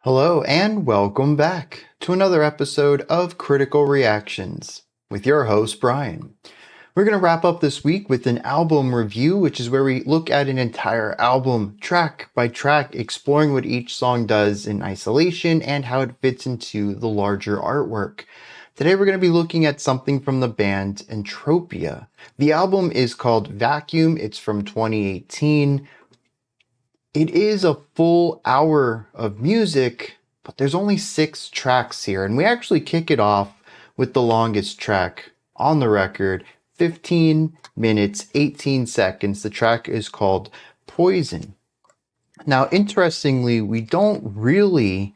Hello and welcome back to another episode of Critical Reactions with your host, Bryan. We're going to wrap up this week with an album review, which is where we look at an entire album track by track, exploring what each song does in isolation and how it fits into the larger artwork. Today we're going to be looking at something from the band Entropia. The album is called Vacuum. It's from 2018. It is a full hour of music, but there's only 6 tracks here, and we actually kick it off with the longest track on the record, 15 minutes, 18 seconds. The track is called Poison. Now, interestingly, we don't really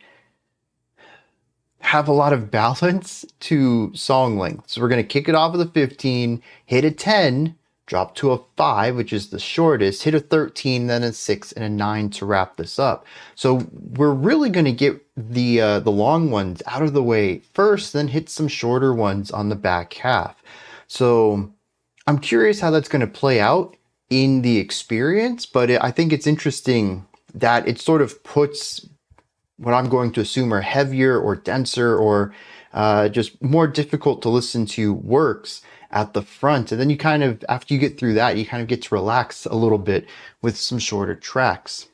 have a lot of balance to song length. So we're going to kick it off with a 15, hit a 10, drop to a 5, which is the shortest, hit a 13, then a 6 and a 9 to wrap this up. So we're really going to get the long ones out of the way first, then hit some shorter ones on the back half. So I'm curious how that's going to play out in the experience, but I think it's interesting that it sort of puts what I'm going to assume are heavier or denser or just more difficult to listen to works at the front. And then you kind of, after you get through that, you kind of get to relax a little bit with some shorter tracks.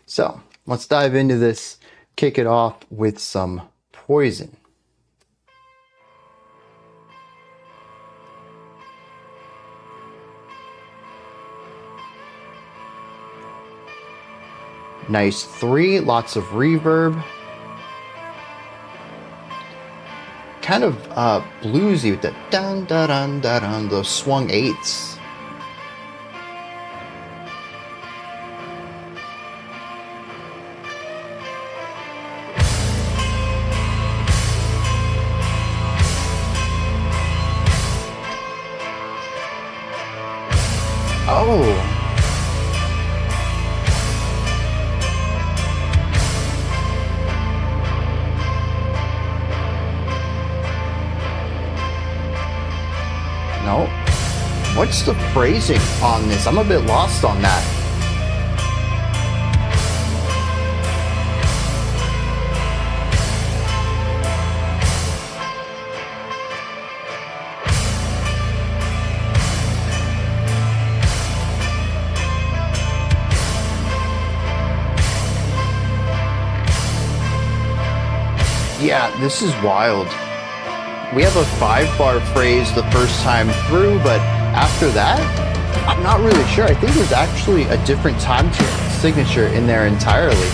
So let's dive into this, kick it off with some Poison. Nice 3, lots of reverb. Kind of bluesy with the dun dun dun dun dun, those swung 8s. Oh. No. What's the phrasing on this? I'm a bit lost on that. Yeah, this is wild. We have a 5-bar phrase the first time through, but after that, I'm not really sure. I think there's actually a different time signature in there entirely.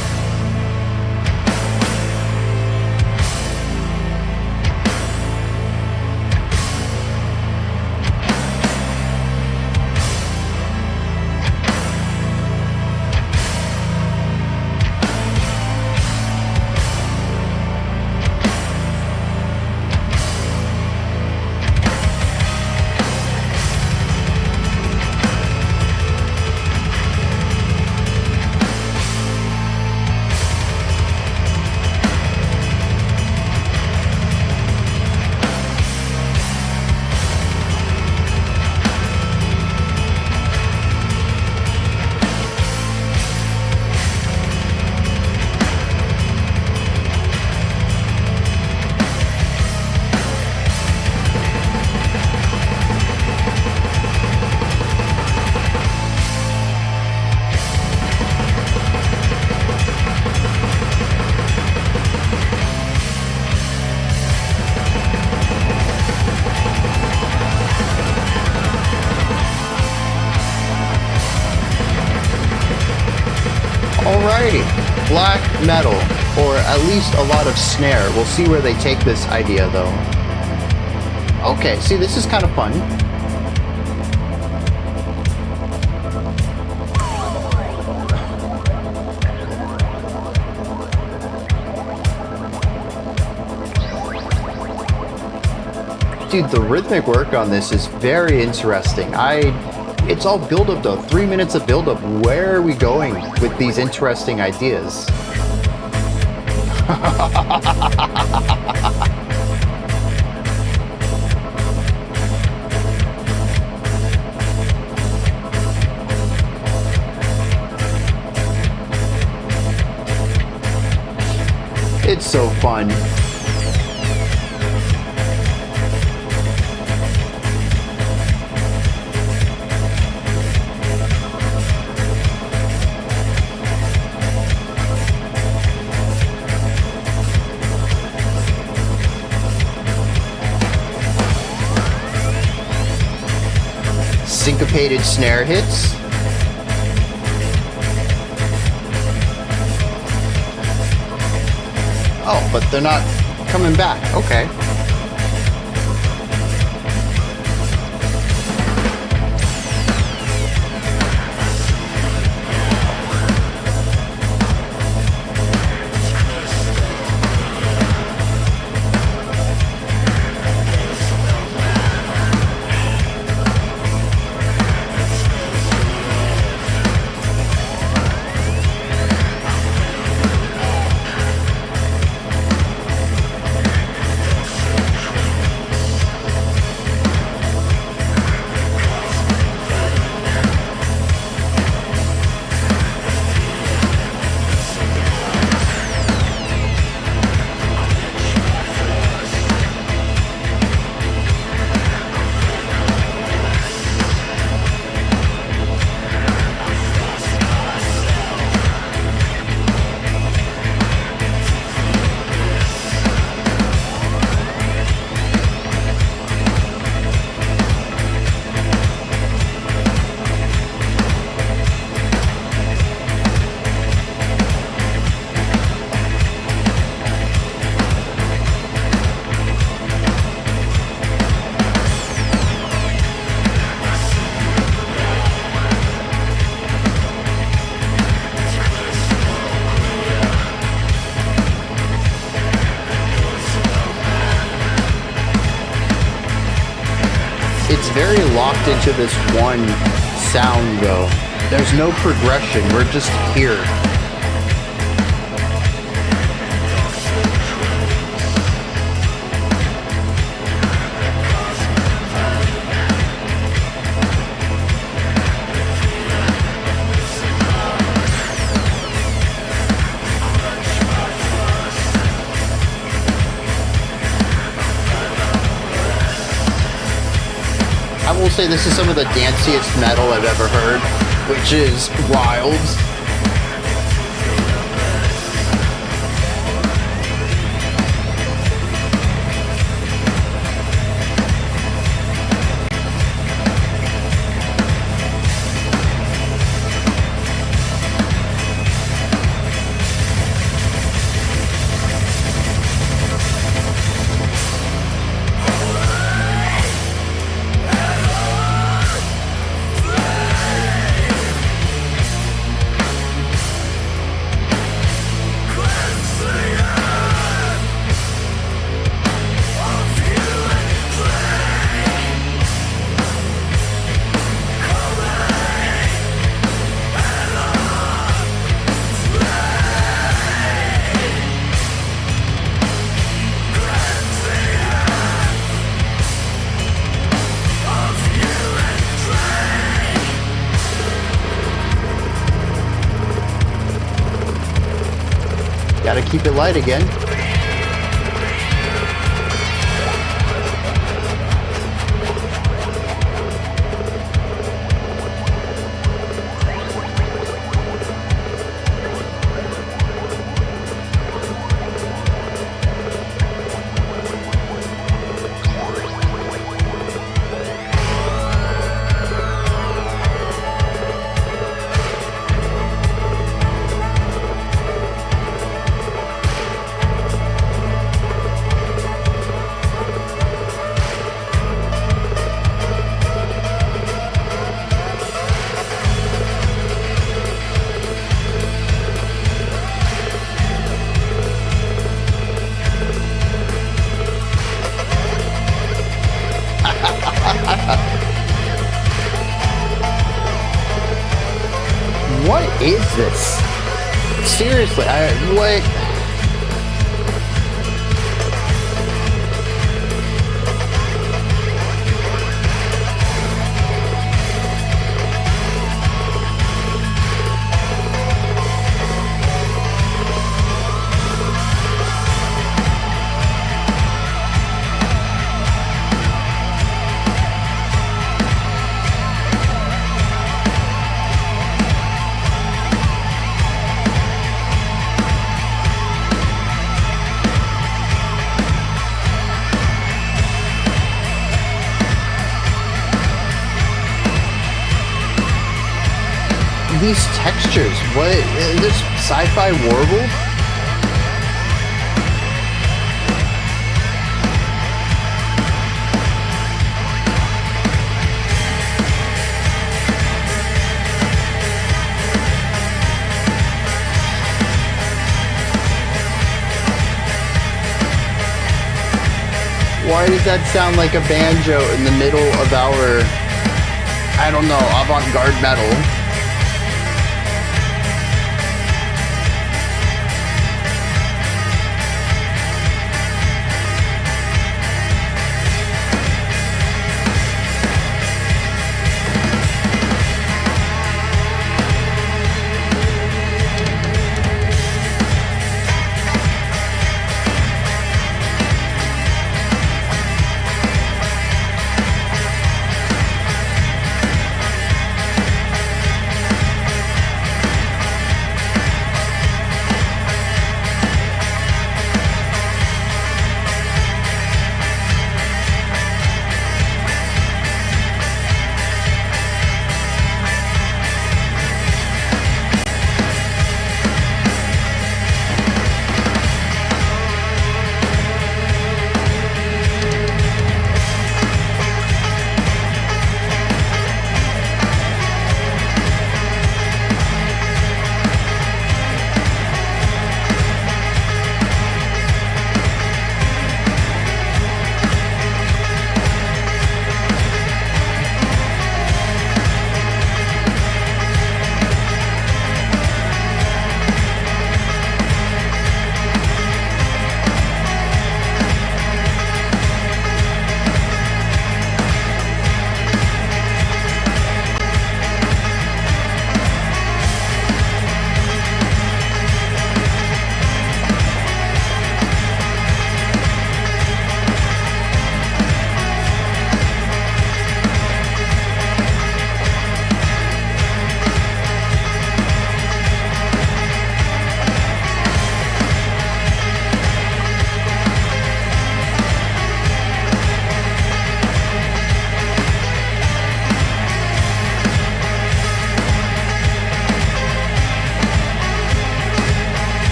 Alrighty, black metal, or at least a lot of snare. We'll see where they take this idea though. Okay, see, this is kind of fun. Dude, the rhythmic work on this is very interesting. It's all build-up though, 3 minutes of build-up. Where are we going with these interesting ideas? It's so fun. Syncopated snare hits. Oh, but they're not coming back. Okay. It's very locked into this one sound though. There's no progression, we're just here. I will say this is some of the danciest metal I've ever heard, which is wild. Gotta keep it light again. What is this? Seriously, what? these textures? What is this sci-fi warble? Why does that sound like a banjo in the middle of our, I don't know, avant-garde metal?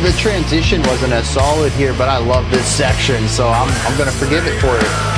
The transition wasn't as solid here, but I love this section, so I'm gonna forgive it for it.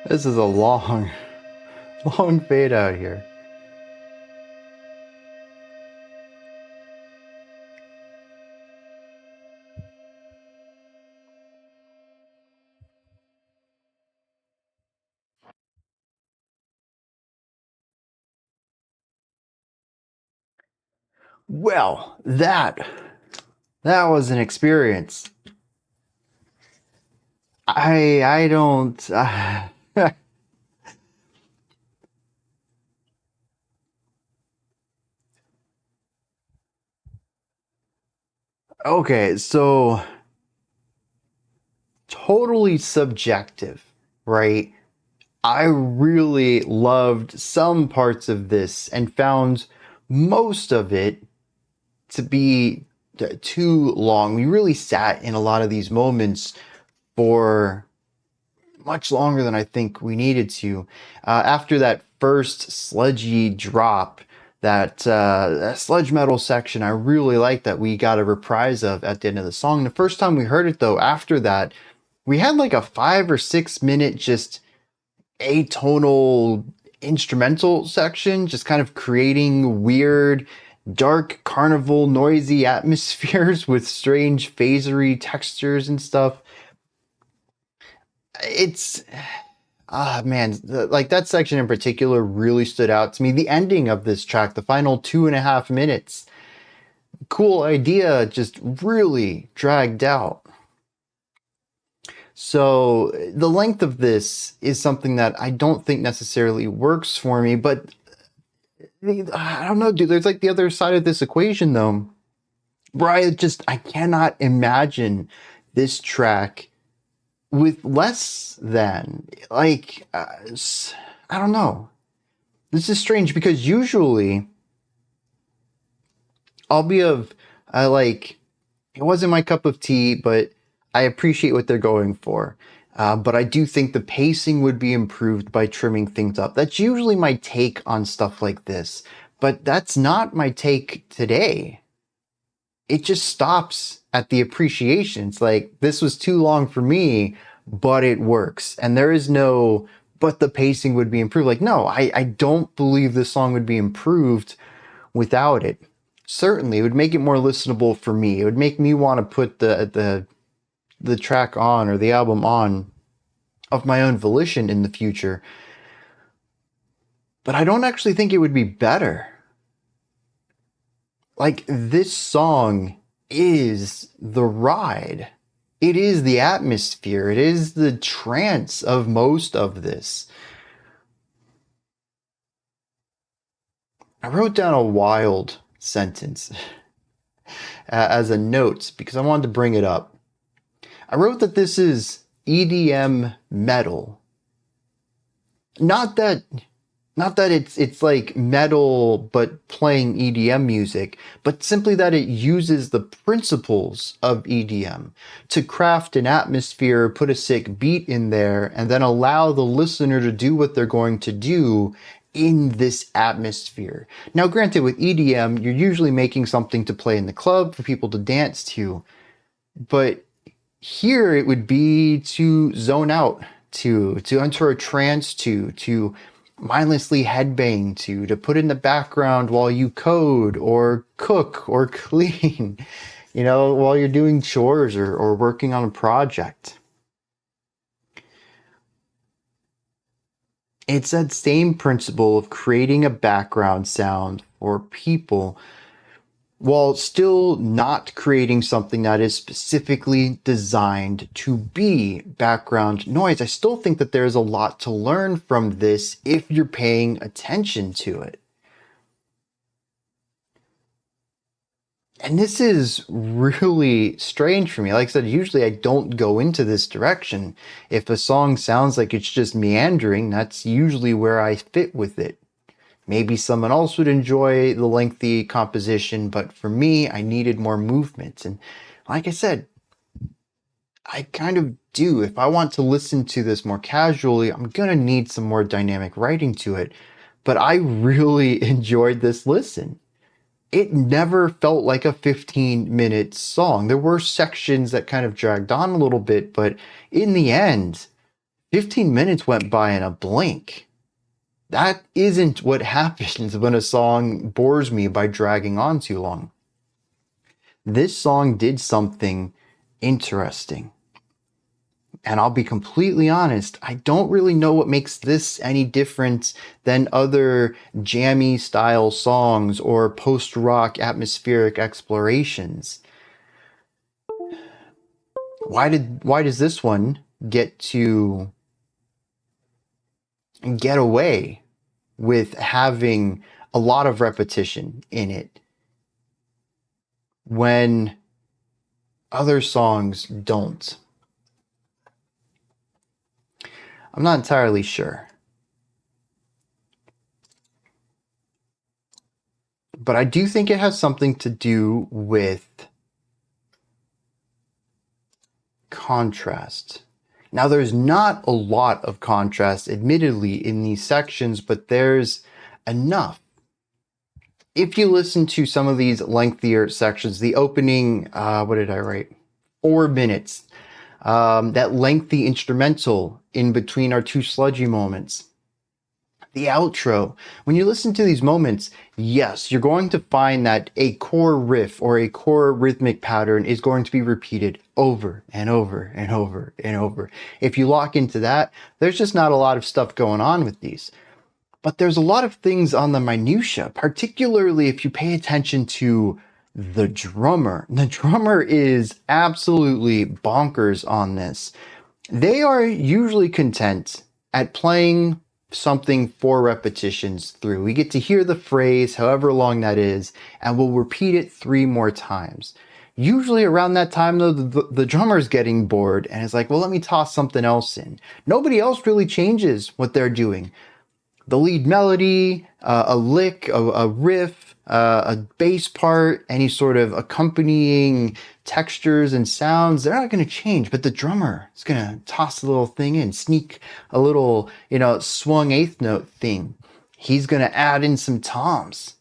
This is a long, long fade out here. Well, that was an experience. I don't. Okay, so totally subjective, right? I really loved some parts of this and found most of it to be too long. We really sat in a lot of these moments for much longer than I think we needed to. After that first sludgy drop, that sludge metal section, I really liked that we got a reprise of at the end of the song. The first time we heard it, though, after that, we had like a 5 or 6 minute just atonal instrumental section, just kind of creating weird, dark, carnival, noisy atmospheres with strange phasery textures and stuff. It's man, like that section in particular really stood out to me. The ending of this track, the final 2.5 minutes, cool idea, just really dragged out. So the length of this is something that I don't think necessarily works for me, but I don't know, dude. There's like the other side of this equation, though. Bryan, I cannot imagine this track with less than I don't know. This is strange because usually I'll be of I like it wasn't my cup of tea, but I appreciate what they're going for. But I do think the pacing would be improved by trimming things up. That's usually my take on stuff like this, but that's not my take today. It just stops at the appreciation. It's like, this was too long for me, but it works. And there is no, but the pacing would be improved. Like, no, I don't believe this song would be improved without it. Certainly, it would make it more listenable for me. It would make me want to put the track on or the album on of my own volition in the future. But I don't actually think it would be better. Like, this song is the ride. It is the atmosphere. It is the trance of most of this. I wrote down a wild sentence as a note because I wanted to bring it up. I wrote that this is EDM metal. Not that it's like metal but playing EDM music, but simply that it uses the principles of EDM to craft an atmosphere, put a sick beat in there, and then allow the listener to do what they're going to do in this atmosphere. Now, granted, with EDM, you're usually making something to play in the club for people to dance to, but here it would be to zone out, to enter a trance, to mindlessly headbang, to put in the background while you code or cook or clean, while you're doing chores or working on a project. It's that same principle of creating a background sound for people while still not creating something that is specifically designed to be background noise. I still think that there's a lot to learn from this if you're paying attention to it. And this is really strange for me. Like I said, usually I don't go into this direction. If a song sounds like it's just meandering, that's usually where I fit with it. Maybe someone else would enjoy the lengthy composition, but for me, I needed more movement. And like I said, I kind of do. If I want to listen to this more casually, I'm going to need some more dynamic writing to it. But I really enjoyed this listen. It never felt like a 15-minute song. There were sections that kind of dragged on a little bit, but in the end, 15 minutes went by in a blink. That isn't what happens when a song bores me by dragging on too long. This song did something interesting. And I'll be completely honest, I don't really know what makes this any different than other jammy style songs or post-rock atmospheric explorations. Why does this one get to get away with having a lot of repetition in it when other songs don't? I'm not entirely sure. But I do think it has something to do with contrast. Now, there's not a lot of contrast, admittedly, in these sections, but there's enough. If you listen to some of these lengthier sections, the opening, what did I write? 4 minutes. That lengthy instrumental in between our two sludgy moments. The outro. When you listen to these moments, yes, you're going to find that a core riff or a core rhythmic pattern is going to be repeated over and over and over and over. If you lock into that, there's just not a lot of stuff going on with these. But there's a lot of things on the minutia, particularly if you pay attention to the drummer. The drummer is absolutely bonkers on this. They are usually content at playing something 4 repetitions through. We get to hear the phrase, however long that is, and we'll repeat it 3 more times. Usually around that time, though, the drummer's getting bored and is like, well, let me toss something else in. Nobody else really changes what they're doing. The lead melody, a lick, a riff, a bass part, any sort of accompanying textures and sounds, they're not going to change. But the drummer is going to toss a little thing in, sneak a little, swung 8th note thing. He's going to add in some toms.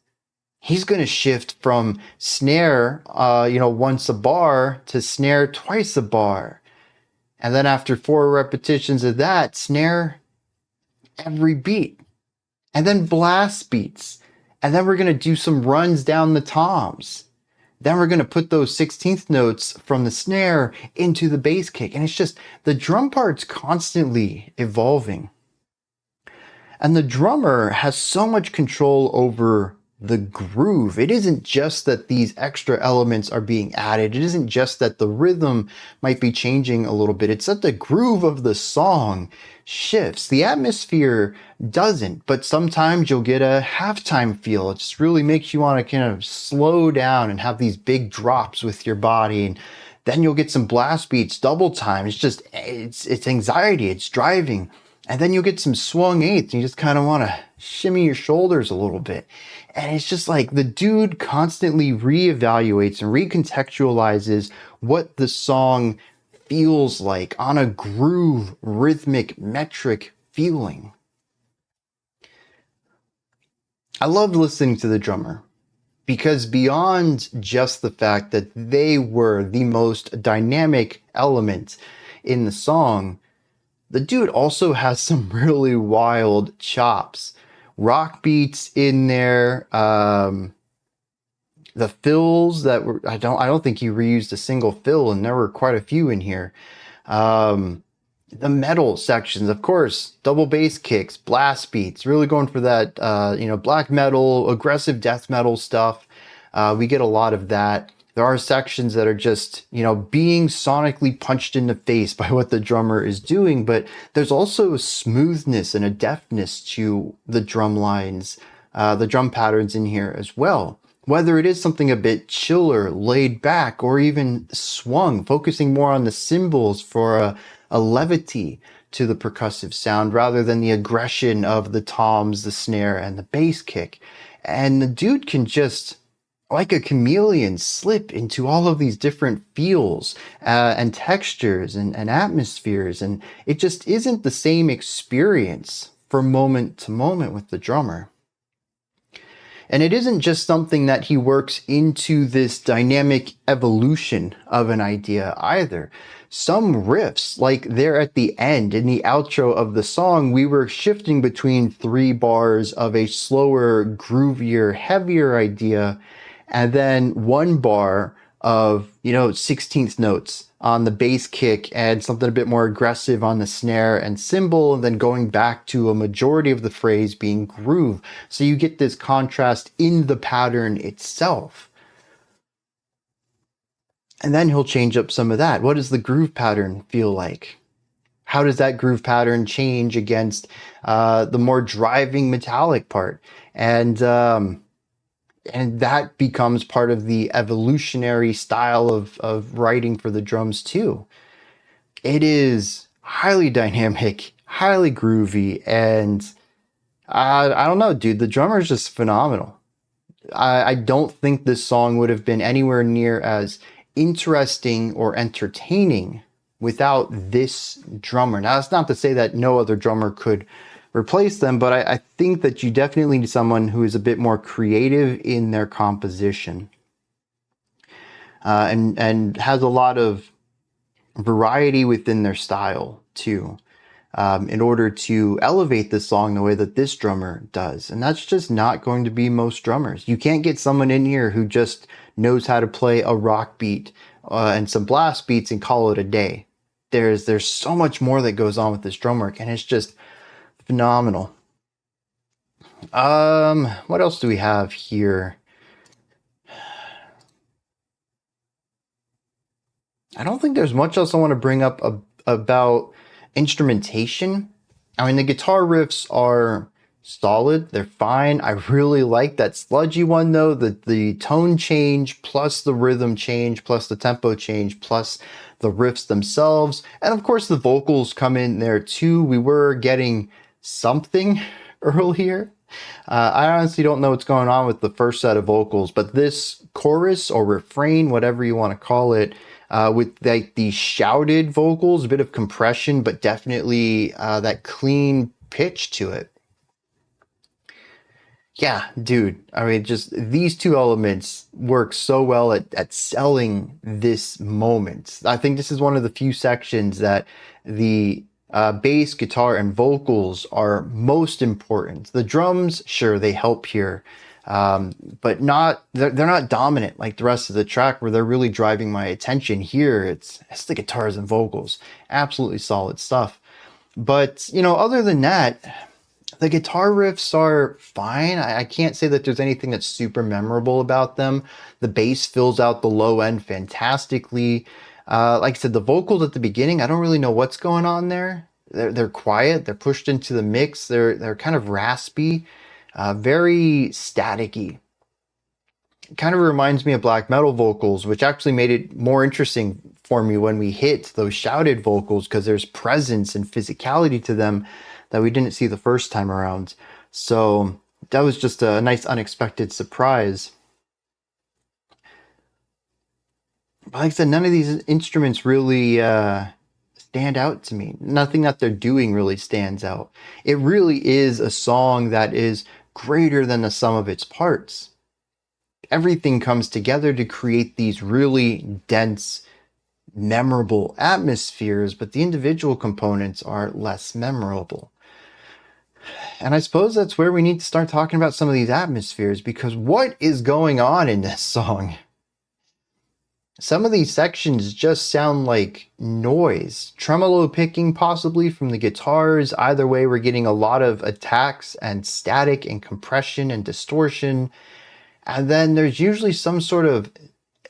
He's going to shift from snare, once a bar to snare twice a bar. And then after 4 repetitions of that, snare every beat. And then blast beats. And then we're going to do some runs down the toms. Then we're going to put those 16th notes from the snare into the bass kick. And it's just, the drum part's constantly evolving. And the drummer has so much control over the groove. It isn't just that these extra elements are being added. It isn't just that the rhythm might be changing a little bit. It's that the groove of the song shifts. The atmosphere doesn't, but sometimes you'll get a halftime feel. It just really makes you want to kind of slow down and have these big drops with your body. And then you'll get some blast beats, double time. It's anxiety, it's driving. And then you'll get some swung 8ths and you just kind of want to shimmy your shoulders a little bit. And it's just like the dude constantly reevaluates and recontextualizes what the song feels like on a groove, rhythmic, metric feeling. I loved listening to the drummer because beyond just the fact that they were the most dynamic element in the song, the dude also has some really wild chops. Rock beats in there, the fills that were, I don't think he reused a single fill, and there were quite a few in here. The metal sections, of course, double bass kicks, blast beats, really going for that, black metal, aggressive death metal stuff. We get a lot of that. There are sections that are just, being sonically punched in the face by what the drummer is doing, but there's also a smoothness and a deftness to the drum lines, the drum patterns in here as well. Whether it is something a bit chiller, laid back, or even swung, focusing more on the cymbals for a levity to the percussive sound rather than the aggression of the toms, the snare, and the bass kick. And the dude can just, like a chameleon, slip into all of these different feels and textures and atmospheres. And it just isn't the same experience from moment to moment with the drummer. And it isn't just something that he works into this dynamic evolution of an idea either. Some riffs, like there at the end in the outro of the song, we were shifting between 3 bars of a slower, groovier, heavier idea, and then 1 bar of, 16th notes on the bass kick and something a bit more aggressive on the snare and cymbal, and then going back to a majority of the phrase being groove. So you get this contrast in the pattern itself. And then he'll change up some of that. What does the groove pattern feel like? How does that groove pattern change against the more driving metallic part? And that becomes part of the evolutionary style of writing for the drums too. It is highly dynamic, highly groovy, and I don't know, dude, the drummer is just phenomenal. I don't think this song would have been anywhere near as interesting or entertaining without this drummer. Now, that's not to say that no other drummer could replace them, but I think that you definitely need someone who is a bit more creative in their composition, and has a lot of variety within their style too, in order to elevate this song the way that this drummer does. And that's just not going to be most drummers. You can't get someone in here who just knows how to play a rock beat and some blast beats and call it a day. There's so much more that goes on with this drum work, and it's just phenomenal. What else do we have here? I don't think there's much else I want to bring up about instrumentation. I mean, the guitar riffs are solid. They're fine. I really like that sludgy one though. The tone change plus the rhythm change plus the tempo change plus the riffs themselves. And of course the vocals come in there too. We were getting something earlier. I honestly don't know what's going on with the first set of vocals, but this chorus or refrain, whatever you want to call it, with like the shouted vocals, a bit of compression, but definitely that clean pitch to it. Yeah, dude. I mean, just these two elements work so well at selling this moment. I think this is one of the few sections that the bass, guitar, and vocals are most important. The drums, sure, they help here, but they're not dominant like the rest of the track where they're really driving my attention. Here, it's the guitars and vocals. Absolutely solid stuff. But, other than that, the guitar riffs are fine. I can't say that there's anything that's super memorable about them. The bass fills out the low end fantastically. Like I said, the vocals at the beginning, I don't really know what's going on there. They're quiet. They're pushed into the mix. They're kind of raspy, very staticky. It kind of reminds me of black metal vocals, which actually made it more interesting for me when we hit those shouted vocals, because there's presence and physicality to them that we didn't see the first time around. So that was just a nice unexpected surprise. But like I said, none of these instruments really stand out to me. Nothing that they're doing really stands out. It really is a song that is greater than the sum of its parts. Everything comes together to create these really dense, memorable atmospheres, but the individual components are less memorable. And I suppose that's where we need to start talking about some of these atmospheres, because what is going on in this song? Some of these sections just sound like noise. Tremolo picking possibly from the guitars. Either way, we're getting a lot of attacks and static and compression and distortion. And then there's usually some sort of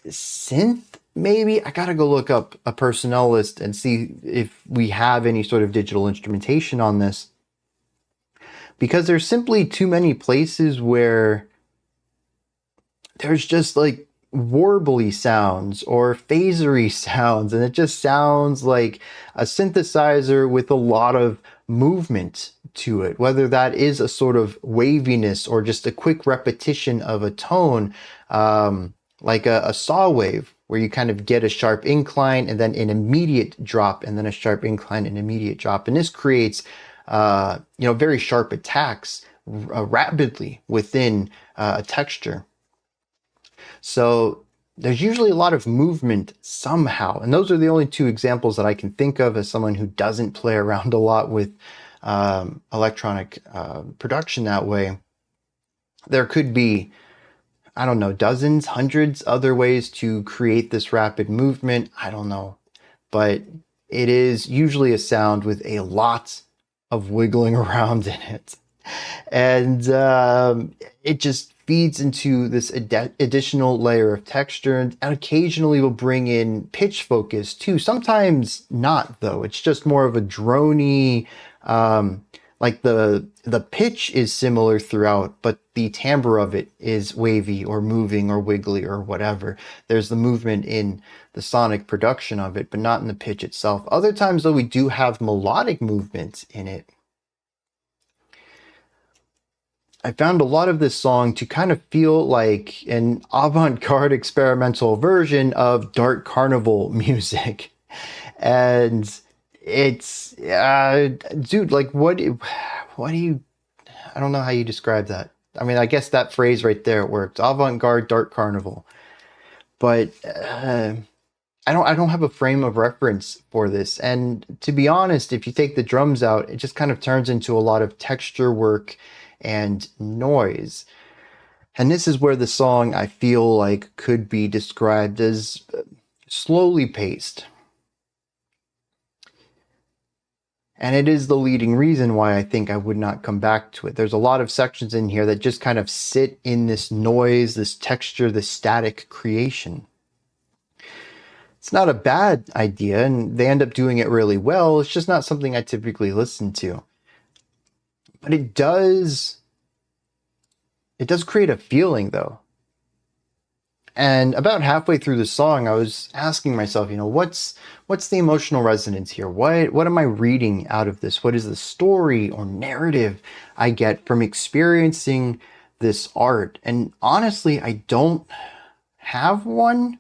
synth, maybe. I gotta go look up a personnel list and see if we have any sort of digital instrumentation on this, because there's simply too many places where there's just like warbly sounds or phasery sounds, and it just sounds like a synthesizer with a lot of movement to it, whether that is a sort of waviness or just a quick repetition of a tone, like a saw wave, where you kind of get a sharp incline and then an immediate drop and then a sharp incline and immediate drop. And this creates very sharp attacks rapidly within a texture. So there's usually a lot of movement somehow. And those are the only two examples that I can think of as someone who doesn't play around a lot with electronic production that way. There could be, I don't know, dozens, hundreds other ways to create this rapid movement. I don't know. But it is usually a sound with a lot of wiggling around in it. And it just feeds into this additional layer of texture, and occasionally will bring in pitch focus too. Sometimes not, though. It's just more of a drony, like the pitch is similar throughout, but the timbre of it is wavy or moving or wiggly or whatever. There's the movement in the sonic production of it, but not in the pitch itself. Other times, though, we do have melodic movements in it. I found a lot of this song to kind of feel like an avant-garde experimental version of Dark Carnival music. And it's, dude, like what do you, I don't know how you describe that. I mean, I guess that phrase right there works. Avant-garde Dark Carnival. But I don't have a frame of reference for this. And to be honest, if you take the drums out, it just kind of turns into a lot of texture work and noise. And this is where the song, I feel like, could be described as slowly paced. And it is the leading reason why I think I would not come back to it. There's a lot of sections in here that just kind of sit in this noise, this texture, this static creation. It's not a bad idea, and they end up doing it really well. It's just not something I typically listen to. But it does create a feeling, though. And about halfway through the song, I was asking myself, what's the emotional resonance here? What am I reading out of this? What is the story or narrative I get from experiencing this art? And honestly, I don't have one.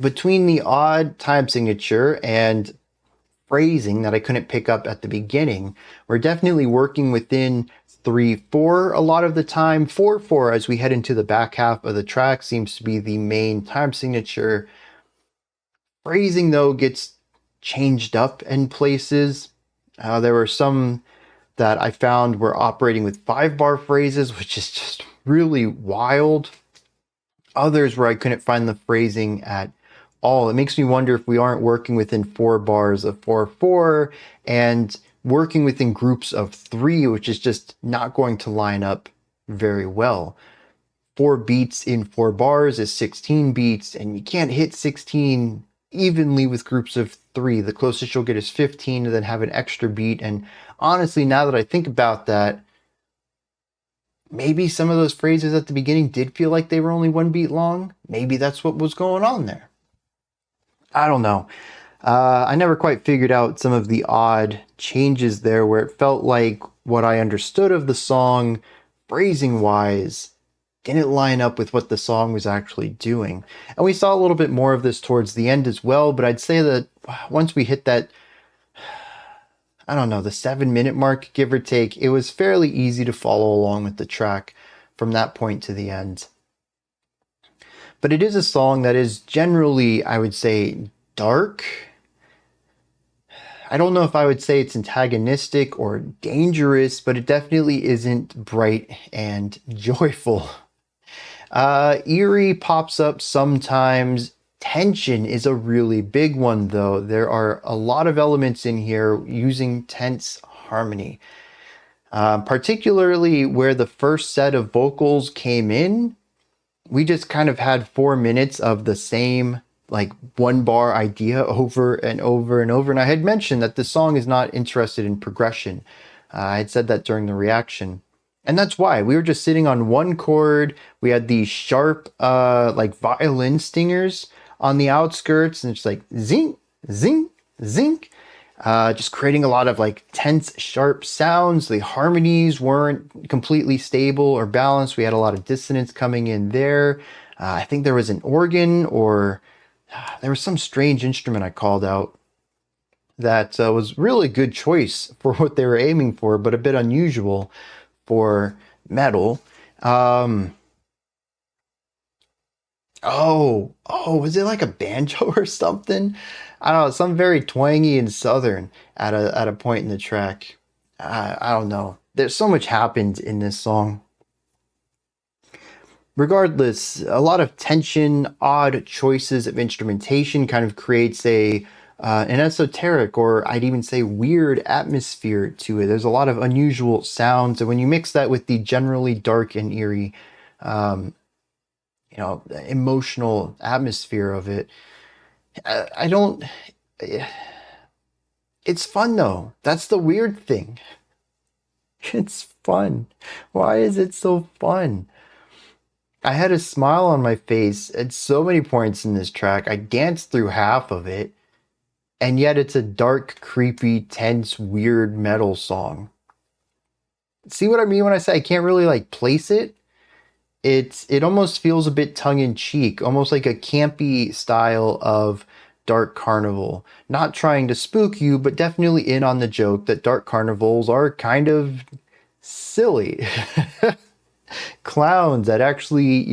Between the odd time signature and phrasing that I couldn't pick up at the beginning, we're definitely working within 3/4 a lot of the time. 4/4 as we head into the back half of the track seems to be the main time signature. Phrasing, though, gets changed up in places. There were some that I found were operating with 5-bar phrases, which is just really wild. Others where I couldn't find the phrasing at all. It makes me wonder if we aren't working within 4 bars of 4/4 and working within groups of 3, which is just not going to line up very well. 4 beats in 4 bars is 16 beats, and you can't hit 16 evenly with groups of 3. The closest you'll get is 15 and then have an extra beat. And honestly, now that I think about that, maybe some of those phrases at the beginning did feel like they were only 1 beat long. Maybe that's what was going on there. I don't know. I never quite figured out some of the odd changes there where it felt like what I understood of the song, phrasing-wise, didn't line up with what the song was actually doing. And we saw a little bit more of this towards the end as well, but I'd say that once we hit that, I don't know, the 7-minute mark, give or take, it was fairly easy to follow along with the track from that point to the end. But it is a song that is generally, I would say, dark. I don't know if I would say it's antagonistic or dangerous, but it definitely isn't bright and joyful. Eerie pops up sometimes. Tension is a really big one, though. There are a lot of elements in here using tense harmony. Particularly where the first set of vocals came in, we just kind of had 4 minutes of the same 1-bar idea over and over and over. And I had mentioned that the song is not interested in progression. I had said that during the reaction. And that's why we were just sitting on one chord. We had these sharp, violin stingers on the outskirts, and it's like zing, zing, zing. Just creating a lot of tense, sharp sounds. The harmonies weren't completely stable or balanced. We had a lot of dissonance coming in there. I think there was an organ, or there was some strange instrument I called out that was really good choice for what they were aiming for, but a bit unusual for metal. Um, was it like a banjo or something? I don't know, some very twangy and southern at a point in the track. I don't know. There's so much happened in this song. Regardless, a lot of tension, odd choices of instrumentation kind of creates an esoteric, or I'd even say weird atmosphere to it. There's a lot of unusual sounds, and when you mix that with the generally dark and eerie, um, emotional atmosphere of it, I don't. It's fun though. That's the weird thing. It's fun. Why is it so fun? I had a smile on my face at so many points in this track. I danced through half of it, and yet it's a dark, creepy, tense, weird metal song. See what I mean when I say I can't really like place it? It almost feels a bit tongue in cheek, almost like a campy style of Dark Carnival. Not trying to spook you, but definitely in on the joke that Dark Carnivals are kind of silly. Clowns that actually,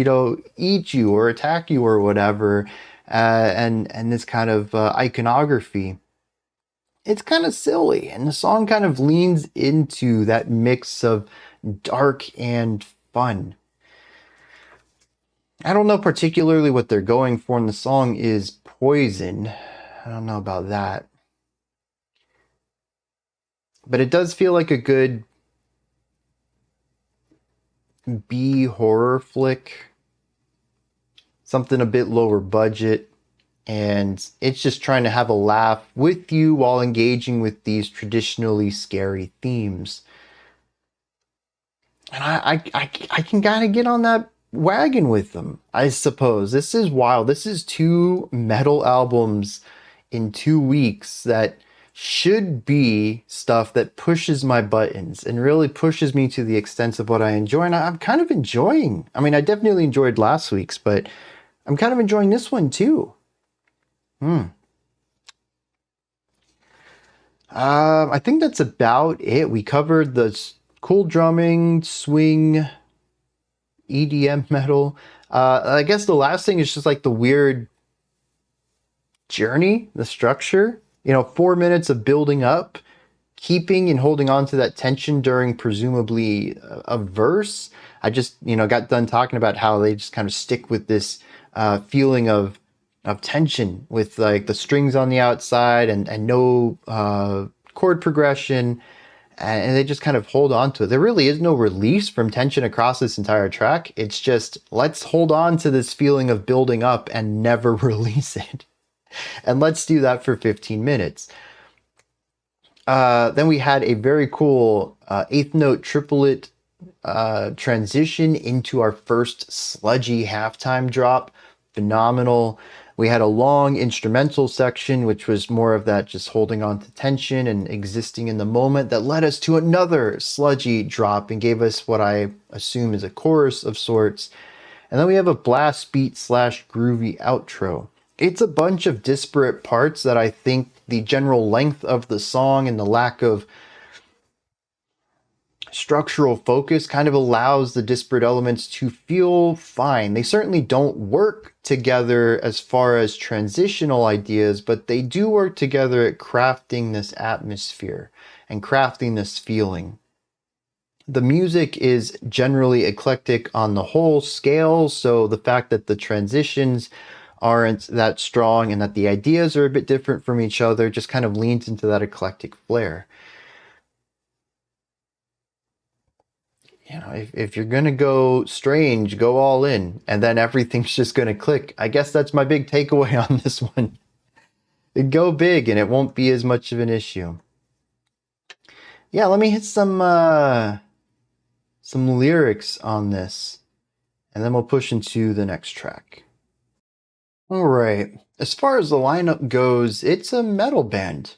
eat you or attack you or whatever, and this kind of iconography. It's kind of silly, and the song kind of leans into that mix of dark and fun. I don't know particularly what they're going for, and the song is Poison. I don't know about that. But it does feel like a good B horror flick. Something a bit lower budget. And it's just trying to have a laugh with you while engaging with these traditionally scary themes. And I can kind of get on that wagon with them, I suppose. This is wild. This is 2 metal albums in 2 weeks that should be stuff that pushes my buttons and really pushes me to the extent of what I enjoy. And I'm kind of enjoying. I mean, I definitely enjoyed last week's, but I'm kind of enjoying this one too. I think that's about it. We covered the cool drumming, swing, EDM metal. I guess the last thing is just like the weird journey, the structure. 4 minutes of building up, keeping and holding on to that tension during presumably a verse. I just, got done talking about how they just kind of stick with this feeling of tension with like the strings on the outside and no chord progression, and they just kind of hold on to it. There really is no release from tension across this entire track. It's just, let's hold on to this feeling of building up and never release it. And let's do that for 15 minutes. Then we had a very cool eighth note triplet transition into our first sludgy halftime drop. Phenomenal. We had a long instrumental section, which was more of that just holding on to tension and existing in the moment, that led us to another sludgy drop and gave us what I assume is a chorus of sorts. And then we have a blast beat / groovy outro. It's a bunch of disparate parts that I think the general length of the song and the lack of structural focus kind of allows the disparate elements to feel fine. They certainly don't work together as far as transitional ideas, but they do work together at crafting this atmosphere and crafting this feeling. The music is generally eclectic on the whole scale, so the fact that the transitions aren't that strong and that the ideas are a bit different from each other just kind of leans into that eclectic flair. If you're going to go strange, go all in, and then everything's just going to click. I guess that's my big takeaway on this one. Go big and it won't be as much of an issue. Yeah, let me hit some lyrics on this, and then we'll push into the next track. All right. As far as the lineup goes, it's a metal band.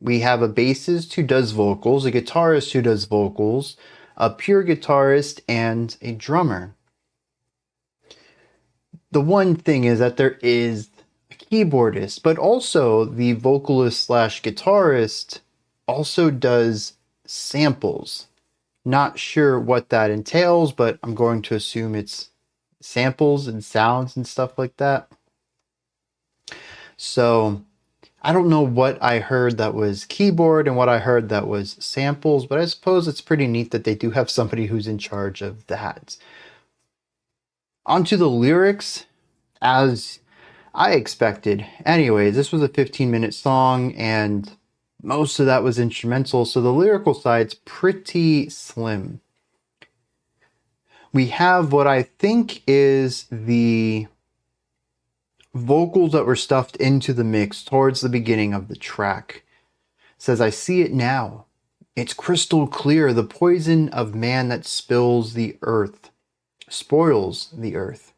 We have a bassist who does vocals, a guitarist who does vocals, a pure guitarist, and a drummer. The one thing is that there is a keyboardist, but also the vocalist / guitarist also does samples. Not sure what that entails, but I'm going to assume it's samples and sounds and stuff like that. So I don't know what I heard that was keyboard and what I heard that was samples, but I suppose it's pretty neat that they do have somebody who's in charge of that. Onto the lyrics, as I expected. Anyways, this was a 15-minute song and most of that was instrumental, so the lyrical side's pretty slim. We have what I think is the vocals that were stuffed into the mix towards the beginning of the track. It says, I see it now. It's crystal clear. The poison of man that spills the earth, spoils the earth.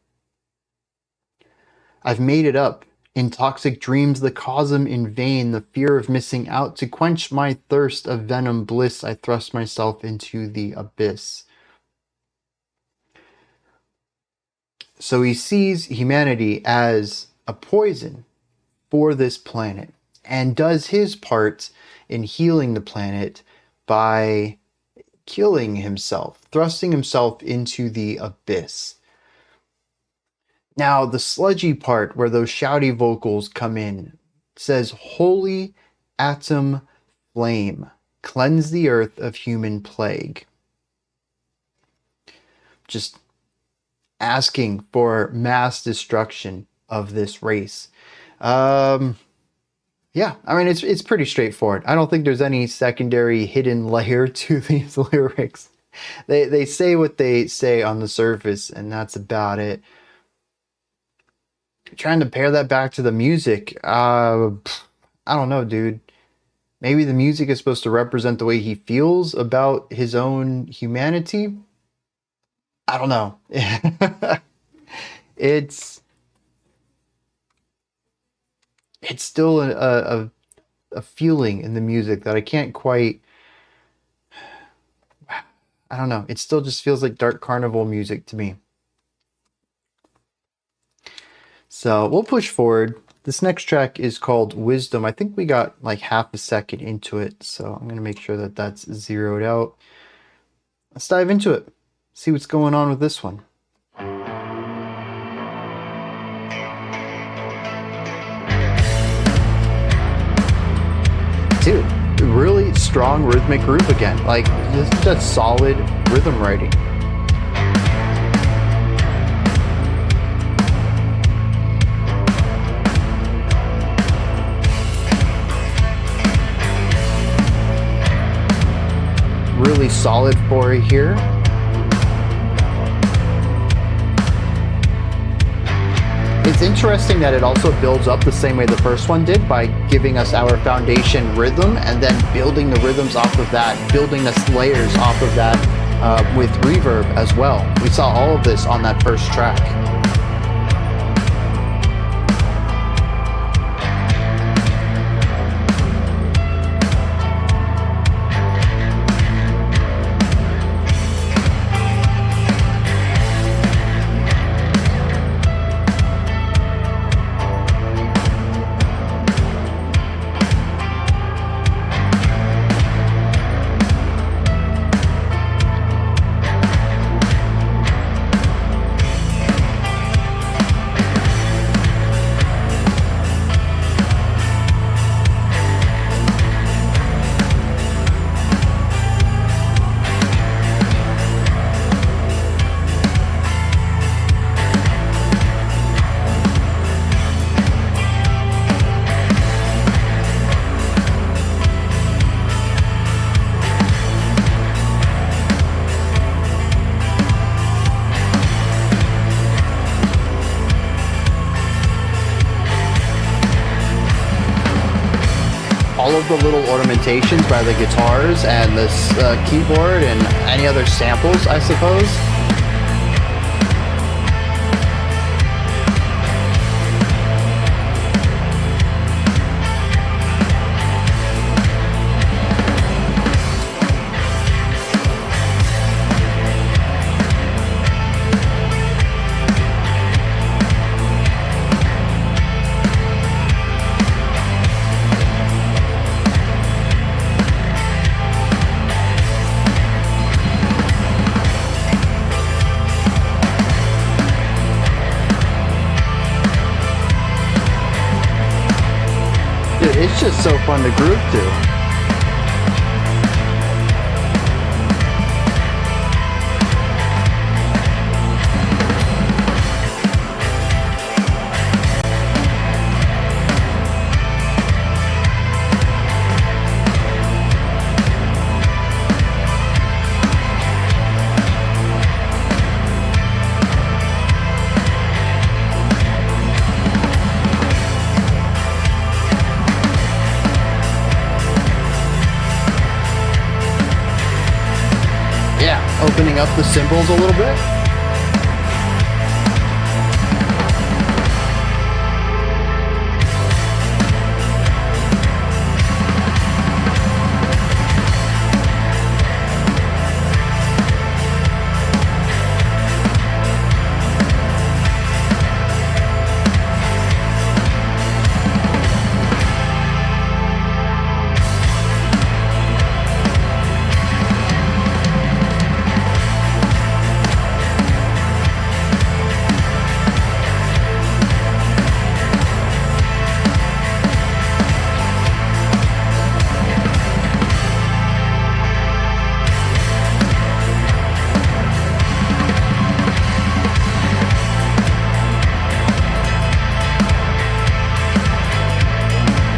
I've made it up. In toxic dreams, the cosm in vain, the fear of missing out. To quench my thirst of venom bliss, I thrust myself into the abyss. So he sees humanity as a poison for this planet and does his part in healing the planet by killing himself, thrusting himself into the abyss. Now, the sludgy part where those shouty vocals come in says, Holy atom flame, cleanse the earth of human plague. Just asking for mass destruction of this race. Yeah, I mean, it's pretty straightforward. I don't think there's any secondary hidden layer to these lyrics. They say what they say on the surface, and that's about it. Trying to pair that back to the music, I don't know, dude. Maybe the music is supposed to represent the way he feels about his own humanity. I don't know. It's still a feeling in the music that I can't quite. I don't know. It still just feels like Dark Carnival music to me. So we'll push forward. This next track is called Wisdom. I think we got like half a second into it, so I'm going to make sure that that's zeroed out. Let's dive into it. See what's going on with this one. Dude, really strong rhythmic groove again. Like, this is just solid rhythm writing. Really solid for it here. It's interesting that it also builds up the same way the first one did by giving us our foundation rhythm and then building the rhythms off of that, building the layers off of that with reverb as well. We saw all of this on that first track. All of the little ornamentations by the guitars and this keyboard and any other samples, I suppose. It's just so fun to groove to. Opening up the cymbals a little bit.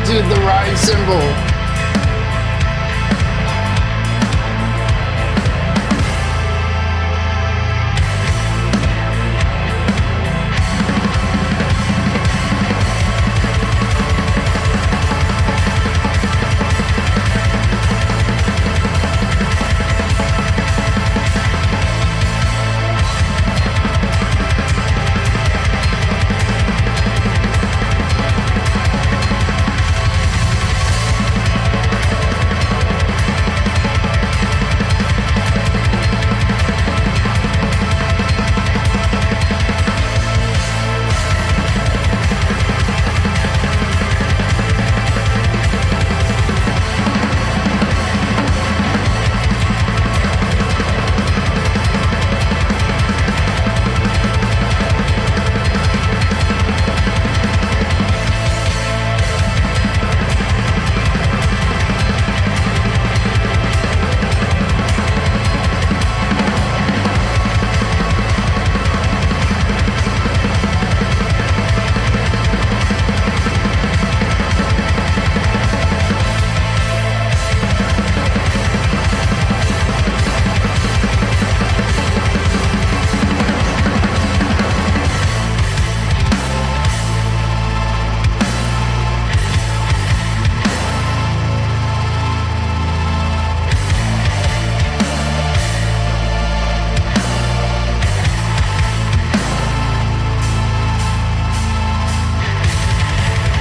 Dude, the ride cymbal.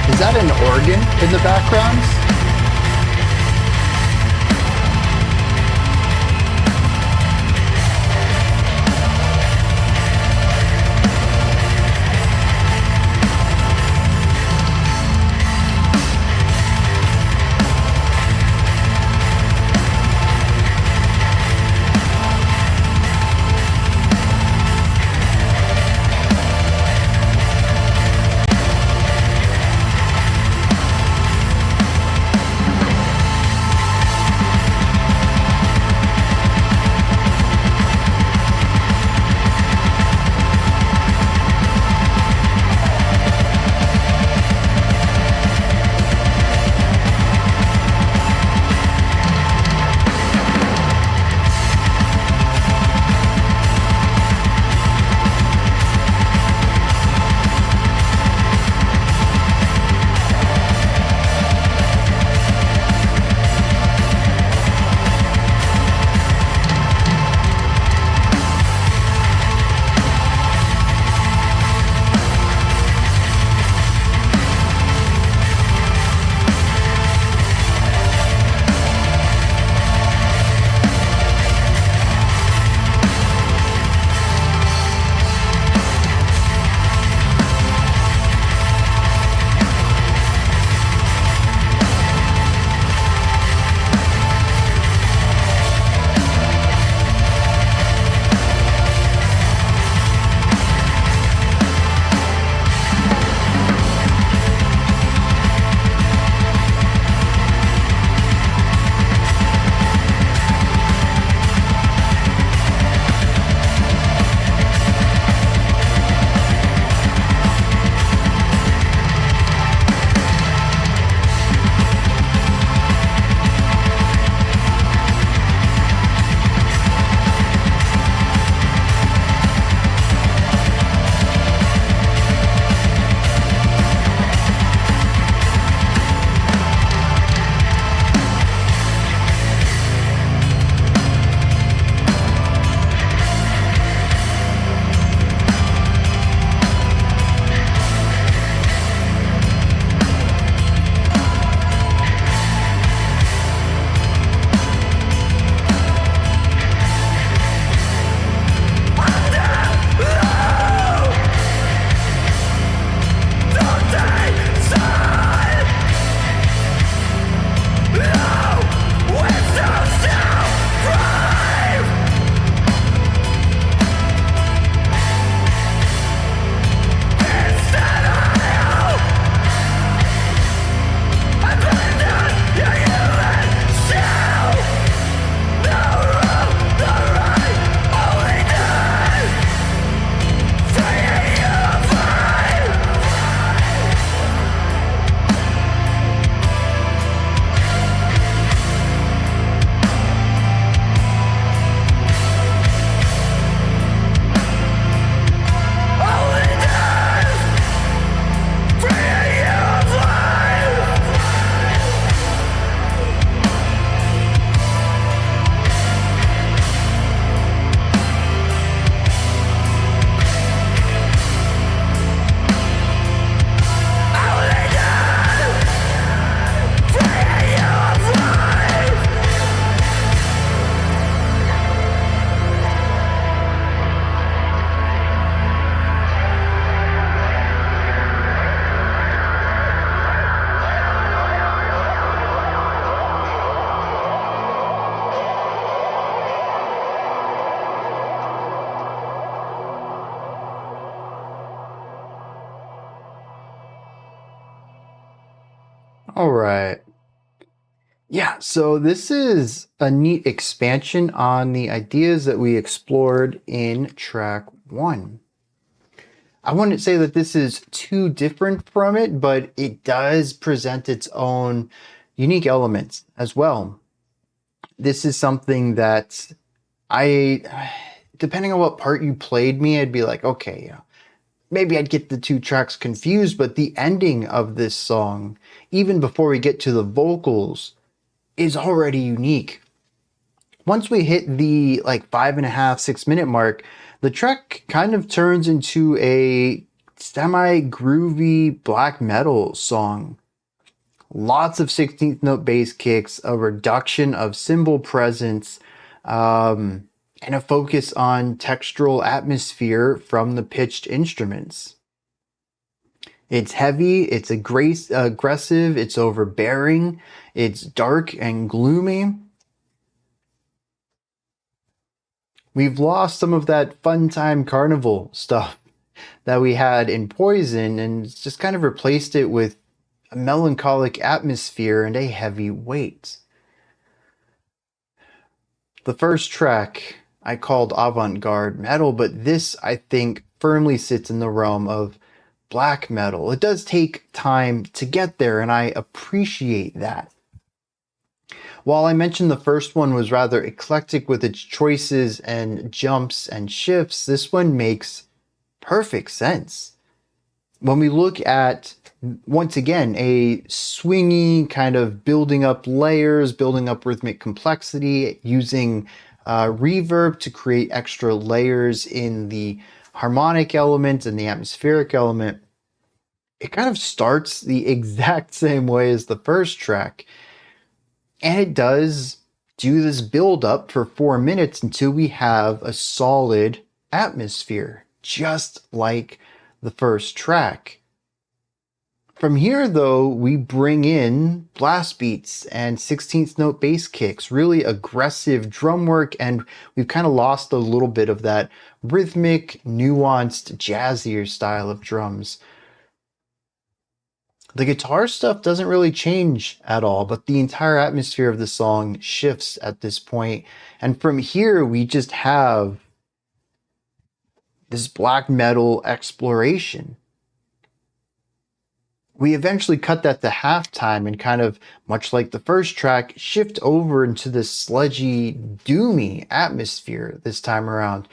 Is that an organ in the background? All right. Yeah, so this is a neat expansion on the ideas that we explored in track one. I wouldn't say that this is too different from it, but it does present its own unique elements as well. This is something that depending on what part you played me, I'd be like, okay, yeah, maybe I'd get the two tracks confused, but the ending of this song, even before we get to the vocals, is already unique. Once we hit the like 5.5, 6 minute mark, the track kind of turns into a semi groovy black metal song. Lots of 16th note bass kicks, a reduction of cymbal presence, and a focus on textural atmosphere from the pitched instruments. It's heavy, it's aggressive, it's overbearing, it's dark and gloomy. We've lost some of that fun time carnival stuff that we had in Poison and just kind of replaced it with a melancholic atmosphere and a heavy weight. The first track I called avant-garde metal, but this I think firmly sits in the realm of black metal. It does take time to get there, and I appreciate that. While I mentioned the first one was rather eclectic with its choices and jumps and shifts, this one makes perfect sense. When we look at, once again, a swingy kind of building up layers, building up rhythmic complexity, using reverb to create extra layers in the harmonic element and the atmospheric element, it kind of starts the exact same way as the first track. And it does do this build up for 4 minutes until we have a solid atmosphere, just like the first track. From here, though, we bring in blast beats and 16th note bass kicks, really aggressive drum work, and we've kind of lost a little bit of that rhythmic, nuanced, jazzier style of drums. The guitar stuff doesn't really change at all, but the entire atmosphere of the song shifts at this point. And from here, we just have this black metal exploration. We eventually cut that to halftime and kind of, much like the first track, shift over into this sludgy, doomy atmosphere this time around.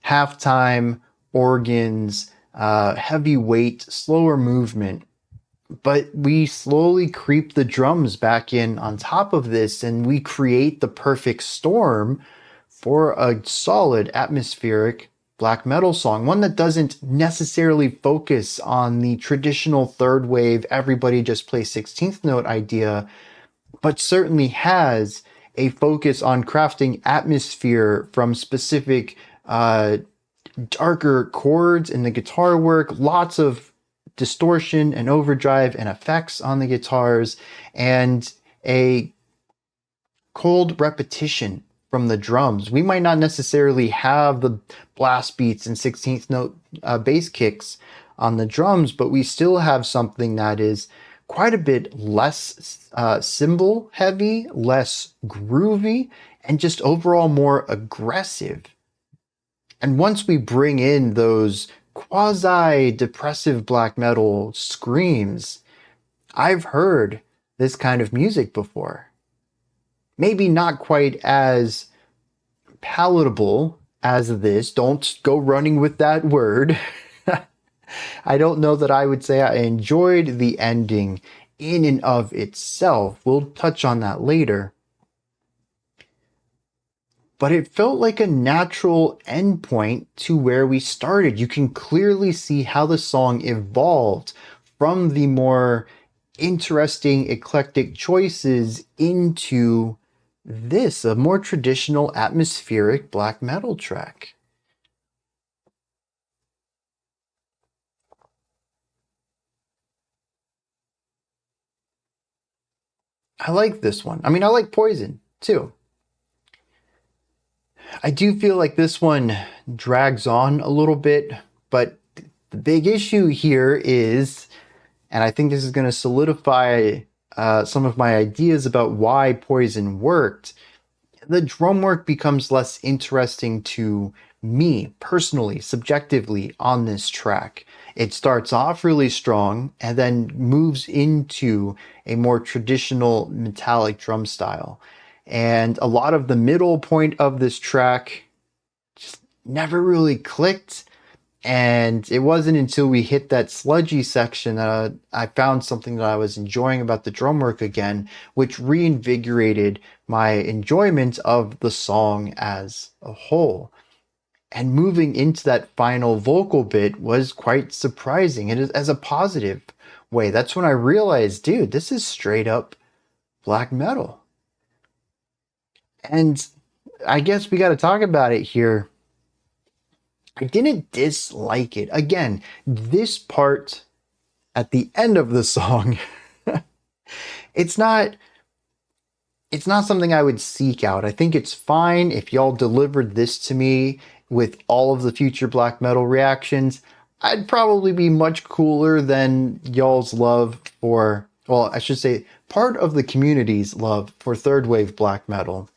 Halftime, organs, heavy weight, slower movement. But we slowly creep the drums back in on top of this, and we create the perfect storm for a solid atmospheric black metal song. One that doesn't necessarily focus on the traditional third wave, everybody just plays 16th note idea, but certainly has a focus on crafting atmosphere from specific darker chords in the guitar work, lots of distortion and overdrive and effects on the guitars, and a cold repetition from the drums. We might not necessarily have the blast beats and 16th note bass kicks on the drums, but we still have something that is quite a bit less cymbal heavy, less groovy, and just overall more aggressive. And once we bring in those quasi-depressive black metal screams, I've heard this kind of music before. Maybe not quite as palatable as this. Don't go running with that word. I don't know that I would say I enjoyed the ending in and of itself. We'll touch on that later. But it felt like a natural endpoint to where we started. You can clearly see how the song evolved from the more interesting, eclectic choices into this, a more traditional atmospheric black metal track. I like this one. I mean, I like Poison too. I do feel like this one drags on a little bit, but the big issue here is, and I think this is going to solidify some of my ideas about why Poison worked, the drum work becomes less interesting to me personally, subjectively on this track. It starts off really strong and then moves into a more traditional metallic drum style. And a lot of the middle point of this track just never really clicked. And it wasn't until we hit that sludgy section that I found something that I was enjoying about the drum work again, which reinvigorated my enjoyment of the song as a whole. And moving into that final vocal bit was quite surprising. It is as a positive way. That's when I realized, dude, this is straight up black metal. And I guess we got to talk about it here. I didn't dislike it. Again, this part at the end of the song, it's not it's not something I would seek out. I think it's fine if y'all delivered this to me with all of the future black metal reactions. I'd probably be much cooler than y'all's love for, well, I should say part of the community's love for third wave black metal.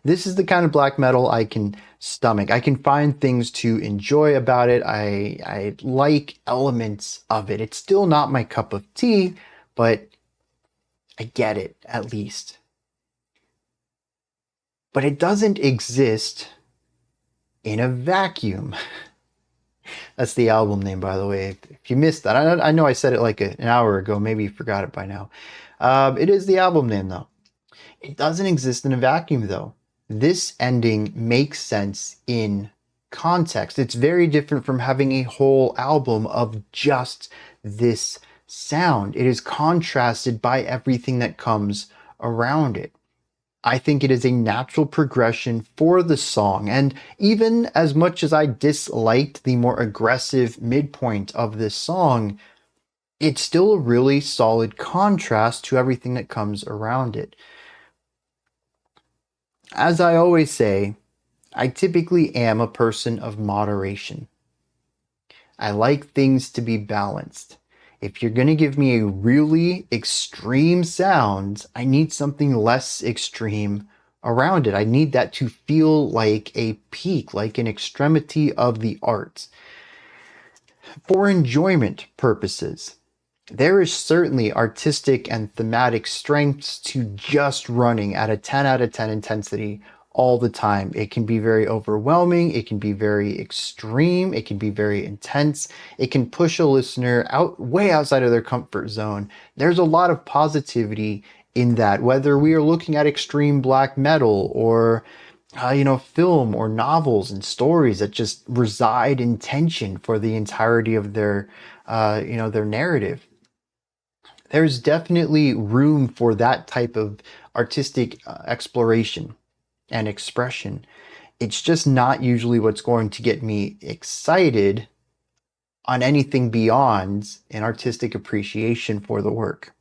This is the kind of black metal I can stomach. I can find things to enjoy about it. I like elements of it. It's still not my cup of tea, but I get it at least. But it doesn't exist in a vacuum. That's the album name, by the way. If you missed that, I know I said it like an hour ago. Maybe you forgot it by now. It is the album name, though. It doesn't exist in a vacuum, though. This ending makes sense in context. It's very different from having a whole album of just this sound. It is contrasted by everything that comes around it. I think it is a natural progression for the song. And even as much as I disliked the more aggressive midpoint of this song, it's still a really solid contrast to everything that comes around it. As I always say, I typically am a person of moderation. I like things to be balanced. If you're going to give me a really extreme sound, I need something less extreme around it. I need that to feel like a peak, like an extremity of the art. For enjoyment purposes, there is certainly artistic and thematic strengths to just running at a 10 out of 10 intensity all the time. It can be very overwhelming. It can be very extreme. It can be very intense. It can push a listener way outside of their comfort zone. There's a lot of positivity in that, whether we are looking at extreme black metal or film or novels and stories that just reside in tension for the entirety of their narrative. There's definitely room for that type of artistic exploration and expression. It's just not usually what's going to get me excited on anything beyond an artistic appreciation for the work.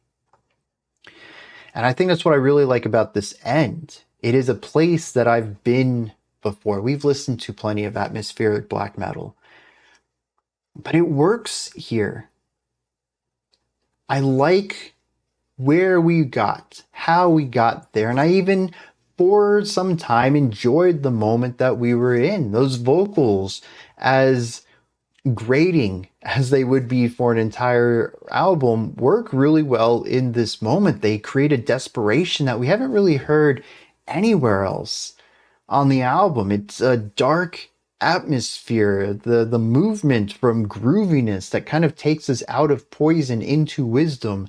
And I think that's what I really like about this end. It is a place that I've been before. We've listened to plenty of atmospheric black metal, but it works here. I like where we got, how we got there, and I even for some time enjoyed the moment that we were in. Those vocals, as grating as they would be for an entire album, work really well in this moment. They create a desperation that we haven't really heard anywhere else on the album. It's a dark atmosphere, the movement from grooviness that kind of takes us out of Poison into Wisdom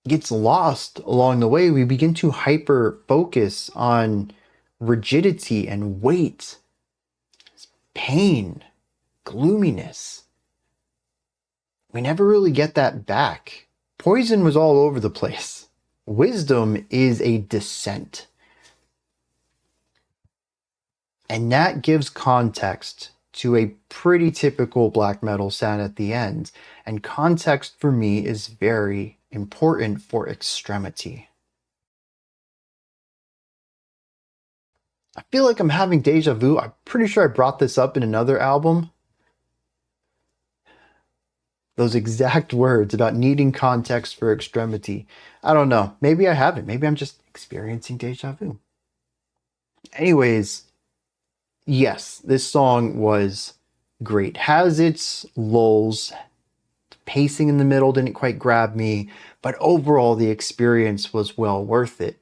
gets lost along the way. We begin to hyper focus on rigidity and weight, pain, gloominess. We never really get that back. Poison was all over the place. Wisdom is a descent. And that gives context to a pretty typical black metal sound at the end. And context for me is very important for extremity. I feel like I'm having deja vu. I'm pretty sure I brought this up in another album. Those exact words about needing context for extremity. I don't know. Maybe I haven't. Maybe I'm just experiencing deja vu. Anyways, yes, this song was great. Has its lulls. Pacing in the middle didn't quite grab me, but overall the experience was well worth it.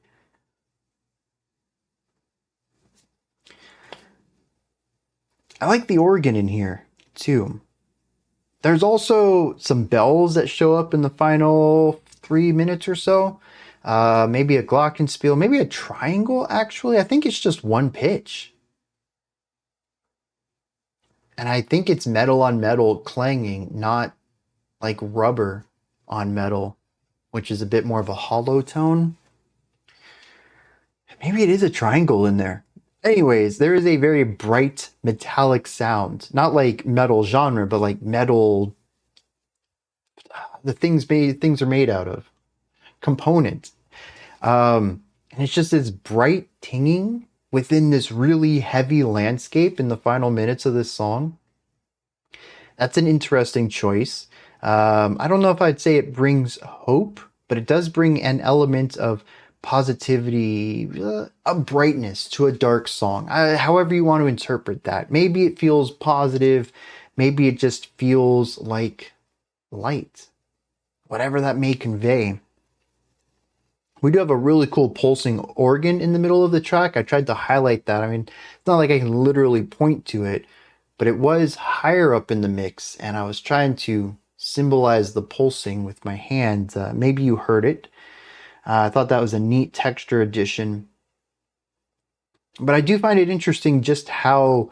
I like the organ in here too. There's also some bells that show up in the final 3 minutes or so. Maybe a glockenspiel, maybe a triangle actually. I think it's just one pitch. And I think it's metal on metal clanging, not like rubber on metal, which is a bit more of a hollow tone. Maybe it is a triangle in there. Anyways, there is a very bright metallic sound. Not like metal genre, but like metal, the things are made out of. Component. And it's just this bright tinging within this really heavy landscape in the final minutes of this song. That's an interesting choice. I don't know if I'd say it brings hope, but it does bring an element of positivity, a brightness to a dark song. However you want to interpret that. Maybe it feels positive. Maybe it just feels like light. Whatever that may convey. We do have a really cool pulsing organ in the middle of the track. I tried to highlight that. I mean, it's not like I can literally point to it, but it was higher up in the mix, and I was trying to symbolize the pulsing with my hand. Maybe you heard it. I thought that was a neat texture addition. But I do find it interesting just how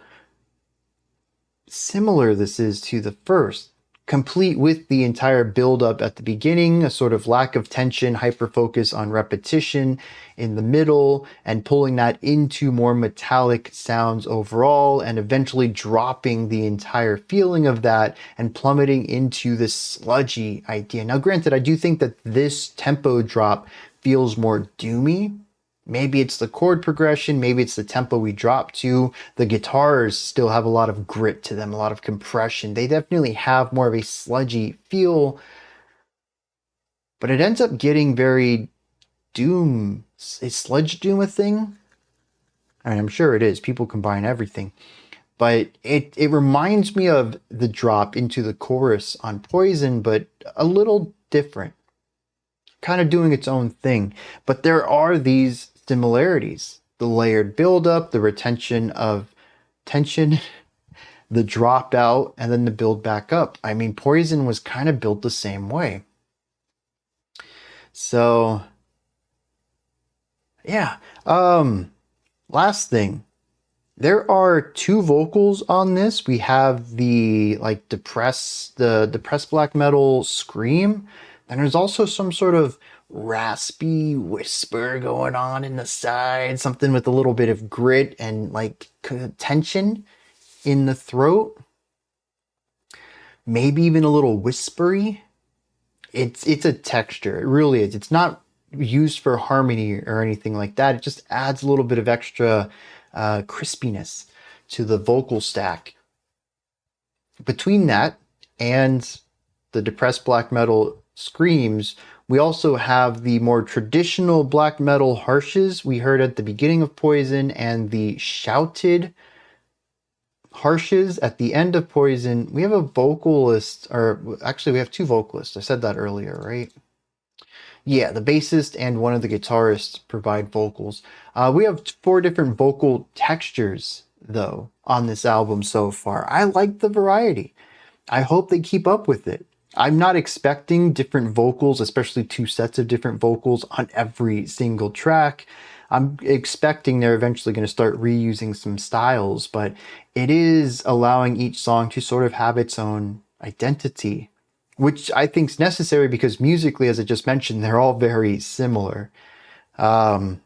similar this is to the first, complete with the entire build-up at the beginning, a sort of lack of tension, hyper-focus on repetition in the middle, and pulling that into more metallic sounds overall, and eventually dropping the entire feeling of that and plummeting into this sludgy idea. Now, granted, I do think that this tempo drop feels more doomy. Maybe it's the chord progression, maybe it's the tempo we drop to. The guitars still have a lot of grit to them, a lot of compression. They definitely have more of a sludgy feel, but it ends up getting very doom. Is sludge doom a thing? I mean, I'm sure it is. People combine everything. But it reminds me of the drop into the chorus on Poison, but a little different. Kind of doing its own thing. But there are these similarities. The layered buildup, the retention of tension, the drop out, and then the build back up. I mean, Poison was kind of built the same way. So, yeah. Last thing. There are two vocals on this. We have the depressed black metal scream. And there's also some sort of raspy whisper going on in the side, something with a little bit of grit and like tension in the throat. Maybe even a little whispery. It's a texture. It really is. It's not used for harmony or anything like that. It just adds a little bit of extra crispiness to the vocal stack. Between that and the depressed black metal screams, we also have the more traditional black metal harshes we heard at the beginning of Poison and the shouted harshes at the end of Poison. We have a vocalist, or actually we have two vocalists. I said that earlier, right? Yeah, the bassist and one of the guitarists provide vocals. We have 4 different vocal textures, though, on this album so far. I like the variety. I hope they keep up with it. I'm not expecting different vocals, especially 2 sets of different vocals on every single track. I'm expecting they're eventually going to start reusing some styles, but it is allowing each song to sort of have its own identity, which I think is necessary because musically, as I just mentioned, they're all very similar. If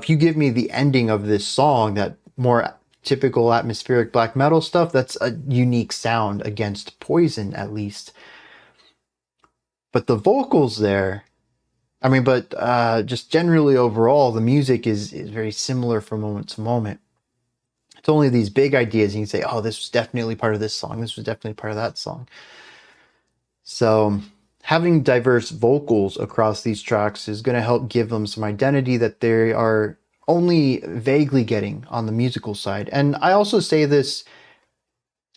you give me the ending of this song, that more typical atmospheric black metal stuff, that's a unique sound against Poison, at least. But the vocals there, just generally overall, the music is very similar from moment to moment. It's only these big ideas, and you can say, oh, this was definitely part of this song, this was definitely part of that song. So having diverse vocals across these tracks is going to help give them some identity that they are only vaguely getting on the musical side. And I also say this,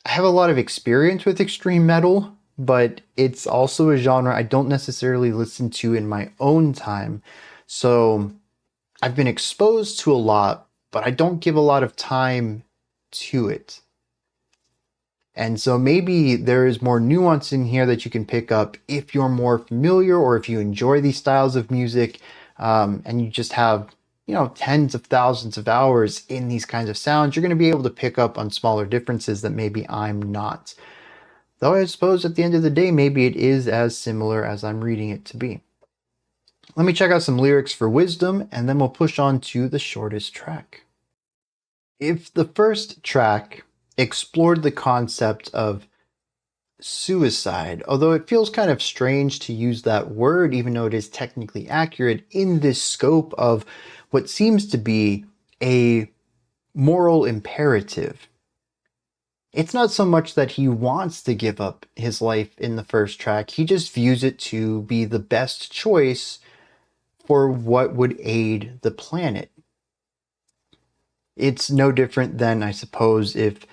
I have a lot of experience with extreme metal, but it's also a genre I don't necessarily listen to in my own time. So I've been exposed to a lot, but I don't give a lot of time to it. And so maybe there is more nuance in here that you can pick up if you're more familiar or if you enjoy these styles of music, and you just have, tens of thousands of hours in these kinds of sounds. You're going to be able to pick up on smaller differences that maybe I'm not. Though I suppose at the end of the day, maybe it is as similar as I'm reading it to be. Let me check out some lyrics for Wisdom, and then we'll push on to the shortest track. If the first track explored the concept of suicide, although it feels kind of strange to use that word, even though it is technically accurate in this scope of what seems to be a moral imperative. It's not so much that he wants to give up his life in the first track, he just views it to be the best choice for what would aid the planet. It's no different than, I suppose, if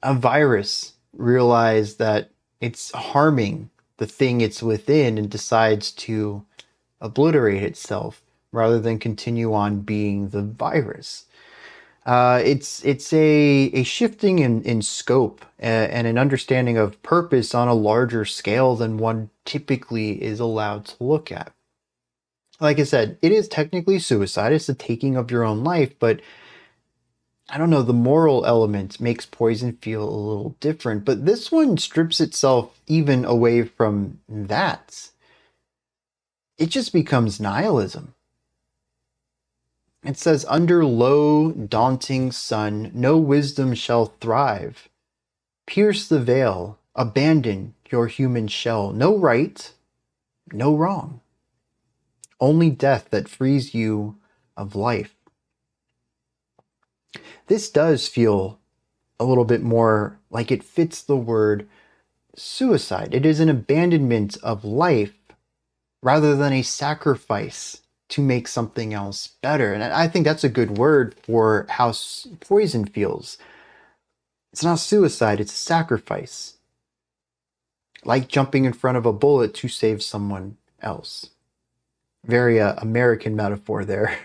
a virus realized that it's harming the thing it's within and decides to obliterate itself rather than continue on being the virus. It's a shifting in scope and an understanding of purpose on a larger scale than one typically is allowed to look at. Like I said, it is technically suicide. It's the taking of your own life, but I don't know, the moral element makes poison feel a little different, but this one strips itself even away from that. It just becomes nihilism. It says, under low, daunting sun, no wisdom shall thrive. Pierce the veil, abandon your human shell. No right, no wrong. Only death that frees you of life. This does feel a little bit more like it fits the word suicide. It is an abandonment of life rather than a sacrifice to make something else better. And I think that's a good word for how poison feels. It's not suicide, it's a sacrifice. Like jumping in front of a bullet to save someone else. Very American metaphor there.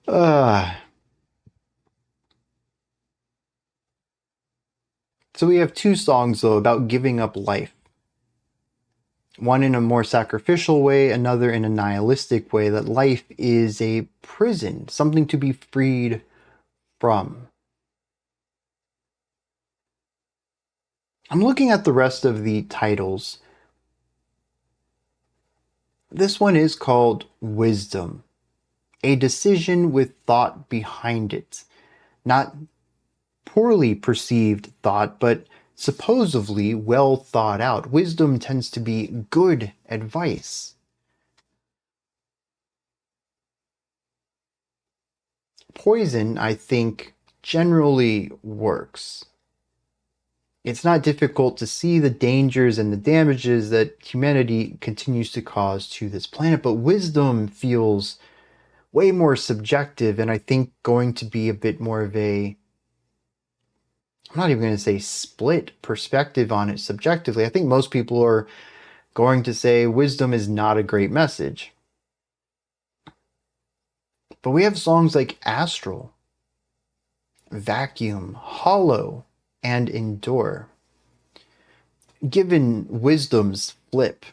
uh, so we have two songs, though, about giving up life. One in a more sacrificial way, another in a nihilistic way, that life is a prison, something to be freed from. I'm looking at the rest of the titles. This one is called Wisdom, a decision with thought behind it. Not poorly perceived thought, but supposedly well thought out. Wisdom tends to be good advice. Poison, I think, generally works. It's not difficult to see the dangers and the damages that humanity continues to cause to this planet, but wisdom feels way more subjective, and I think going to be a bit more of a, I'm not even going to say split perspective on it subjectively. I think most people are going to say wisdom is not a great message. But we have songs like Astral, Vacuum, Hollow, and Endure. Given wisdom's flip,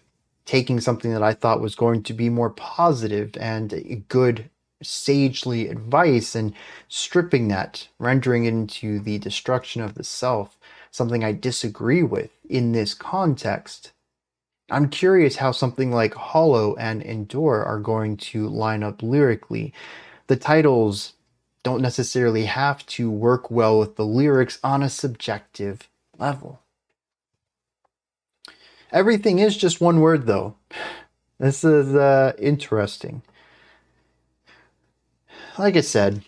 taking something that I thought was going to be more positive and good, sagely advice, and stripping that, rendering it into the destruction of the self, something I disagree with in this context. I'm curious how something like Hollow and Endure are going to line up lyrically. The titles don't necessarily have to work well with the lyrics on a subjective level. Everything is just one word, though. This is interesting. Like I said,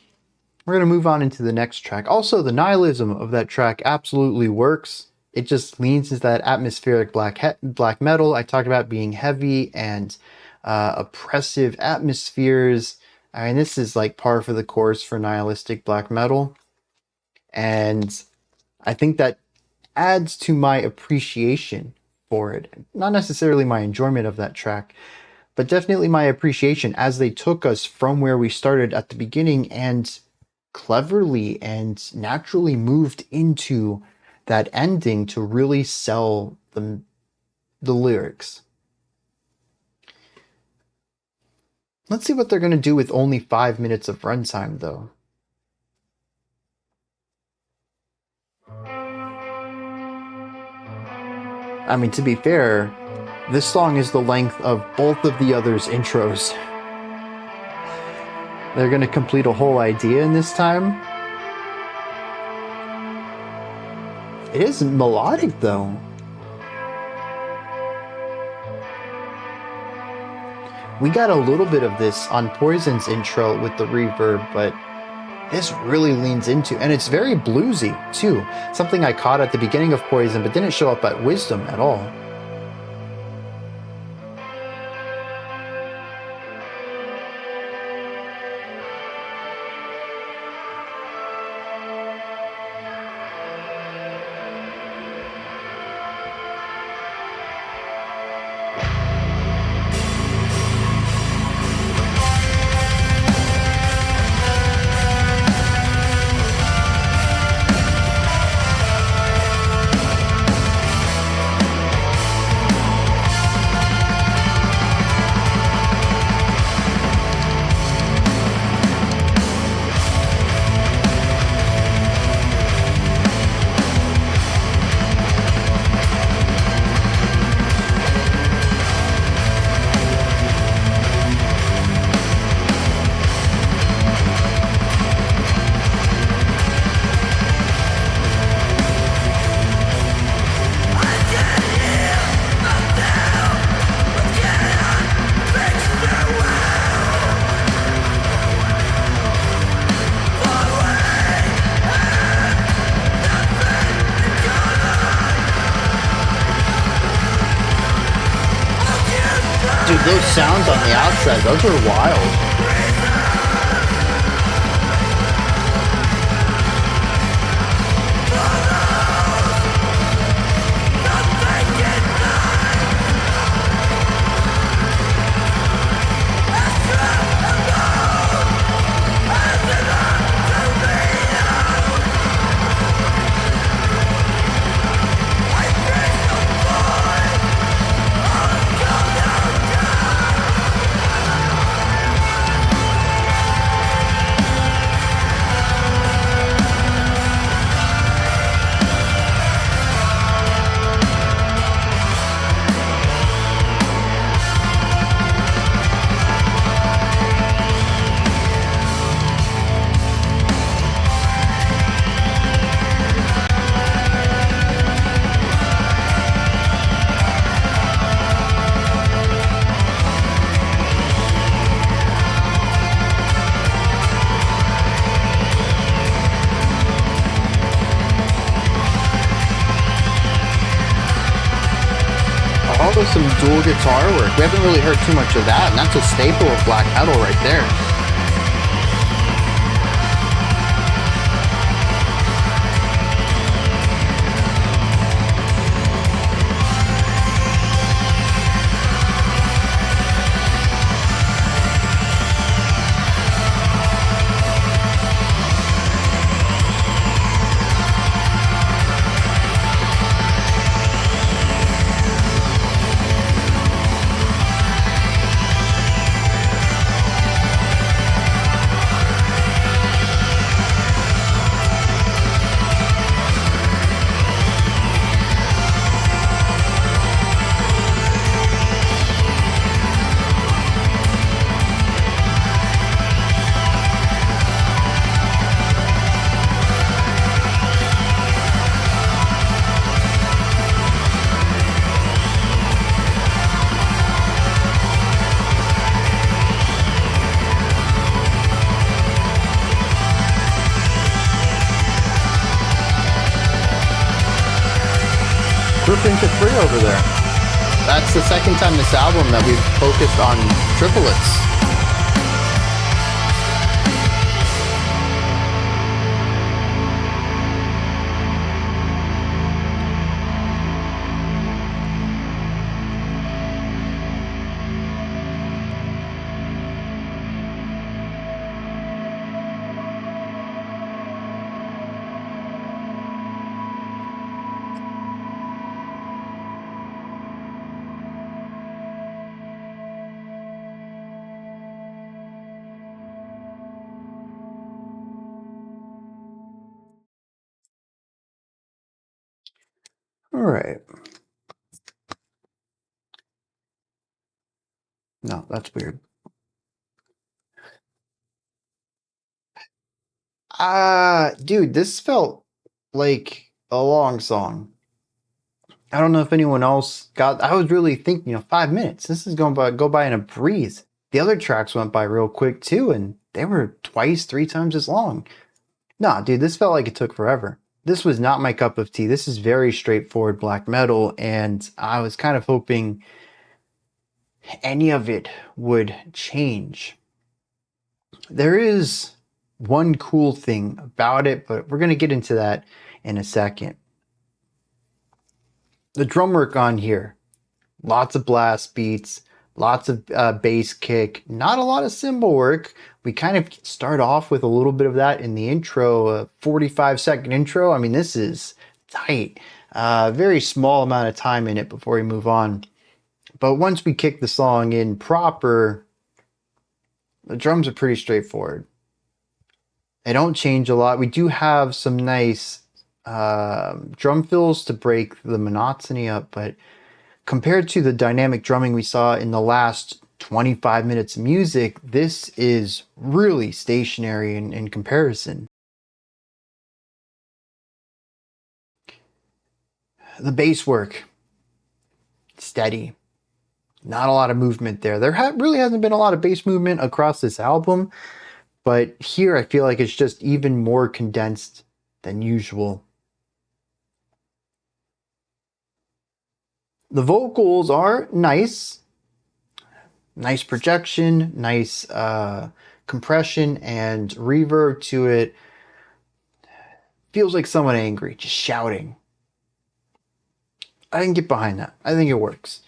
we're going to move on into the next track. Also, the nihilism of that track absolutely works. it just leans into that atmospheric black metal. I talked about being heavy and oppressive atmospheres. I mean, this is like par for the course for nihilistic black metal. And I think that adds to my appreciation for it. Not necessarily my enjoyment of that track, but definitely my appreciation as they took us from where we started at the beginning and cleverly and naturally moved into that ending to really sell the lyrics. Let's see what they're going to do with only 5 minutes of runtime, though. I mean, to be fair, this song is the length of both of the others' intros. They're going to complete a whole idea in this time. It is melodic, though. We got a little bit of this on Poison's intro with the reverb, but this really leans into, and it's very bluesy, too. Something I caught at the beginning of Poison, but didn't show up at Wisdom at all. Dude, those sounds on the outside, those are wild. Also some dual guitar work. We haven't really heard too much of that, and that's a staple of black metal right there. listening to 3 over there. That's the second time this album that we've focused on triplets. All right. No, that's weird. Dude, this felt like a long song. I don't know if anyone else got. I was really thinking, 5 minutes. This is go by in a breeze. The other tracks went by real quick too, and they were twice, 3 times as long. Nah, dude, this felt like it took forever. This was not my cup of tea. This is very straightforward black metal, and I was kind of hoping any of it would change. There is one cool thing about it, but we're going to get into that in a second. The drum work on here, lots of blast beats, lots of bass kick, not a lot of cymbal work. We kind of start off with a little bit of that in the intro, a 45-second intro. I mean, this is tight. Very small amount of time in it before we move on. But once we kick the song in proper, the drums are pretty straightforward. They don't change a lot. We do have some nice drum fills to break the monotony up, but compared to the dynamic drumming we saw in the last 25 minutes of music, this is really stationary in comparison. The bass work, steady. Not a lot of movement there. There really hasn't been a lot of bass movement across this album, but here I feel like it's just even more condensed than usual. The vocals are nice. Nice projection, nice compression and reverb to it. Feels like someone angry, just shouting. I can get behind that. I think it works.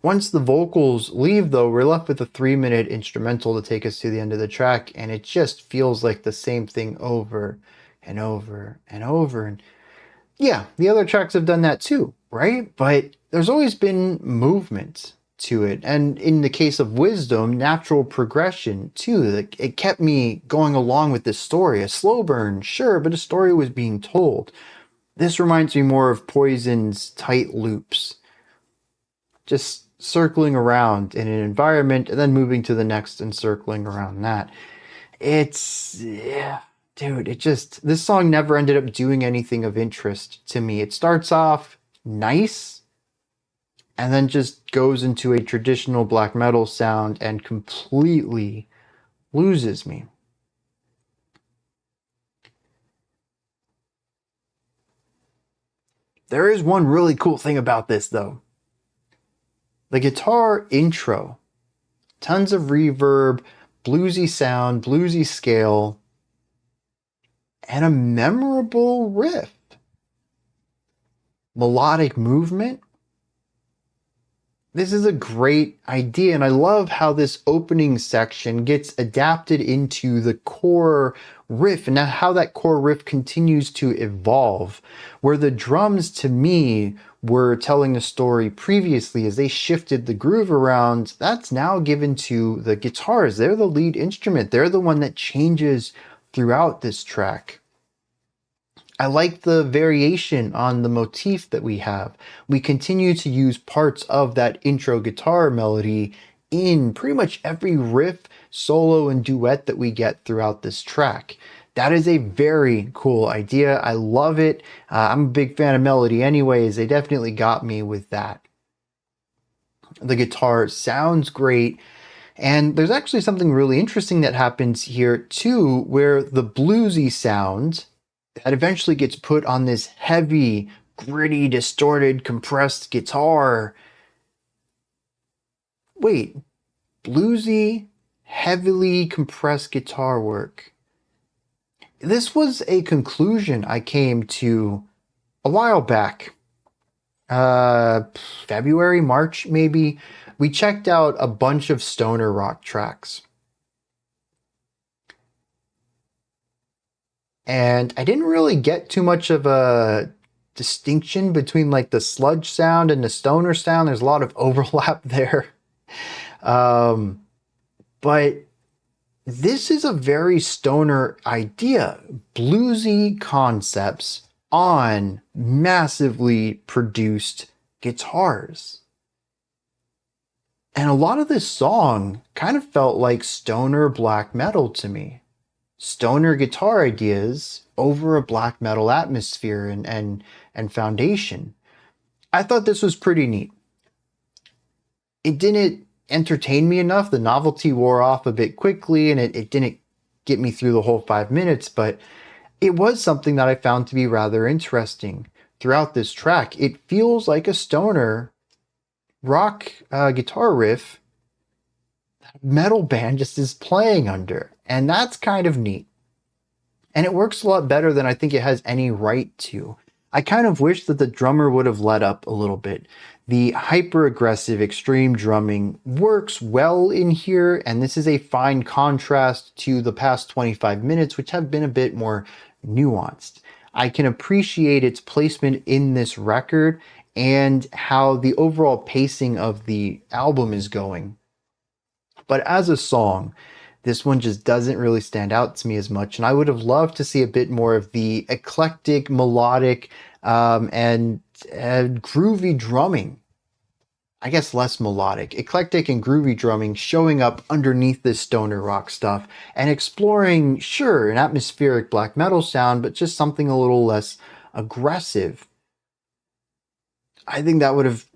Once the vocals leave, though, we're left with a 3-minute instrumental to take us to the end of the track, and it just feels like the same thing over and over and over. And yeah, the other tracks have done that too, right? But there's always been movement to it. And in the case of Wisdom, natural progression too. It kept me going along with this story. A slow burn, sure, but a story was being told. This reminds me more of Poison's tight loops. Just circling around in an environment and then moving to the next and circling around that. Yeah, dude, this song never ended up doing anything of interest to me. It starts off nice and then just goes into a traditional black metal sound and completely loses me. There is one really cool thing about this, though. The guitar intro, tons of reverb, bluesy sound, bluesy scale, and a memorable riff. Melodic movement. This is a great idea, and I love how this opening section gets adapted into the core riff, and how that core riff continues to evolve, where the drums, to me, were telling the story previously as they shifted the groove around. That's now given to the guitars. They're the lead instrument. They're the one that changes throughout this track. I like the variation on the motif that we have. We continue to use parts of that intro guitar melody in pretty much every riff, solo, and duet that we get throughout this track. That is a very cool idea. I love it. I'm a big fan of melody anyways. They definitely got me with that. The guitar sounds great. And there's actually something really interesting that happens here too, where the bluesy sound that eventually gets put on this heavy, gritty, distorted, compressed guitar. Wait, bluesy, heavily compressed guitar work. This was a conclusion I came to a while back. February, March, maybe. We checked out a bunch of stoner rock tracks. And I didn't really get too much of a distinction between like the sludge sound and the stoner sound. There's a lot of overlap there. Um, but this is a very stoner idea. Bluesy concepts on massively produced guitars. And a lot of this song kind of felt like stoner black metal to me. Stoner guitar ideas over a black metal atmosphere and foundation. I thought this was pretty neat. It didn't entertain me enough. The novelty wore off a bit quickly, and it didn't get me through the whole 5 minutes, but it was something that I found to be rather interesting throughout this track. It feels like a stoner rock guitar riff that a metal band just is playing under, and that's kind of neat. And it works a lot better than I think it has any right to. I kind of wish that the drummer would have let up a little bit. The hyper aggressive extreme drumming works well in here, and this is a fine contrast to the past 25 minutes, which have been a bit more nuanced. I can appreciate its placement in this record and how the overall pacing of the album is going. But as a song, this one just doesn't really stand out to me as much, and I would have loved to see a bit more of the eclectic, melodic, and groovy drumming. I guess less melodic, eclectic and groovy drumming showing up underneath this stoner rock stuff and exploring, sure, an atmospheric black metal sound, but just something a little less aggressive. I think that would have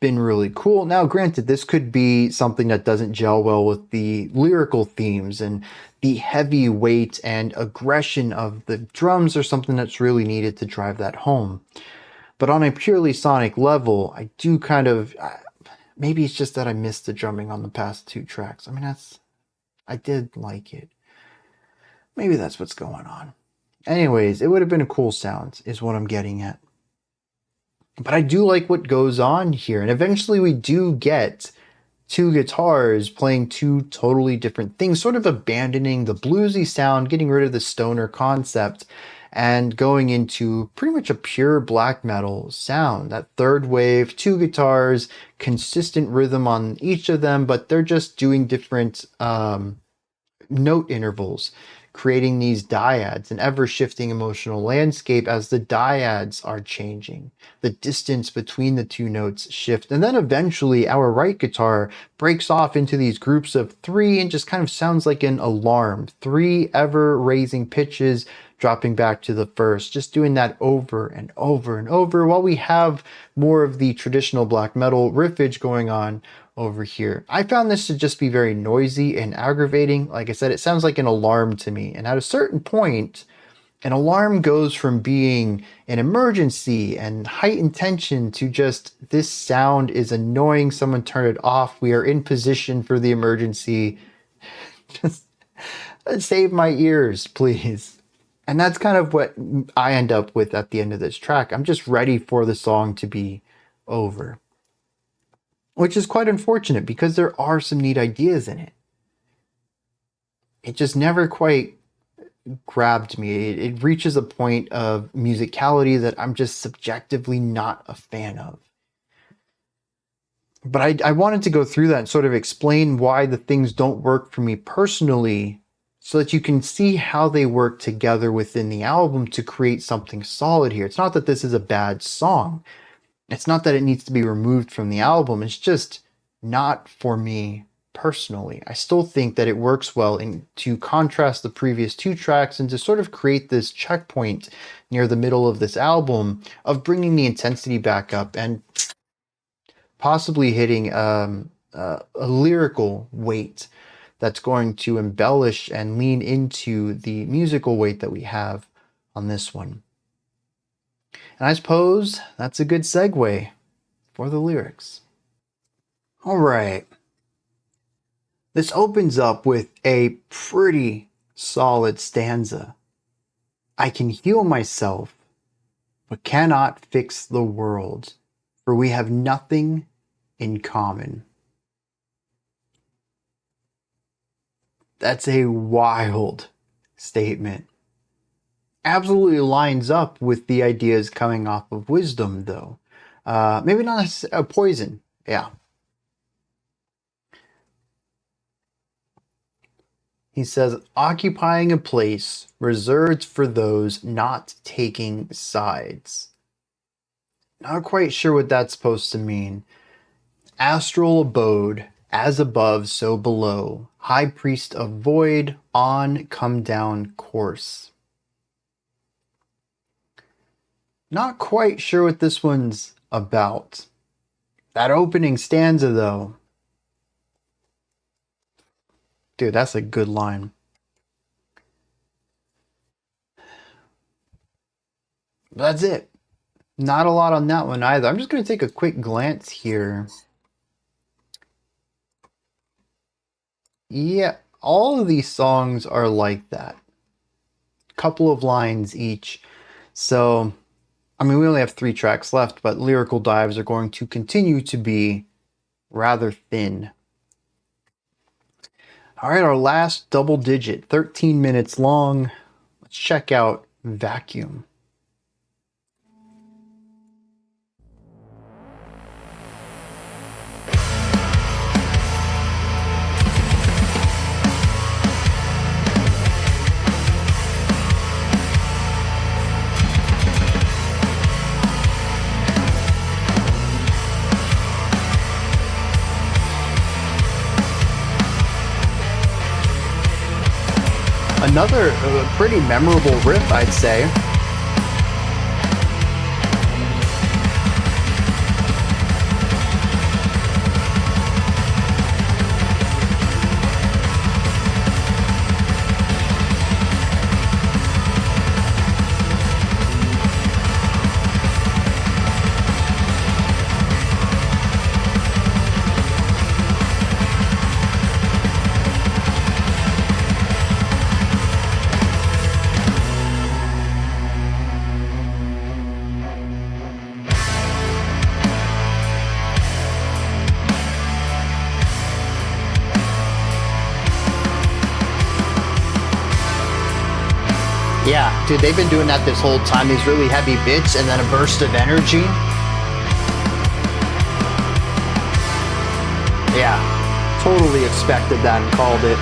been really cool. Now, granted, this could be something that doesn't gel well with the lyrical themes, and the heavy weight and aggression of the drums are something that's really needed to drive that home. But on a purely sonic level, I do kind of, maybe it's just that I missed the drumming on the past two tracks. I mean, I did like it. Maybe that's what's going on. Anyways, it would have been a cool sound, is what I'm getting at. But I do like what goes on here. And eventually we do get two guitars playing two totally different things, sort of abandoning the bluesy sound, getting rid of the stoner concept, and going into pretty much a pure black metal sound. That third wave, two guitars, consistent rhythm on each of them, but they're just doing different note intervals, creating these dyads, an ever-shifting emotional landscape as the dyads are changing. The distance between the two notes shift, and then eventually our right guitar breaks off into these groups of three and just kind of sounds like an alarm. Three ever-raising pitches dropping back to the first, just doing that over and over and over, while we have more of the traditional black metal riffage going on over here. I found this to just be very noisy and aggravating. Like I said, it sounds like an alarm to me. And at a certain point, an alarm goes from being an emergency and heightened tension to just, this sound is annoying, someone turn it off, we are in position for the emergency. Just save my ears, please. And that's kind of what I end up with at the end of this track. I'm just ready for the song to be over. Which is quite unfortunate because there are some neat ideas in it. It just never quite grabbed me. It reaches a point of musicality that I'm just subjectively not a fan of. But I wanted to go through that and sort of explain why the things don't work for me personally, so that you can see how they work together within the album to create something solid here. It's not that this is a bad song. It's not that it needs to be removed from the album. It's just not for me personally. I still think that it works well to contrast the previous two tracks and to sort of create this checkpoint near the middle of this album of bringing the intensity back up and possibly hitting a lyrical weight that's going to embellish and lean into the musical weight that we have on this one. And I suppose that's a good segue for the lyrics. All right. This opens up with a pretty solid stanza. I can heal myself, but cannot fix the world, for we have nothing in common. That's a wild statement. Absolutely lines up with the ideas coming off of wisdom, though. Maybe not a poison. Yeah. He says, occupying a place reserved for those not taking sides. Not quite sure what that's supposed to mean. Astral abode, as above, so below. High priest of void, on come down course. Not quite sure what this one's about. That opening stanza, though. Dude, that's a good line. That's it. Not a lot on that one either. I'm just going to take a quick glance here. Yeah, all of these songs are like that. Couple of lines each. So, I mean, we only have 3 tracks left, but lyrical dives are going to continue to be rather thin. All right, our last double digit, 13 minutes long. Let's check out Vacuum. Another pretty memorable riff, I'd say. Yeah, dude, they've been doing that this whole time. These really heavy bits and then a burst of energy. Yeah, totally expected that and called it.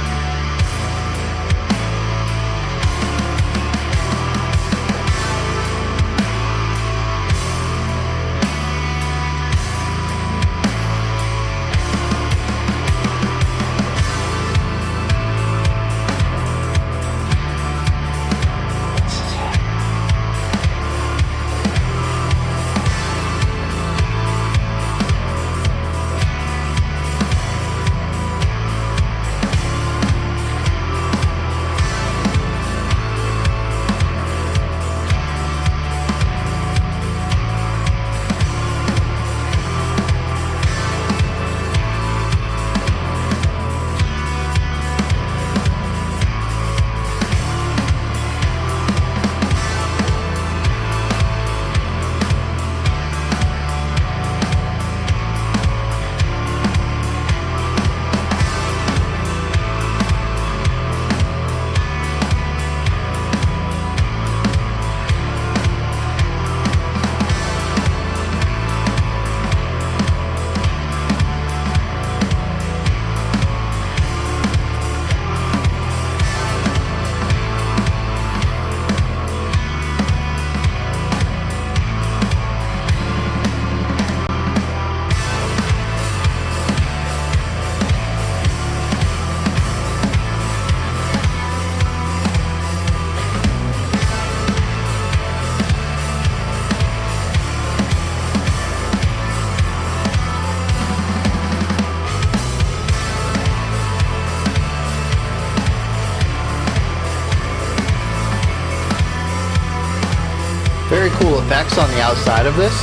Very cool effects on the outside of this.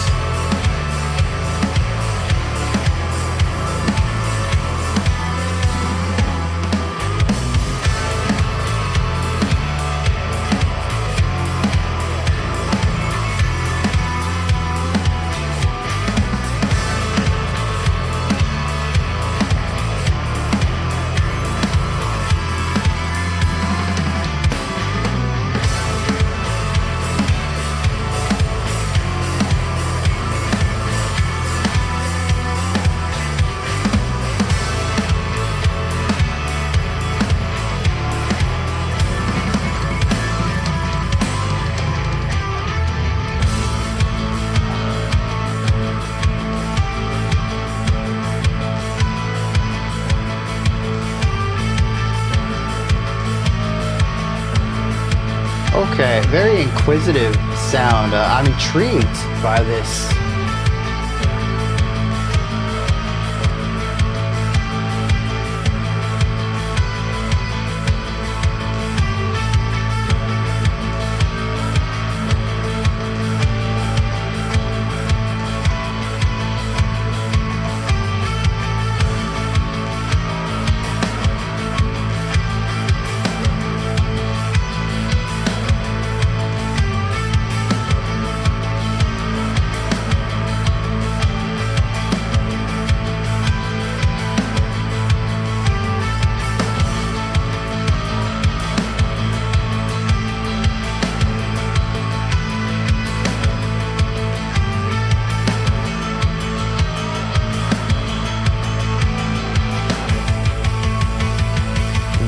Okay, very inquisitive sound. I'm intrigued by this.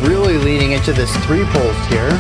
Really leaning into this 3-pulse here.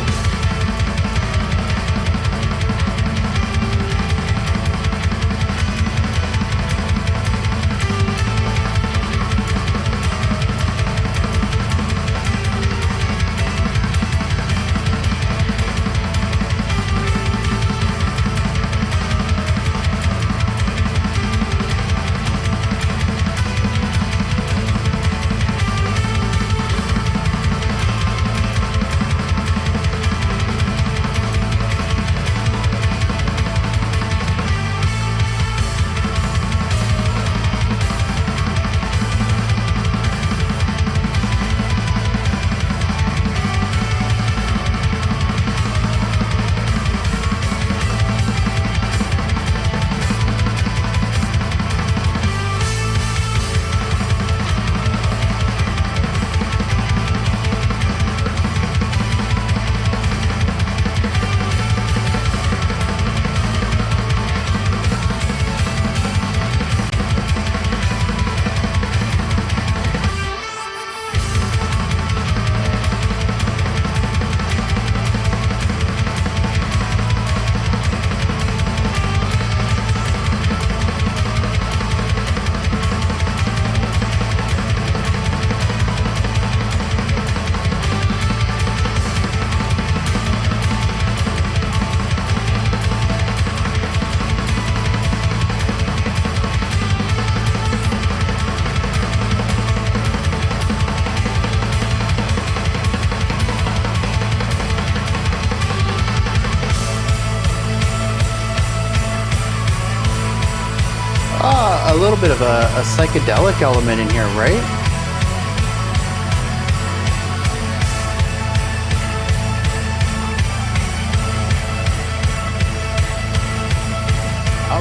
A little bit of a psychedelic element in here, right?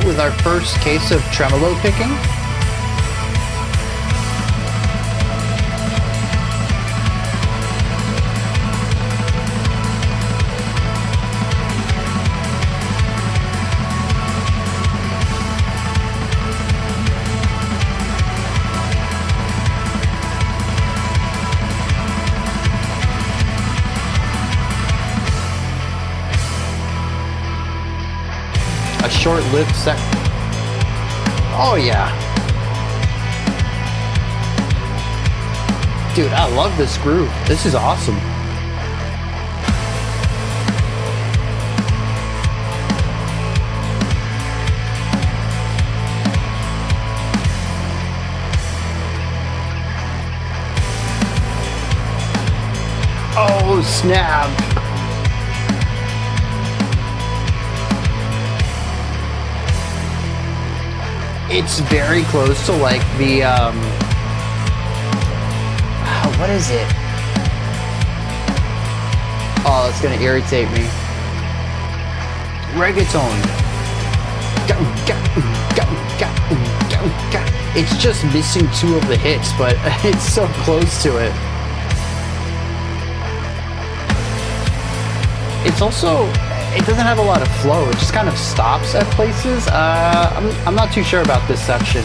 With our first case of tremolo picking. A short-lived sec. Oh yeah. Dude, I love this groove. This is awesome. Oh, snap. It's very close to like the what is it? Oh, it's gonna irritate me. Reggaeton. It's just missing two of the hits, but it's so close to it. It's also, it doesn't have a lot of flow. It just kind of stops at places. I'm not too sure about this section.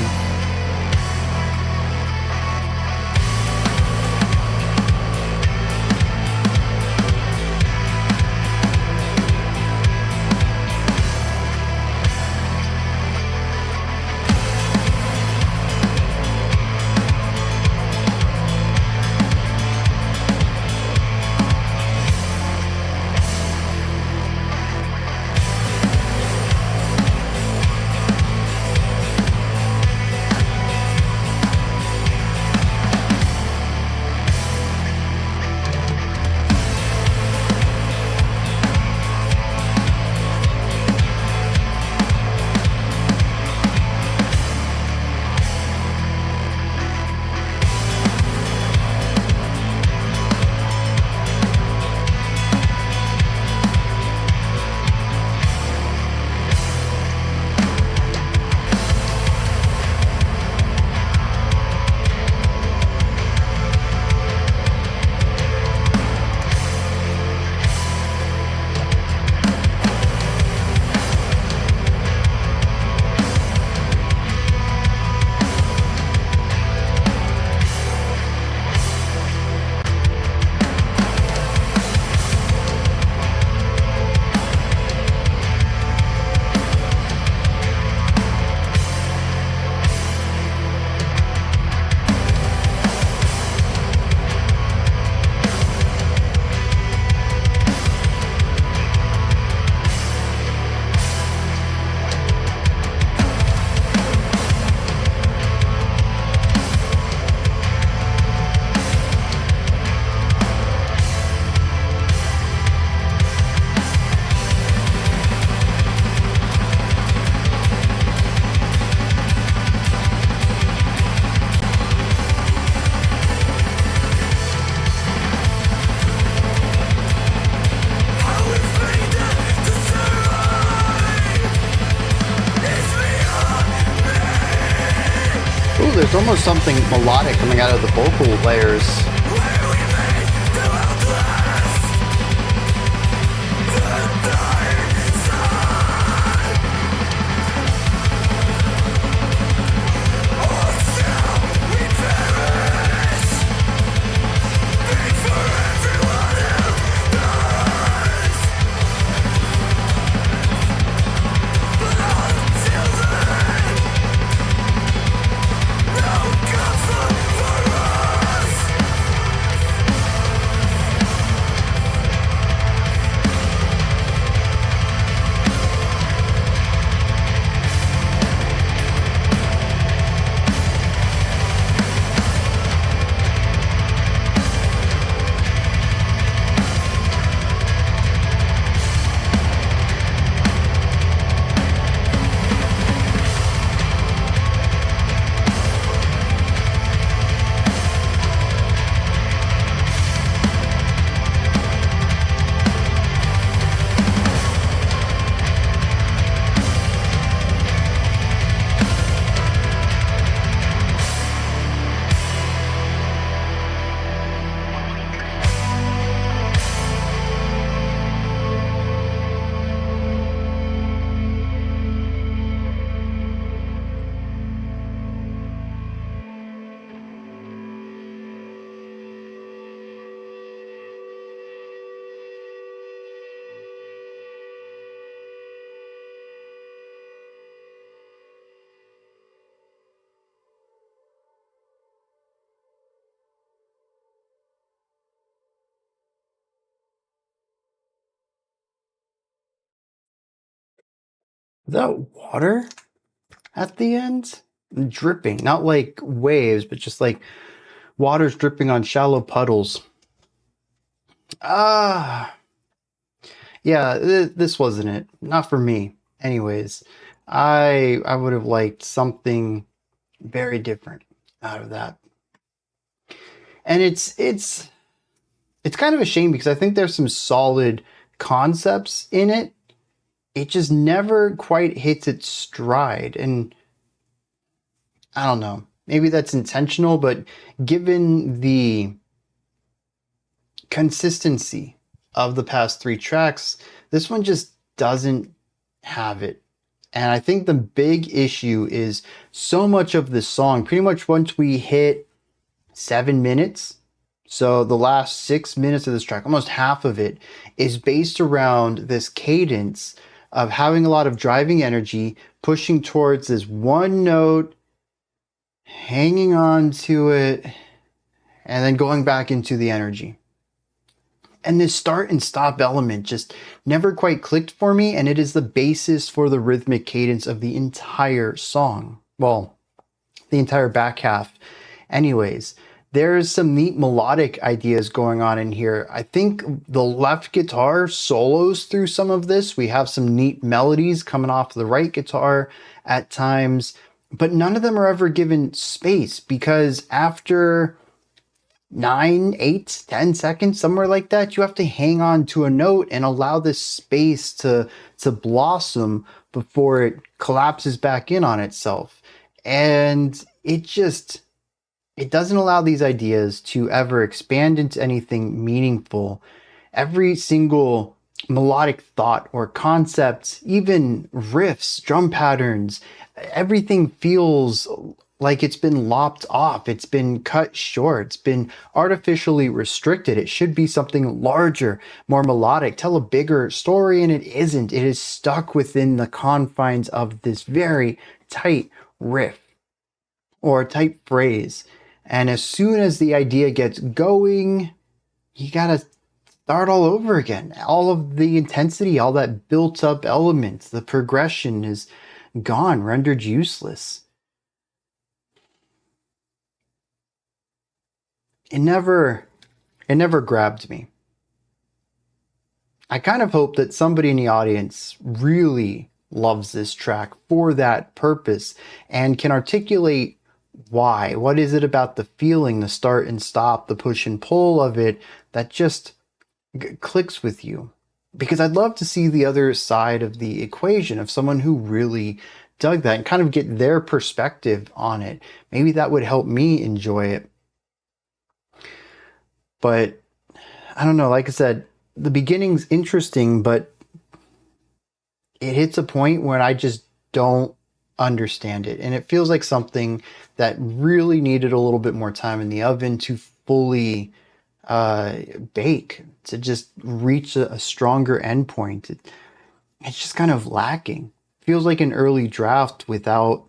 There's almost something melodic coming out of the vocal layers. Is that water at the end? Dripping, not like waves, but just like water's dripping on shallow puddles. Ah, yeah, this wasn't it. Not for me. Anyways, I would have liked something very different out of that. And it's kind of a shame because I think there's some solid concepts in it. It just never quite hits its stride. And I don't know. Maybe that's intentional, but given the consistency of the past three tracks, this one just doesn't have it. And I think the big issue is so much of this song, pretty much once we hit 7 minutes, so the last 6 minutes of this track, almost half of it, is based around this cadence of having a lot of driving energy, pushing towards this one note, hanging on to it, and then going back into the energy. And this start and stop element just never quite clicked for me, and it is the basis for the rhythmic cadence of the entire song. Well, the entire back half. Anyways, there's some neat melodic ideas going on in here. I think the left guitar solos through some of this. We have some neat melodies coming off the right guitar at times, but none of them are ever given space because after 9, 8, 10 seconds, somewhere like that, you have to hang on to a note and allow this space to blossom before it collapses back in on itself. And it doesn't allow these ideas to ever expand into anything meaningful. Every single melodic thought or concept, even riffs, drum patterns, everything feels like it's been lopped off. It's been cut short. It's been artificially restricted. It should be something larger, more melodic, tell a bigger story, and it isn't. It is stuck within the confines of this very tight riff or tight phrase. And as soon as the idea gets going, you gotta start all over again. All of the intensity, all that built up elements, the progression is gone, rendered useless. It never grabbed me. I kind of hope that somebody in the audience really loves this track for that purpose and can articulate why. What is it about the feeling, the start and stop, the push and pull of it that just clicks with you? Because I'd love to see the other side of the equation of someone who really dug that and kind of get their perspective on it. Maybe that would help me enjoy it. But I don't know, like I said, the beginning's interesting, but it hits a point where I just don't understand it. And it feels like something that really needed a little bit more time in the oven to fully bake, to just reach a stronger endpoint. It's just kind of lacking. Feels like an early draft without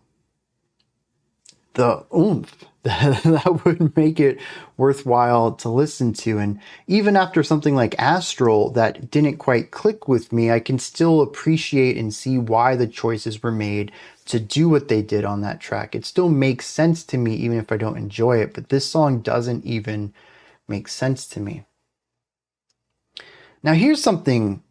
the oomph that would make it worthwhile to listen to. And even after something like Astral that didn't quite click with me, I can still appreciate and see why the choices were made to do what they did on that track. It still makes sense to me even if I don't enjoy it, but this song doesn't even make sense to me. Now here's something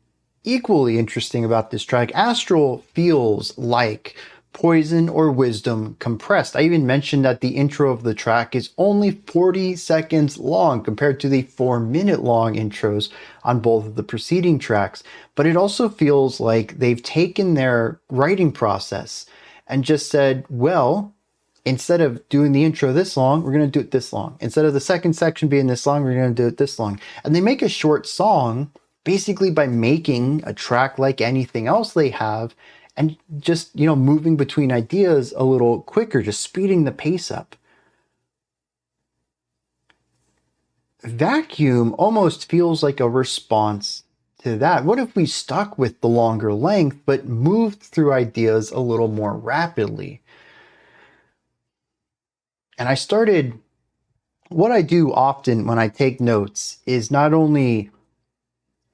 equally interesting about this track. Astral feels like Poison or Wisdom compressed. I even mentioned that the intro of the track is only 40 seconds long compared to the 4-minute long intros on both of the preceding tracks. But it also feels like they've taken their writing process and just said, well, instead of doing the intro this long, we're going to do it this long. Instead of the second section being this long, we're going to do it this long. And they make a short song basically by making a track like anything else they have and just, moving between ideas a little quicker, just speeding the pace up. Vacuum almost feels like a response to that. What if we stuck with the longer length, but moved through ideas a little more rapidly? And what I do often when I take notes is not only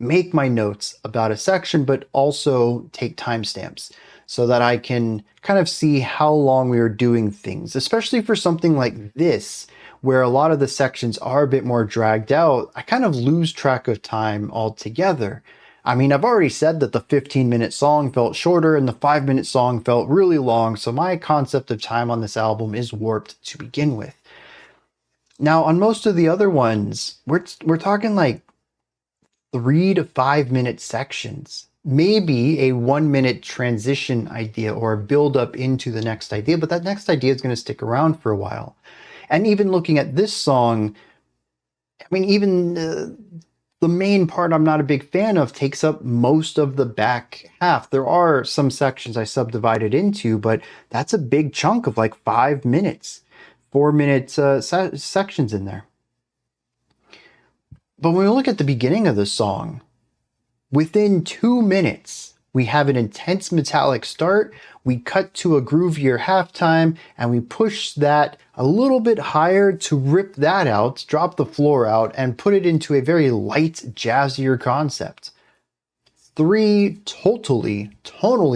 make my notes about a section, but also take timestamps so that I can kind of see how long we are doing things, especially for something like this, where a lot of the sections are a bit more dragged out. I kind of lose track of time altogether. I mean, I've already said that the 15-minute song felt shorter and the 5-minute song felt really long, so my concept of time on this album is warped to begin with. Now, on most of the other ones, we're talking like 3 to 5 minute sections. Maybe a 1 minute transition idea or a build up into the next idea, but that next idea is going to stick around for a while. And even looking at this song, I mean, even the main part I'm not a big fan of takes up most of the back half. There are some sections I subdivided into, but that's a big chunk of like 5 minutes, 4 minute sections in there. But when we look at the beginning of the song, within 2 minutes, we have an intense metallic start, we cut to a groovier halftime, and we push that a little bit higher to rip that out, drop the floor out, and put it into a very light, jazzier concept. 3 totally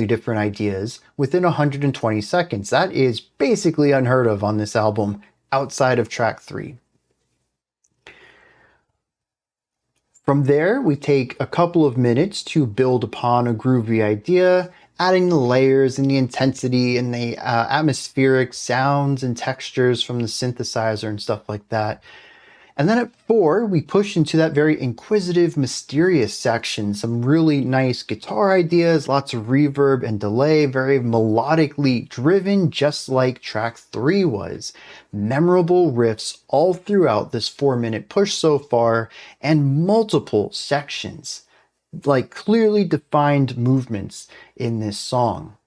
different ideas within 120 seconds. That is basically unheard of on this album outside of track 3. From there, we take a couple of minutes to build upon a groovy idea, adding the layers and the intensity and the atmospheric sounds and textures from the synthesizer and stuff like that. And then at 4, we push into that very inquisitive, mysterious section. Some really nice guitar ideas, lots of reverb and delay, very melodically driven, just like track 3 was. Memorable riffs all throughout this 4-minute push so far, and multiple sections, like clearly defined movements in this song.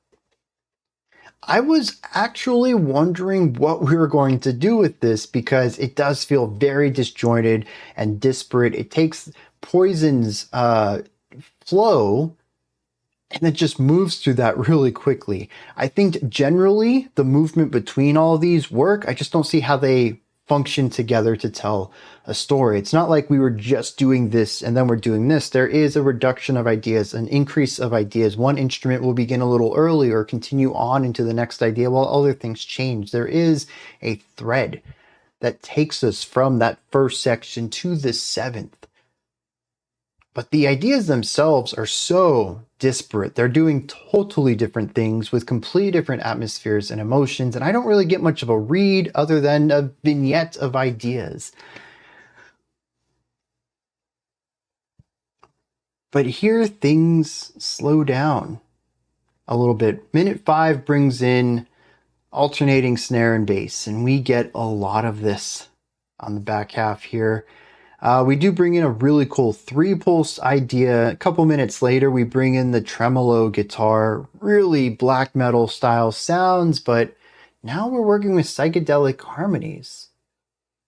I was actually wondering what we were going to do with this because it does feel very disjointed and disparate. It takes Poison's flow and it just moves through that really quickly. I think generally the movement between all of these work. I just don't see how they function together to tell a story. It's not like we were just doing this and then we're doing this. There is a reduction of ideas, an increase of ideas. One instrument will begin a little early or continue on into the next idea while other things change. There is a thread that takes us from that first section to the 7th. But the ideas themselves are so disparate. They're doing totally different things with completely different atmospheres and emotions, and I don't really get much of a read other than a vignette of ideas. But here things slow down a little bit. Minute 5 brings in alternating snare and bass, and we get a lot of this on the back half here. We do bring in a really cool 3-pulse idea. A couple minutes later, we bring in the tremolo guitar, really black metal style sounds, but now we're working with psychedelic harmonies.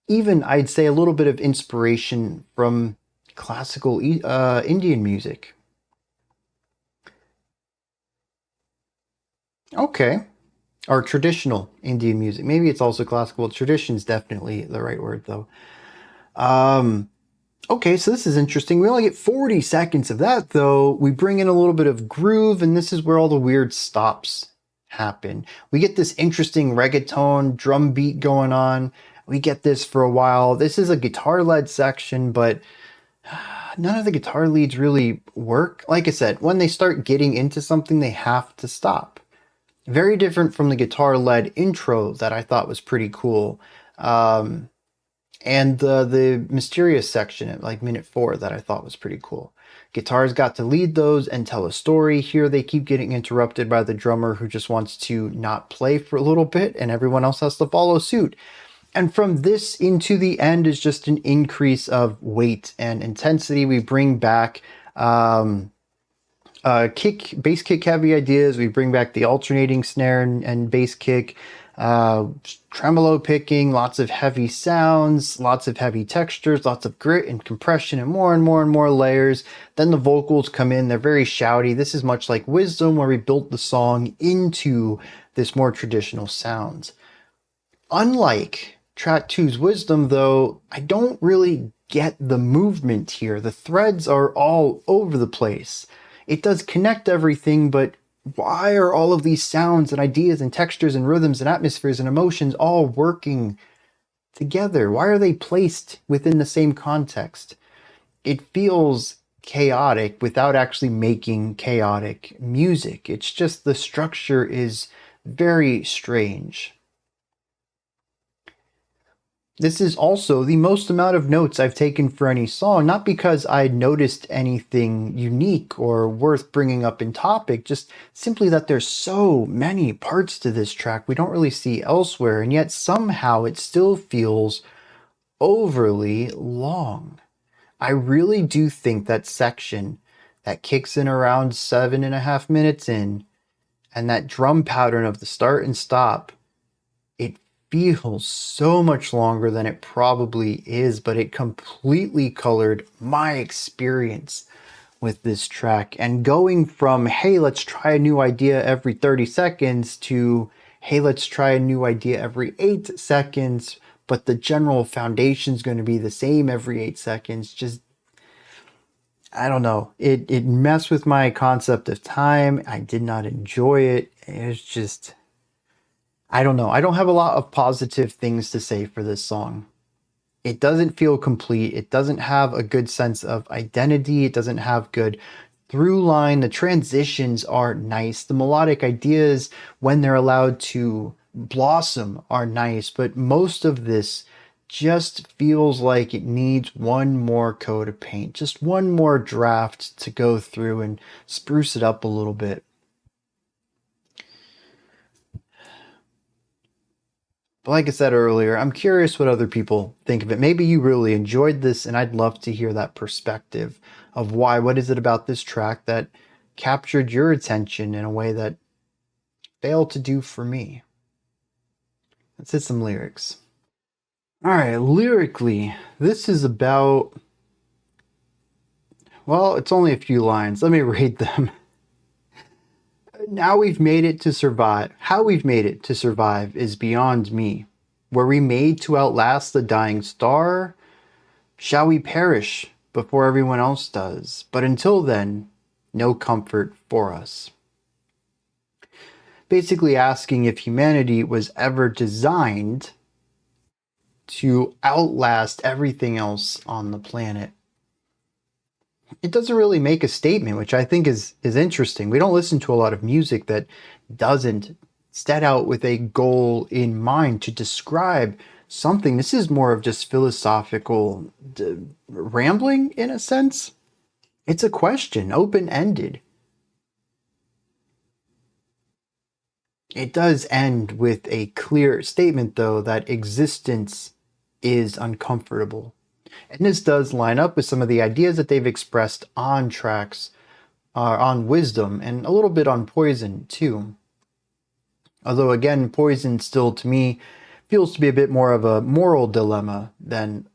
Even, I'd say, a little bit of inspiration from classical Indian music. Okay. Or traditional Indian music. Maybe it's also classical. Tradition is definitely the right word, though. Okay, so this is interesting. We only get 40 seconds of that, though. We bring in a little bit of groove, and this is where all the weird stops happen. We get this interesting reggaeton drum beat going on. We get this for a while. This is a guitar-led section, but none of the guitar leads really work. Like I said, when they start getting into something, they have to stop. Very different from the guitar-led intro that I thought was pretty cool. And the mysterious section at like minute 4 that I thought was pretty cool. Guitars got to lead those and tell a story. Here they keep getting interrupted by the drummer who just wants to not play for a little bit and everyone else has to follow suit. And from this into the end is just an increase of weight and intensity. We bring back bass kick heavy ideas. We bring back the alternating snare and bass kick. Tremolo picking, lots of heavy sounds, lots of heavy textures, lots of grit and compression and more layers. Then the vocals come in, they're very shouty. This is much like Wisdom, where we built the song into this more traditional sounds. Unlike track 2's Wisdom, though, I don't really get the movement here. The threads are all over the place. It does connect everything, but why are all of these sounds and ideas and textures and rhythms and atmospheres and emotions all working together? Why are they placed within the same context? It feels chaotic without actually making chaotic music. It's just the structure is very strange. This is also the most amount of notes I've taken for any song, not because I noticed anything unique or worth bringing up in topic, just simply that there's so many parts to this track we don't really see elsewhere, and yet somehow it still feels overly long. I really do think that section that kicks in around 7.5 minutes in, and that drum pattern of the start and stop, it feels so much longer than it probably is, but it completely colored my experience with this track. And going from, hey, let's try a new idea every 30 seconds to, hey, let's try a new idea every 8 seconds, but the general foundation is going to be the same every 8 seconds. Just, I don't know. It messed with my concept of time. I did not enjoy it. It was just, I don't know. I don't have a lot of positive things to say for this song. It doesn't feel complete. It doesn't have a good sense of identity. It doesn't have good through line. The transitions are nice. The melodic ideas, when they're allowed to blossom, are nice. But most of this just feels like it needs one more coat of paint, just one more draft to go through and spruce it up a little bit. But like I said earlier, I'm curious what other people think of it. Maybe you really enjoyed this, and I'd love to hear that perspective of why. What is it about this track that captured your attention in a way that failed to do for me? Let's hit some lyrics. All right, lyrically, this is about, well, it's only a few lines. Let me read them. Now we've made it to survive. How we've made it to survive is beyond me. Were we made to outlast the dying star? Shall we perish before everyone else does? But until then, no comfort for us. Basically asking if humanity was ever designed to outlast everything else on the planet. It doesn't really make a statement, which I think is interesting. We don't listen to a lot of music that doesn't set out with a goal in mind to describe something. This is more of just philosophical rambling in a sense. It's a question, open-ended. It does end with a clear statement, though, that existence is uncomfortable. And this does line up with some of the ideas that they've expressed on tracks, on Wisdom, and a little bit on Poison, too. Although, again, Poison still, to me, feels to be a bit more of a moral dilemma than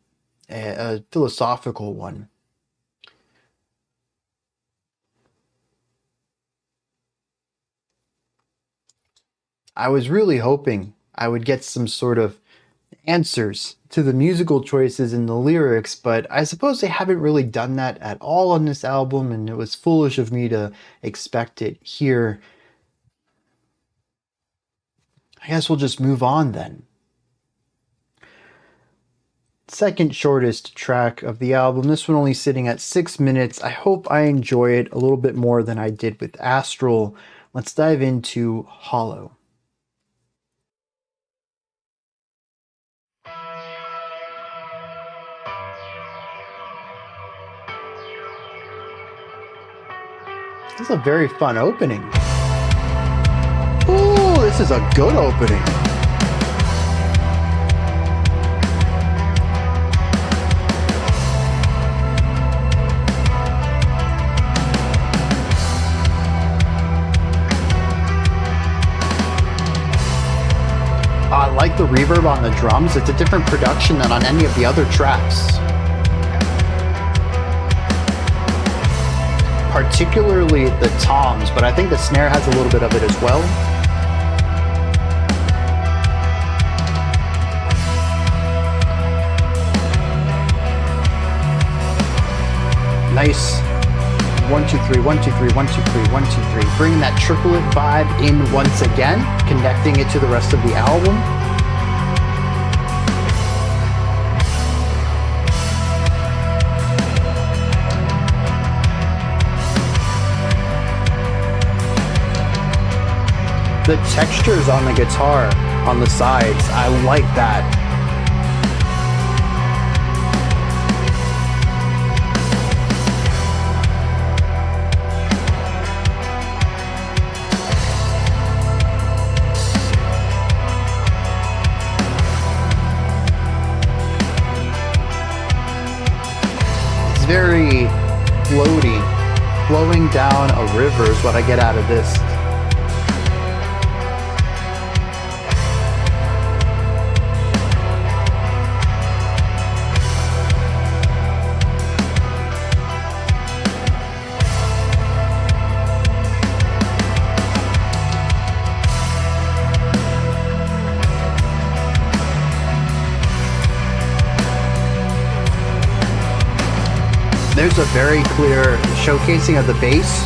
a philosophical one. I was really hoping I would get some sort of answers to the musical choices in the lyrics, but I suppose they haven't really done that at all on this album, and it was foolish of me to expect it here. I guess we'll just move on then. Second shortest track of the album, this one only sitting at 6 minutes. I hope I enjoy it a little bit more than I did with Astral. Let's dive into Hollow. This is a very fun opening. Ooh, this is a good opening. I like the reverb on the drums. It's a different production than on any of the other tracks. Particularly the toms, but I think the snare has a little bit of it as well. Nice 1 2 3 1 2 3 1 2 3 1 2 3. Bringing that triplet vibe in once again, connecting it to the rest of the album. The textures on the guitar on the sides, I like that. It's very floaty. Flowing down a river is what I get out of this. There's a very clear showcasing of the bass.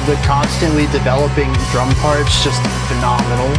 The constantly developing drum parts, just phenomenal.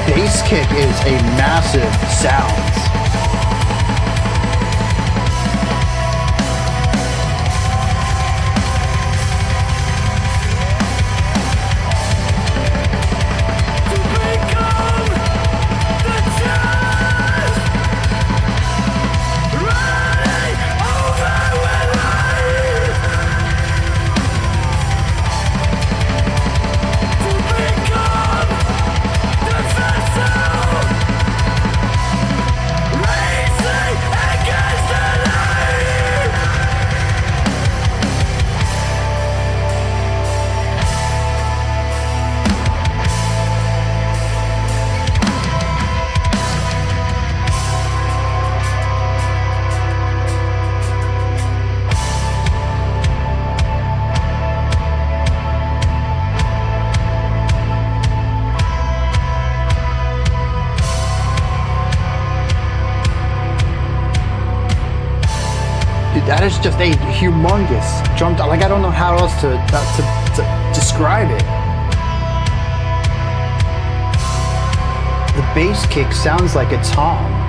Bass kick is a massive sound. That is just a humongous drum. Like, I don't know how else to describe it. The bass kick sounds like a tom.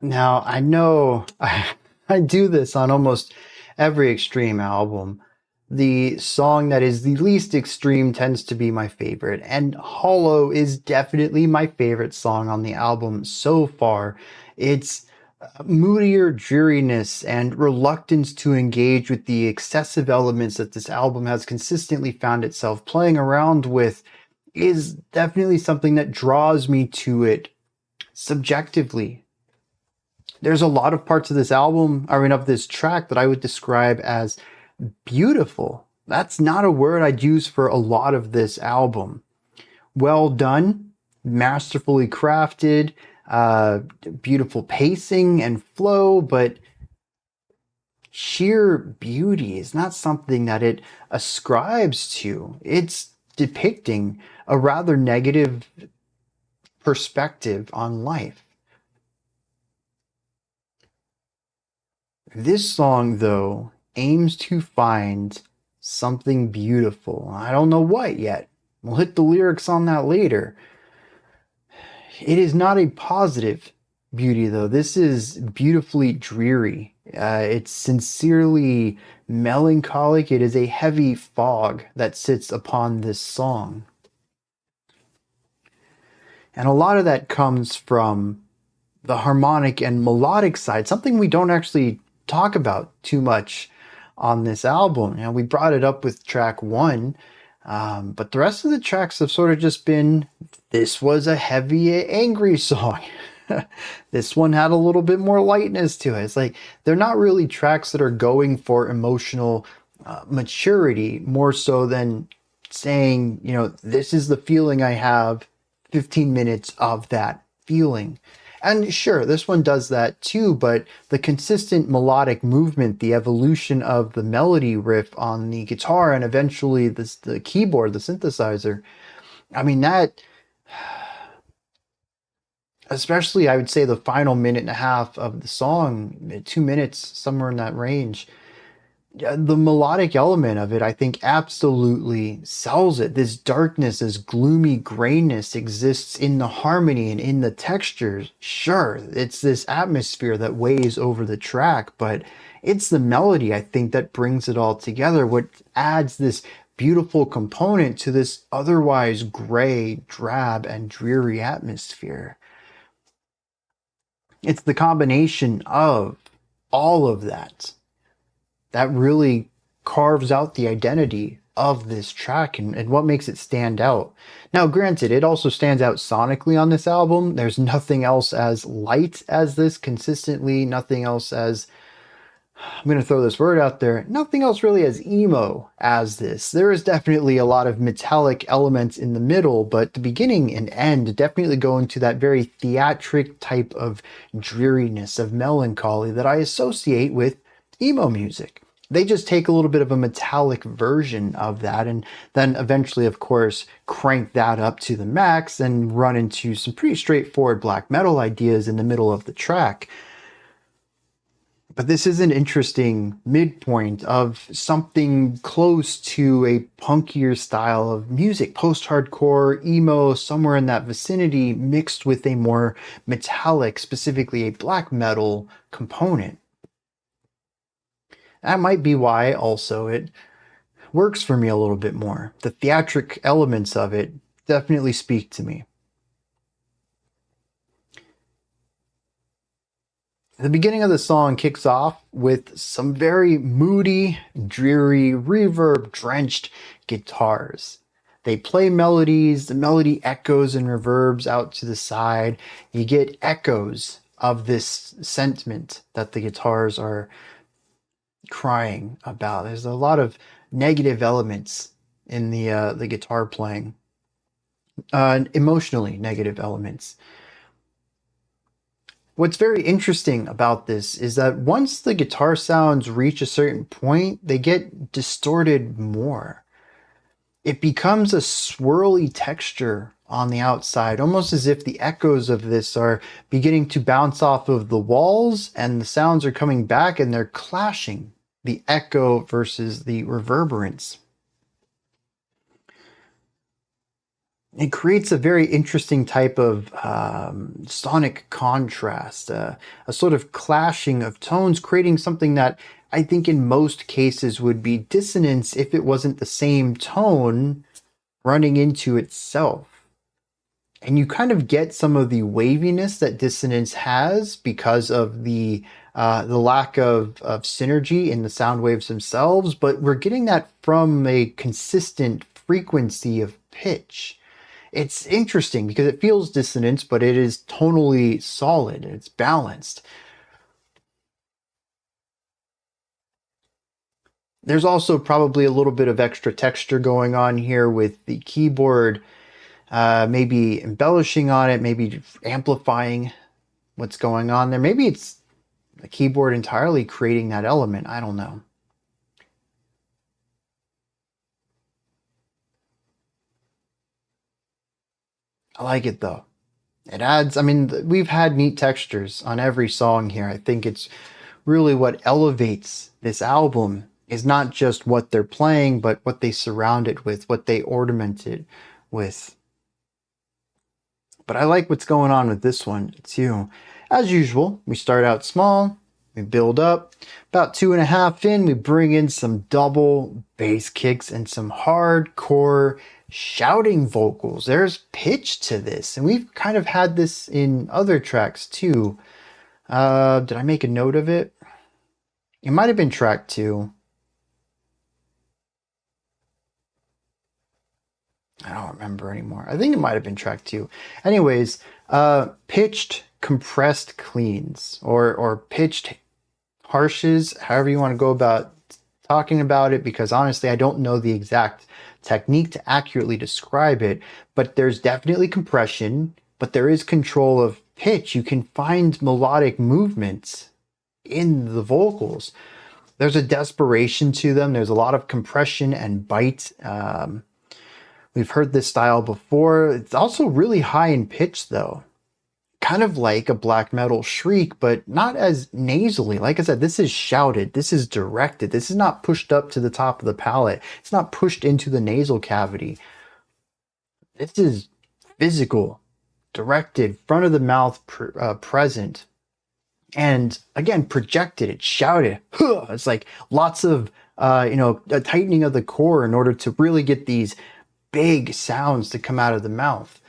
Now, I know I do this on almost every Extreme album. the song that is the least extreme tends to be my favorite, and Hollow is definitely my favorite song on the album so far. It's moodier dreariness and reluctance to engage with the excessive elements that this album has consistently found itself playing around with is definitely something that draws me to it subjectively. There's a lot of parts of this album, I mean, of this track that I would describe as beautiful. That's not a word I'd use for a lot of this album. Well done, masterfully crafted, beautiful pacing and flow, but sheer beauty is not something that it ascribes to. It's depicting a rather negative perspective on life. This song, though, aims to find something beautiful. I don't know what yet. We'll hit the lyrics on that later. It is not a positive beauty, though. This is beautifully dreary. It's sincerely melancholic. It is a heavy fog that sits upon this song. And a lot of that comes from the harmonic and melodic side, something we don't actually talk about too much on this album. You know, we brought it up with track 1, but the rest of the tracks have sort of just been, this was a heavy, angry song. This one had a little bit more lightness to it. It's like, they're not really tracks that are going for emotional maturity, more so than saying, you know, this is the feeling I have, 15 minutes of that feeling. And sure, this one does that too, but the consistent melodic movement, the evolution of the melody riff on the guitar, and eventually the keyboard, the synthesizer, I mean, that, especially I would say the final minute and a half of the song, 2 minutes, somewhere in that range, the melodic element of it, I think, absolutely sells it. This darkness, this gloomy grayness exists in the harmony and in the textures. Sure, it's this atmosphere that weighs over the track, but it's the melody, I think, that brings it all together. What adds this beautiful component to this otherwise gray, drab, and dreary atmosphere. It's the combination of all of that that really carves out the identity of this track and what makes it stand out. Now, granted, it also stands out sonically on this album. There's nothing else as light as this consistently, nothing else as, I'm going to throw this word out there, nothing else really as emo as this. There is definitely a lot of metallic elements in the middle, but the beginning and end definitely go into that very theatric type of dreariness, of melancholy that I associate with emo music. They just take a little bit of a metallic version of that and then eventually, of course, crank that up to the max and run into some pretty straightforward black metal ideas in the middle of the track. But this is an interesting midpoint of something close to a punkier style of music, post-hardcore, emo, somewhere in that vicinity, mixed with a more metallic, specifically a black metal component. That might be why also it works for me a little bit more. The theatric elements of it definitely speak to me. The beginning of the song kicks off with some very moody, dreary, reverb-drenched guitars. They play melodies, the melody echoes and reverbs out to the side. You get echoes of this sentiment that the guitars are crying about. There's a lot of negative elements in the guitar playing, emotionally negative elements. What's very interesting about this is that once the guitar sounds reach a certain point, they get distorted more. It becomes a swirly texture on the outside, almost as if the echoes of this are beginning to bounce off of the walls and the sounds are coming back and they're clashing, the echo versus the reverberance. It creates a very interesting type of sonic contrast, a sort of clashing of tones, creating something that I think in most cases would be dissonance if it wasn't the same tone running into itself. And you kind of get some of the waviness that dissonance has because of the lack of synergy in the sound waves themselves, but we're getting that from a consistent frequency of pitch. It's interesting because it feels dissonance, but it is tonally solid and it's balanced. There's also probably a little bit of extra texture going on here with the keyboard, maybe embellishing on it, maybe amplifying what's going on there. Maybe it's the keyboard entirely creating that element. I don't know. I like it though. It adds, I mean, we've had neat textures on every song here. I think it's really what elevates this album is not just what they're playing, but what they surround it with, what they ornament it with. But I like what's going on with this one too. As usual, we start out small, we build up. About 2.5 in, we bring in some double bass kicks and some hardcore shouting vocals. There's pitch to this, and we've kind of had this in other tracks too. Did I make a note of it? It might have been track 2. I don't remember anymore. I think it might have been track 2. Anyways, pitched compressed cleans or pitched harshes, however you want to go about talking about it, because honestly, I don't know the exact technique to accurately describe it, but there's definitely compression, but there is control of pitch. You can find melodic movements in the vocals. There's a desperation to them. There's a lot of compression and bite. We've heard this style before. It's also really high in pitch, though. Kind of like a black metal shriek, but not as nasally. Like I said, this is shouted. This is directed. This is not pushed up to the top of the palate. It's not pushed into the nasal cavity. This is physical, directed, front of the mouth present. And again, projected. It's shouted. It's like lots of, a tightening of the core in order to really get these big sounds to come out of the mouth.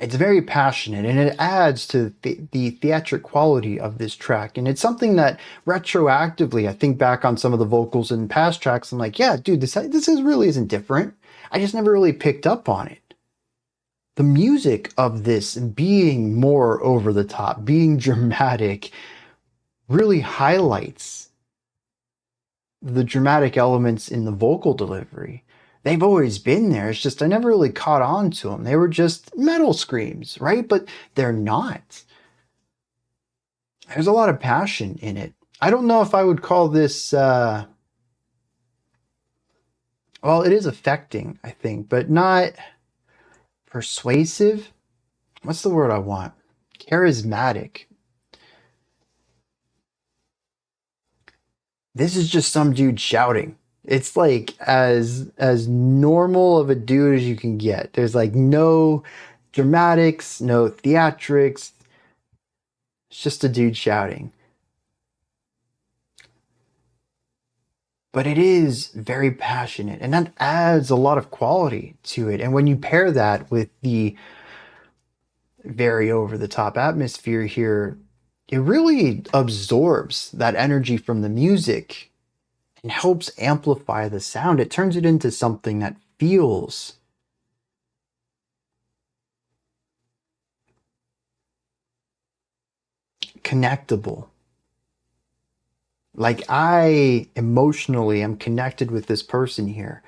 It's very passionate and it adds to the theatric quality of this track. And it's something that retroactively, I think back on some of the vocals in past tracks. I'm like, yeah, dude, this is really isn't different. I just never really picked up on it. The music of this being more over the top, being dramatic, really highlights the dramatic elements in the vocal delivery. They've always been there. It's just I never really caught on to them. They were just metal screams, right? But they're not. There's a lot of passion in it. I don't know if I would call this, well, it is affecting, I think, but not persuasive. What's the word I want? Charismatic. This is just some dude shouting. It's like as normal of a dude as you can get. There's like no dramatics, no theatrics. It's just a dude shouting. But it is very passionate, and that adds a lot of quality to it. And when you pair that with the very over the top atmosphere here, it really absorbs that energy from the music and helps amplify the sound. It turns it into something that feels connectable. Like I emotionally am connected with this person here.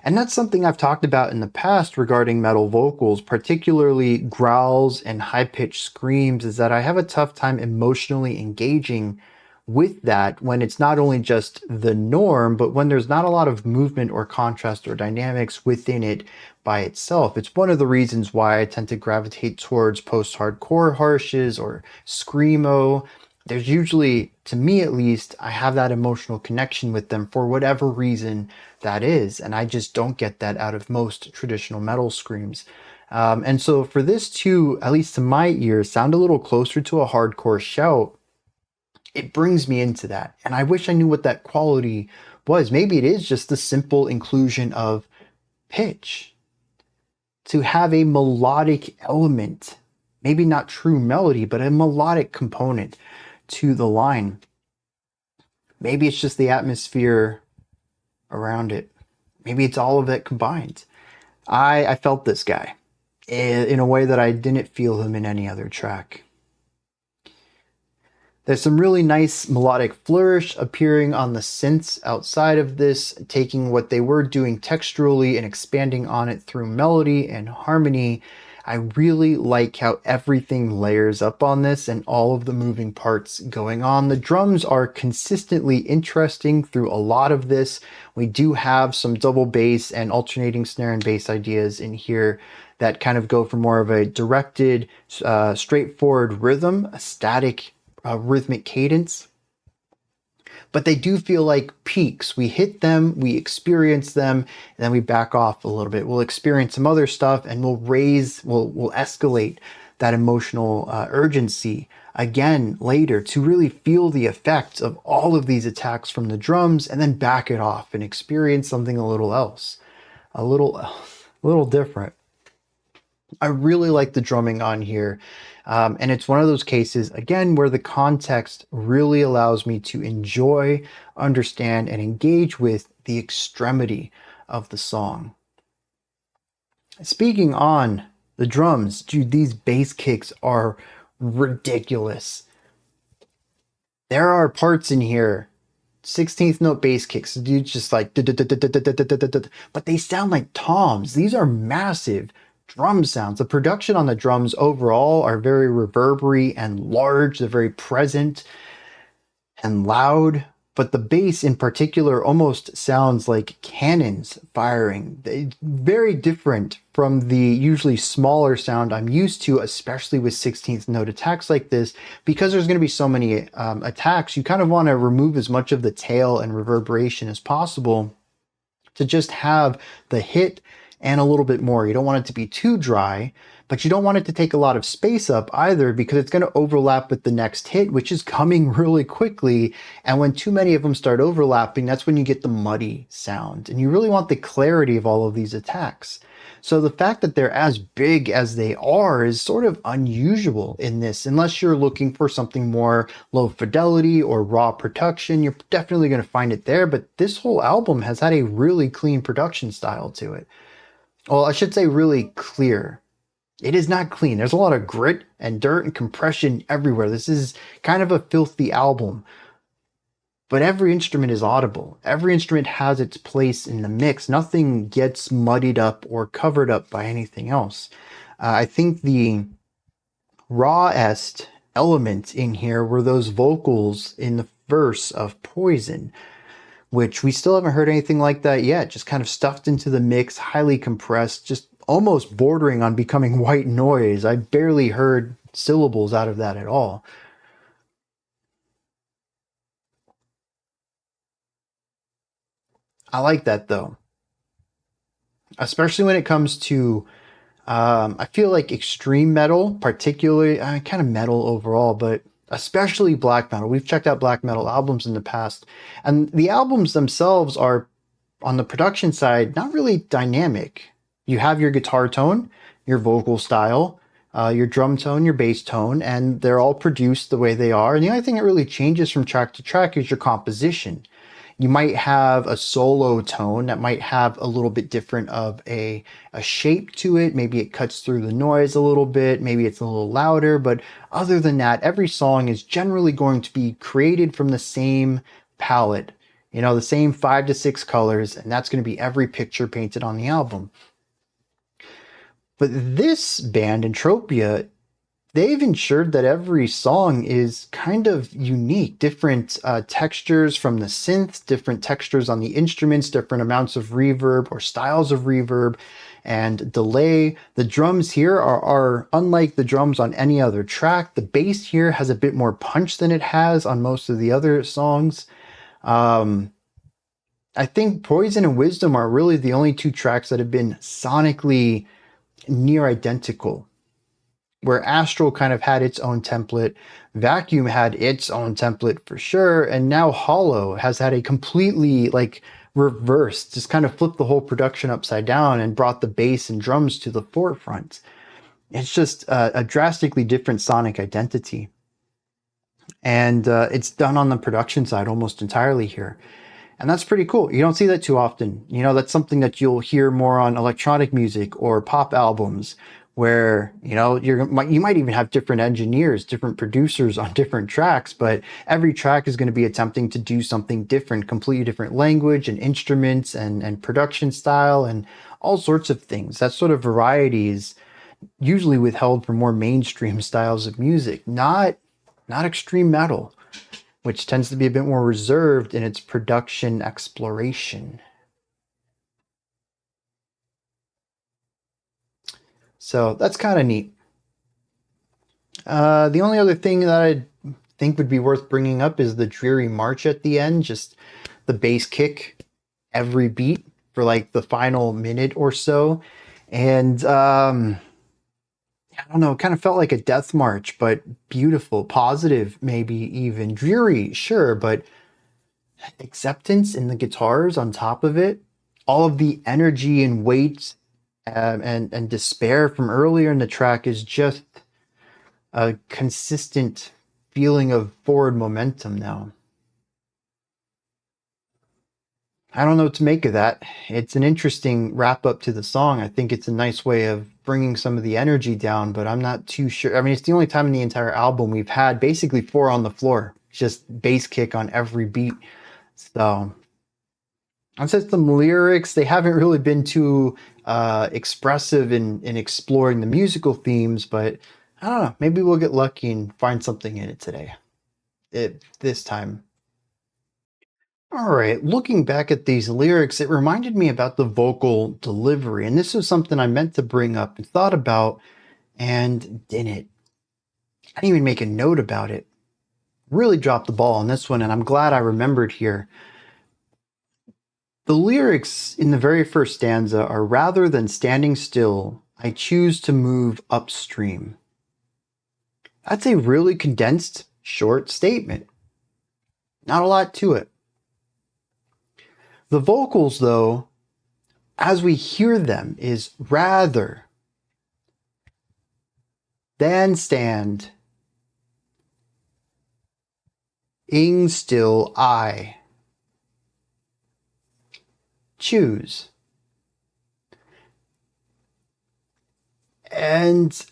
And that's something I've talked about in the past regarding metal vocals, particularly growls and high-pitched screams, is that I have a tough time emotionally engaging with that when it's not only just the norm, but when there's not a lot of movement or contrast or dynamics within it by itself. It's one of the reasons why I tend to gravitate towards post-hardcore harshes or screamo. there's usually, to me at least, I have that emotional connection with them for whatever reason that is. And I just don't get that out of most traditional metal screams. And so for this to, at least to my ears, sound a little closer to a hardcore shout, it brings me into that. And I wish I knew what that quality was. Maybe it is just the simple inclusion of pitch, to have a melodic element, maybe not true melody, but a melodic component to the line. Maybe it's just the atmosphere around it. Maybe it's all of it combined. I felt this guy in a way that I didn't feel him in any other track. There's some really nice melodic flourish appearing on the synths outside of this, taking what they were doing texturally and expanding on it through melody and harmony. I really like how everything layers up on this and all of the moving parts going on. The drums are consistently interesting through a lot of this. We do have some double bass and alternating snare and bass ideas in here that kind of go for more of a directed, straightforward rhythm, a static rhythmic cadence, but they do feel like peaks. We hit them, we experience them, and then we back off a little bit. We'll experience some other stuff and we'll escalate that emotional urgency again later to really feel the effects of all of these attacks from the drums, and then back it off and experience something a little else, a little different. I really like the drumming on here. And it's one of those cases, again, where the context really allows me to enjoy, understand, and engage with the extremity of the song. Speaking on the drums, dude, these bass kicks are ridiculous. There are parts in here, 16th note bass kicks, dude, just like, but they sound like toms. These are massive drum sounds. The production on the drums overall are very reverbery and large. They're very present and loud, but the bass in particular almost sounds like cannons firing. Very different from the usually smaller sound I'm used to, especially with 16th note attacks like this. Because there's going to be so many attacks, you kind of want to remove as much of the tail and reverberation as possible to just have the hit and a little bit more. You don't want it to be too dry, but you don't want it to take a lot of space up either, because it's going to overlap with the next hit, which is coming really quickly. And when too many of them start overlapping, that's when you get the muddy sound. And you really want the clarity of all of these attacks. So the fact that they're as big as they are is sort of unusual in this, unless you're looking for something more low fidelity or raw production. You're definitely going to find it there, but this whole album has had a really clean production style to it. Well, I should say really clear. It is not clean. There's a lot of grit and dirt and compression everywhere. This is kind of a filthy album. But every instrument is audible. Every instrument has its place in the mix. Nothing gets muddied up or covered up by anything else. I think the rawest element in here were those vocals in the verse of Poison, which we still haven't heard anything like that yet. Just kind of stuffed into the mix, highly compressed, just almost bordering on becoming white noise. I barely heard syllables out of that at all. I like that though, especially when it comes to I feel like extreme metal, particularly kind of metal overall, but especially black metal. We've checked out black metal albums in the past, and the albums themselves are, on the production side, not really dynamic. You have your guitar tone, your vocal style, your drum tone, your bass tone, and they're all produced the way they are. And the only thing that really changes from track to track is your composition. You might have a solo tone that might have a little bit different of a shape to it. Maybe it cuts through the noise a little bit. Maybe it's a little louder. But other than that, every song is generally going to be created from the same palette. You know, the same 5 to 6 colors. And that's going to be every picture painted on the album. But this band, Entropia, they've ensured that every song is kind of unique, different textures from the synths, different textures on the instruments, different amounts of reverb or styles of reverb and delay. The drums here are unlike the drums on any other track. The bass here has a bit more punch than it has on most of the other songs. I think Poison and Wisdom are really the only two tracks that have been sonically near identical, where Astral kind of had its own template, Vacuum had its own template for sure, and now Hollow has had a completely like reversed, just kind of flipped the whole production upside down and brought the bass and drums to the forefront. It's just a drastically different sonic identity. And it's done on the production side almost entirely here. And that's pretty cool. You don't see that too often. You know, that's something that you'll hear more on electronic music or pop albums where, you know, you might even have different engineers, different producers on different tracks, but every track is going to be attempting to do something different, completely different language and instruments and production style and all sorts of things. That sort of variety is usually withheld for more mainstream styles of music, not extreme metal, which tends to be a bit more reserved in its production exploration. So that's kind of neat. The only other thing that I think would be worth bringing up is the dreary march at the end, just the bass kick every beat for like the final minute or so. And I don't know, it kind of felt like a death march, but beautiful, positive, maybe even dreary, sure, but acceptance in the guitars on top of it, all of the energy and weight and despair from earlier in the track is just a consistent feeling of forward momentum now. I don't know what to make of that. It's an interesting wrap up to the song. I think it's a nice way of bringing some of the energy down, but I'm not too sure. I mean, it's the only time in the entire album we've had basically 4 on the floor, just bass kick on every beat. So I've said some lyrics, they haven't really been too expressive in exploring the musical themes, but I don't know. Maybe we'll get lucky and find something in it today. This time. All right, looking back at these lyrics, it reminded me about the vocal delivery, and this is something I meant to bring up and thought about and didn't. I didn't even make a note about it. Really dropped the ball on this one, and I'm glad I remembered here. The lyrics in the very first stanza are rather than standing still, I choose to move upstream. That's a really condensed, short statement. Not a lot to it. The vocals, though, as we hear them, is rather than stand ing still I choose. And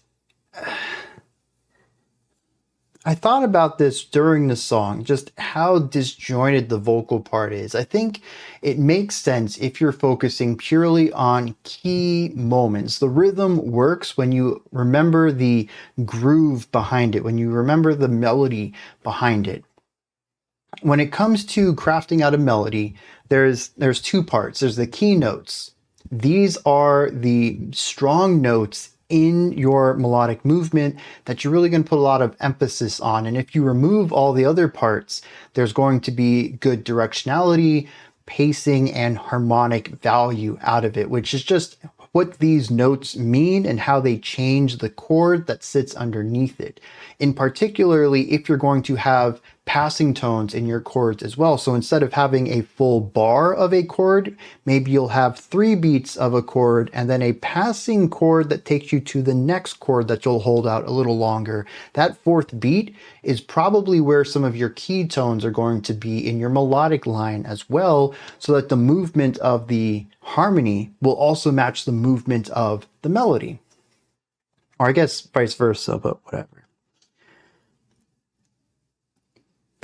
I thought about this during the song, just how disjointed the vocal part is. I think it makes sense if you're focusing purely on key moments. The rhythm works when you remember the groove behind it, when you remember the melody behind it. When it comes to crafting out a melody, there's 2 parts. There's the key notes. These are the strong notes in your melodic movement that you're really going to put a lot of emphasis on. And if you remove all the other parts, there's going to be good directionality, pacing, and harmonic value out of it, which is just what these notes mean and how they change the chord that sits underneath it. In particularly, if you're going to have passing tones in your chords as well. So instead of having a full bar of a chord, maybe you'll have 3 beats of a chord and then a passing chord that takes you to the next chord that you'll hold out a little longer. That 4th beat is probably where some of your key tones are going to be in your melodic line as well, so that the movement of the harmony will also match the movement of the melody. Or I guess vice versa, but whatever.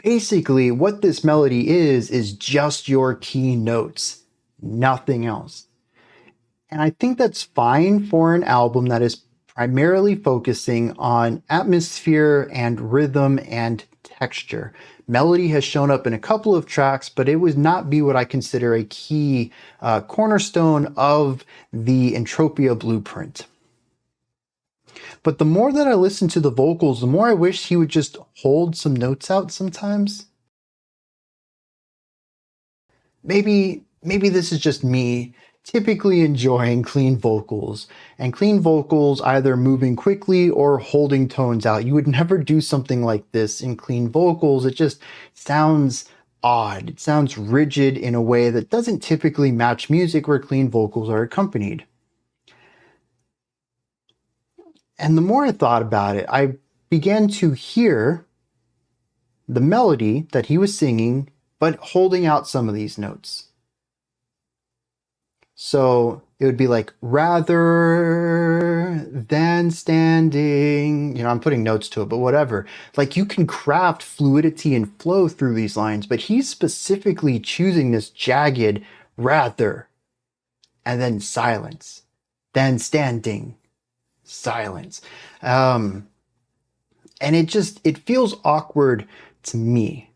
Basically, what this melody is just your key notes, nothing else. And I think that's fine for an album that is primarily focusing on atmosphere and rhythm and texture. Melody has shown up in a couple of tracks, but it would not be what I consider a key cornerstone of the Entropia blueprint. But the more that I listen to the vocals, the more I wish he would just hold some notes out sometimes. Maybe this is just me typically enjoying clean vocals, and clean vocals either moving quickly or holding tones out. You would never do something like this in clean vocals. It just sounds odd. It sounds rigid in a way that doesn't typically match music where clean vocals are accompanied. And the more I thought about it, I began to hear the melody that he was singing, but holding out some of these notes. So it would be like, rather than standing, you know, I'm putting notes to it, but whatever. Like, you can craft fluidity and flow through these lines, but he's specifically choosing this jagged rather, and then silence, then standing, silence. And it feels awkward to me.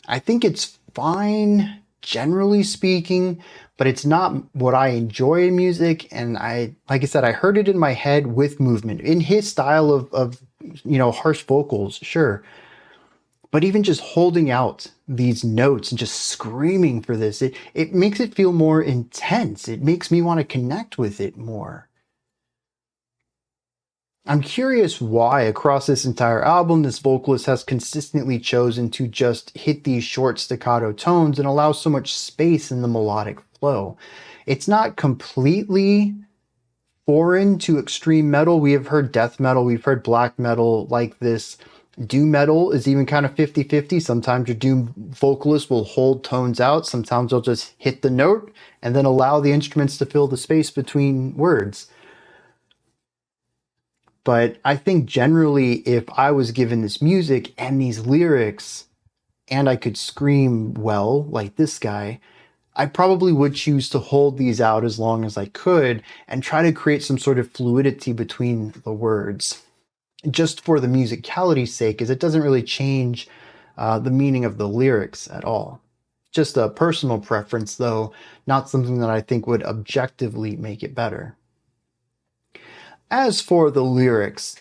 I think it's fine, generally speaking, but it's not what I enjoy in music. And like I said, I heard it in my head with movement in his style of harsh vocals, sure. But even just holding out these notes and just screaming for this, it makes it feel more intense. It makes me want to connect with it more. I'm curious why across this entire album, this vocalist has consistently chosen to just hit these short staccato tones and allow so much space in the melodic flow. It's not completely foreign to extreme metal. We have heard death metal, we've heard black metal like this. Doom metal is even kind of 50-50. Sometimes your doom vocalist will hold tones out. Sometimes they'll just hit the note and then allow the instruments to fill the space between words. But I think generally, if I was given this music and these lyrics and I could scream well, like this guy, I probably would choose to hold these out as long as I could and try to create some sort of fluidity between the words, just for the musicality's sake, as it doesn't really change the meaning of the lyrics at all. Just a personal preference, though, not something that I think would objectively make it better. As for the lyrics,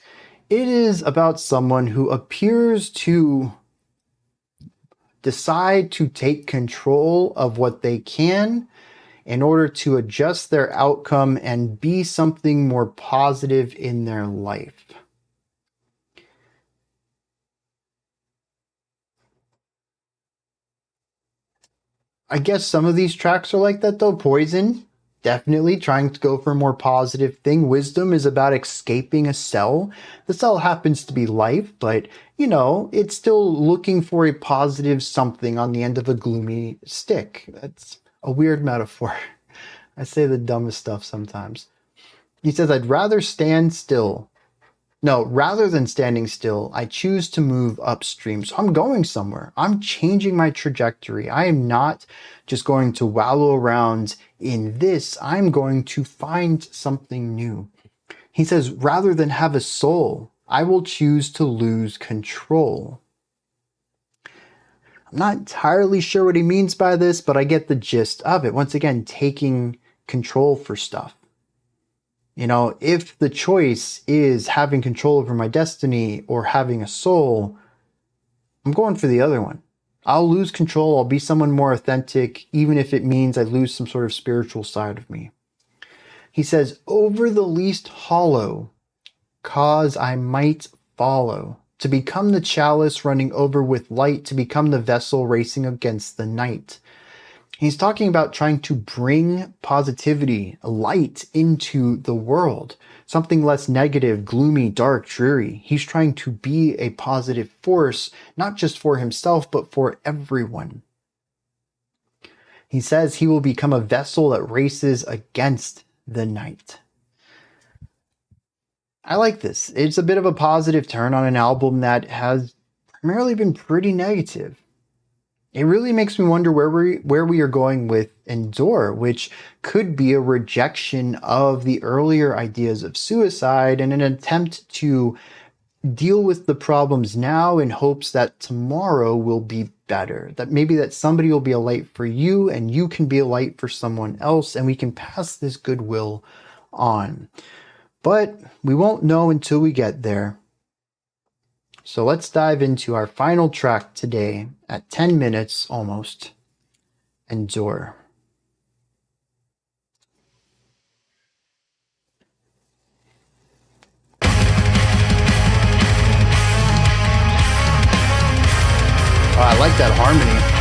it is about someone who appears to decide to take control of what they can in order to adjust their outcome and be something more positive in their life. I guess some of these tracks are like that though. Poison, definitely trying to go for a more positive thing. Wisdom is about escaping a cell. The cell happens to be life, but it's still looking for a positive something on the end of a gloomy stick. That's a weird metaphor. I say the dumbest stuff sometimes. He says, I'd rather stand still. No, rather than standing still, I choose to move upstream. So I'm going somewhere. I'm changing my trajectory. I am not just going to wallow around in this. I'm going to find something new. He says, rather than have a soul, I will choose to lose control. I'm not entirely sure what he means by this, but I get the gist of it. Once again, taking control for stuff. If the choice is having control over my destiny or having a soul, I'm going for the other one. I'll lose control. I'll be someone more authentic, even if it means I lose some sort of spiritual side of me. He says, over the least hollow, cause I might follow, to become the chalice running over with light, to become the vessel racing against the night. He's talking about trying to bring positivity, light into the world, something less negative, gloomy, dark, dreary. He's trying to be a positive force, not just for himself, but for everyone. He says he will become a vessel that races against the night. I like this. It's a bit of a positive turn on an album that has primarily been pretty negative. It really makes me wonder where we are going with Endure, which could be a rejection of the earlier ideas of suicide and an attempt to deal with the problems now in hopes that tomorrow will be better. That maybe that somebody will be a light for you and you can be a light for someone else and we can pass this goodwill on. But we won't know until we get there. So let's dive into our final track today at 10 minutes almost. Endure. Oh, I like that harmony.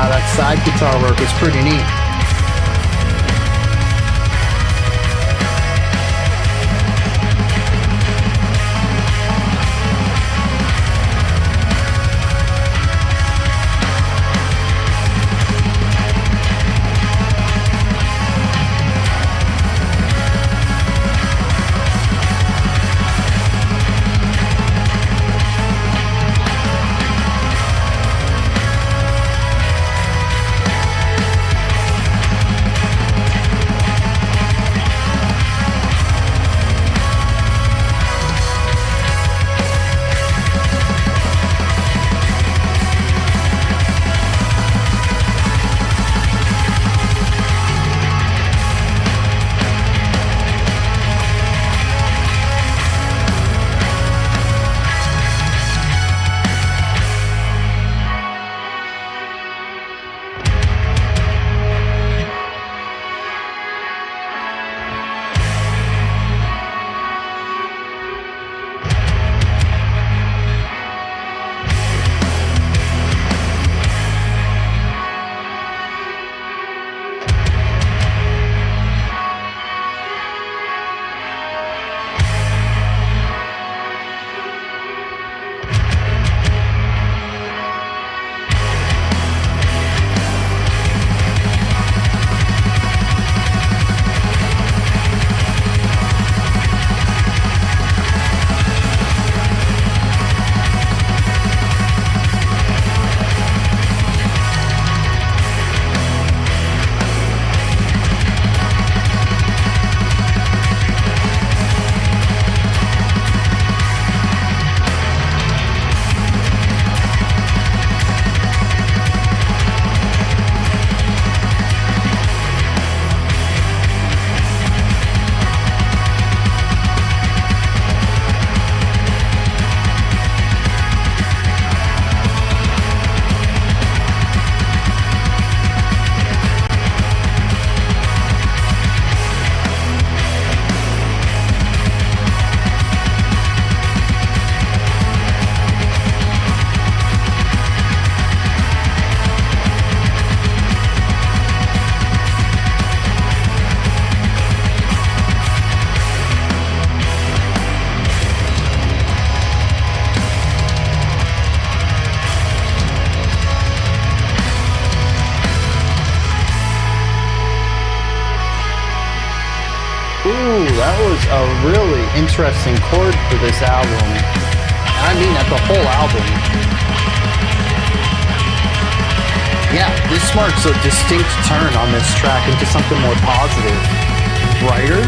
That side guitar work is pretty neat. Ooh, that was a really interesting chord for this album. I mean, at the whole album. Yeah, this marks a distinct turn on this track into something more positive. Brighter?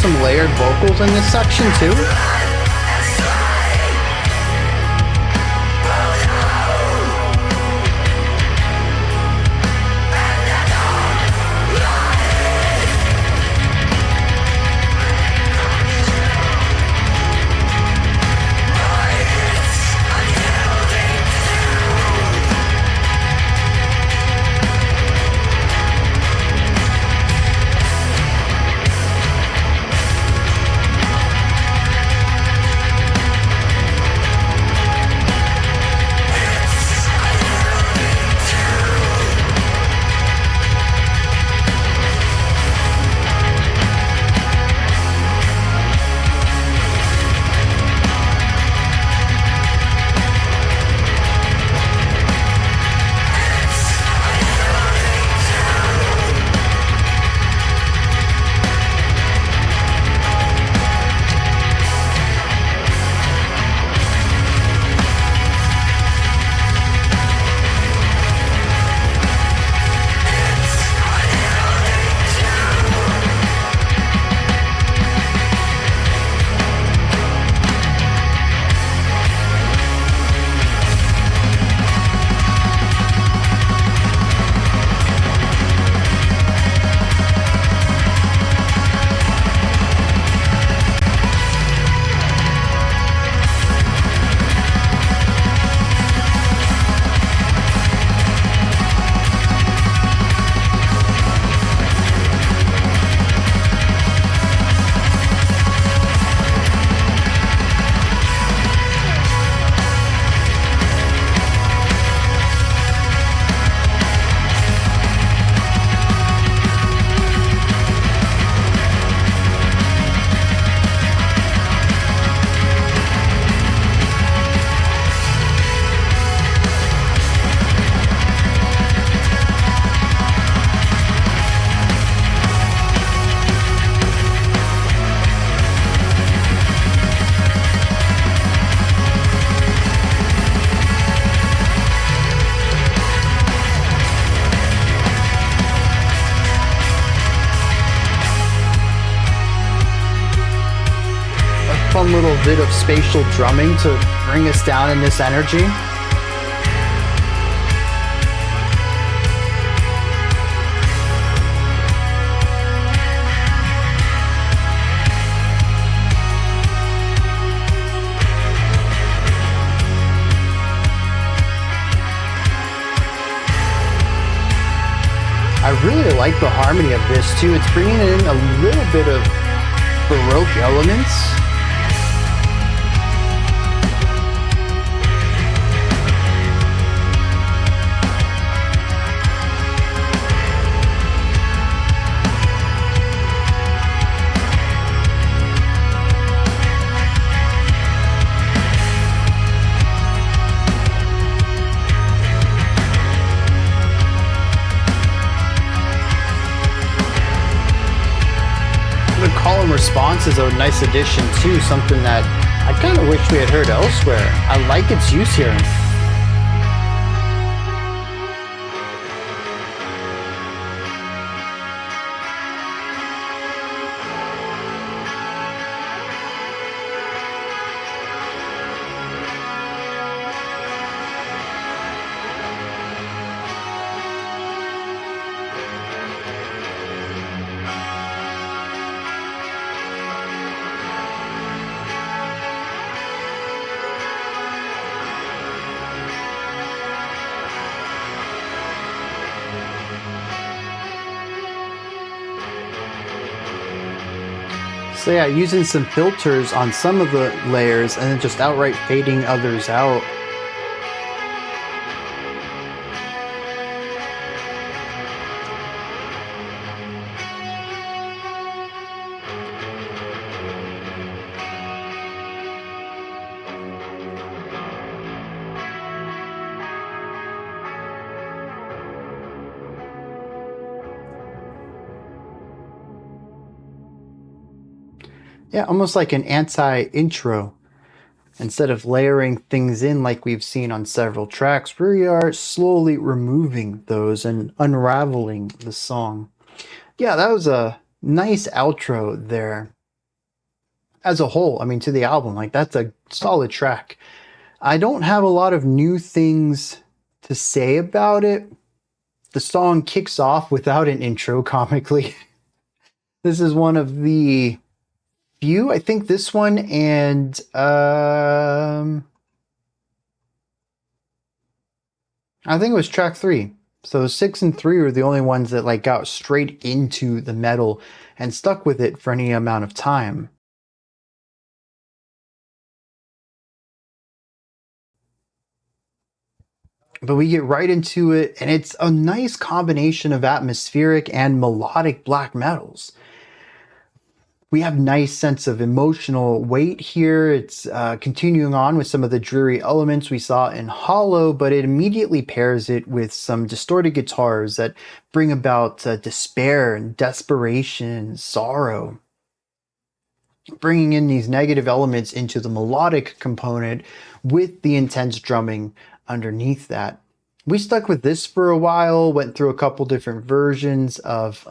some layered vocals in this section too. Fun little bit of spatial drumming to bring us down in this energy. I really like the harmony of this too. It's bringing in a little bit of Baroque elements. Call and response is a nice addition too, something that I kind of wish we had heard elsewhere. I like its use here. So yeah, using some filters on some of the layers and then just outright fading others out. Yeah, almost like an anti-intro. Instead of layering things in like we've seen on several tracks, we are slowly removing those and unraveling the song. Yeah, that was a nice outro there. as a whole, I mean, to the album, like that's a solid track. I don't have a lot of new things to say about it. The song kicks off without an intro comically. This is one of the few, I think this one and I think it was track 3. So 6 and 3 were the only ones that like got straight into the metal and stuck with it for any amount of time. But we get right into it, and it's a nice combination of atmospheric and melodic black metals. We have nice sense of emotional weight here. It's continuing on with some of the dreary elements we saw in Hollow, but it immediately pairs it with some distorted guitars that bring about despair and desperation and sorrow, bringing in these negative elements into the melodic component with the intense drumming underneath that. We stuck with this for a while, went through a couple different versions of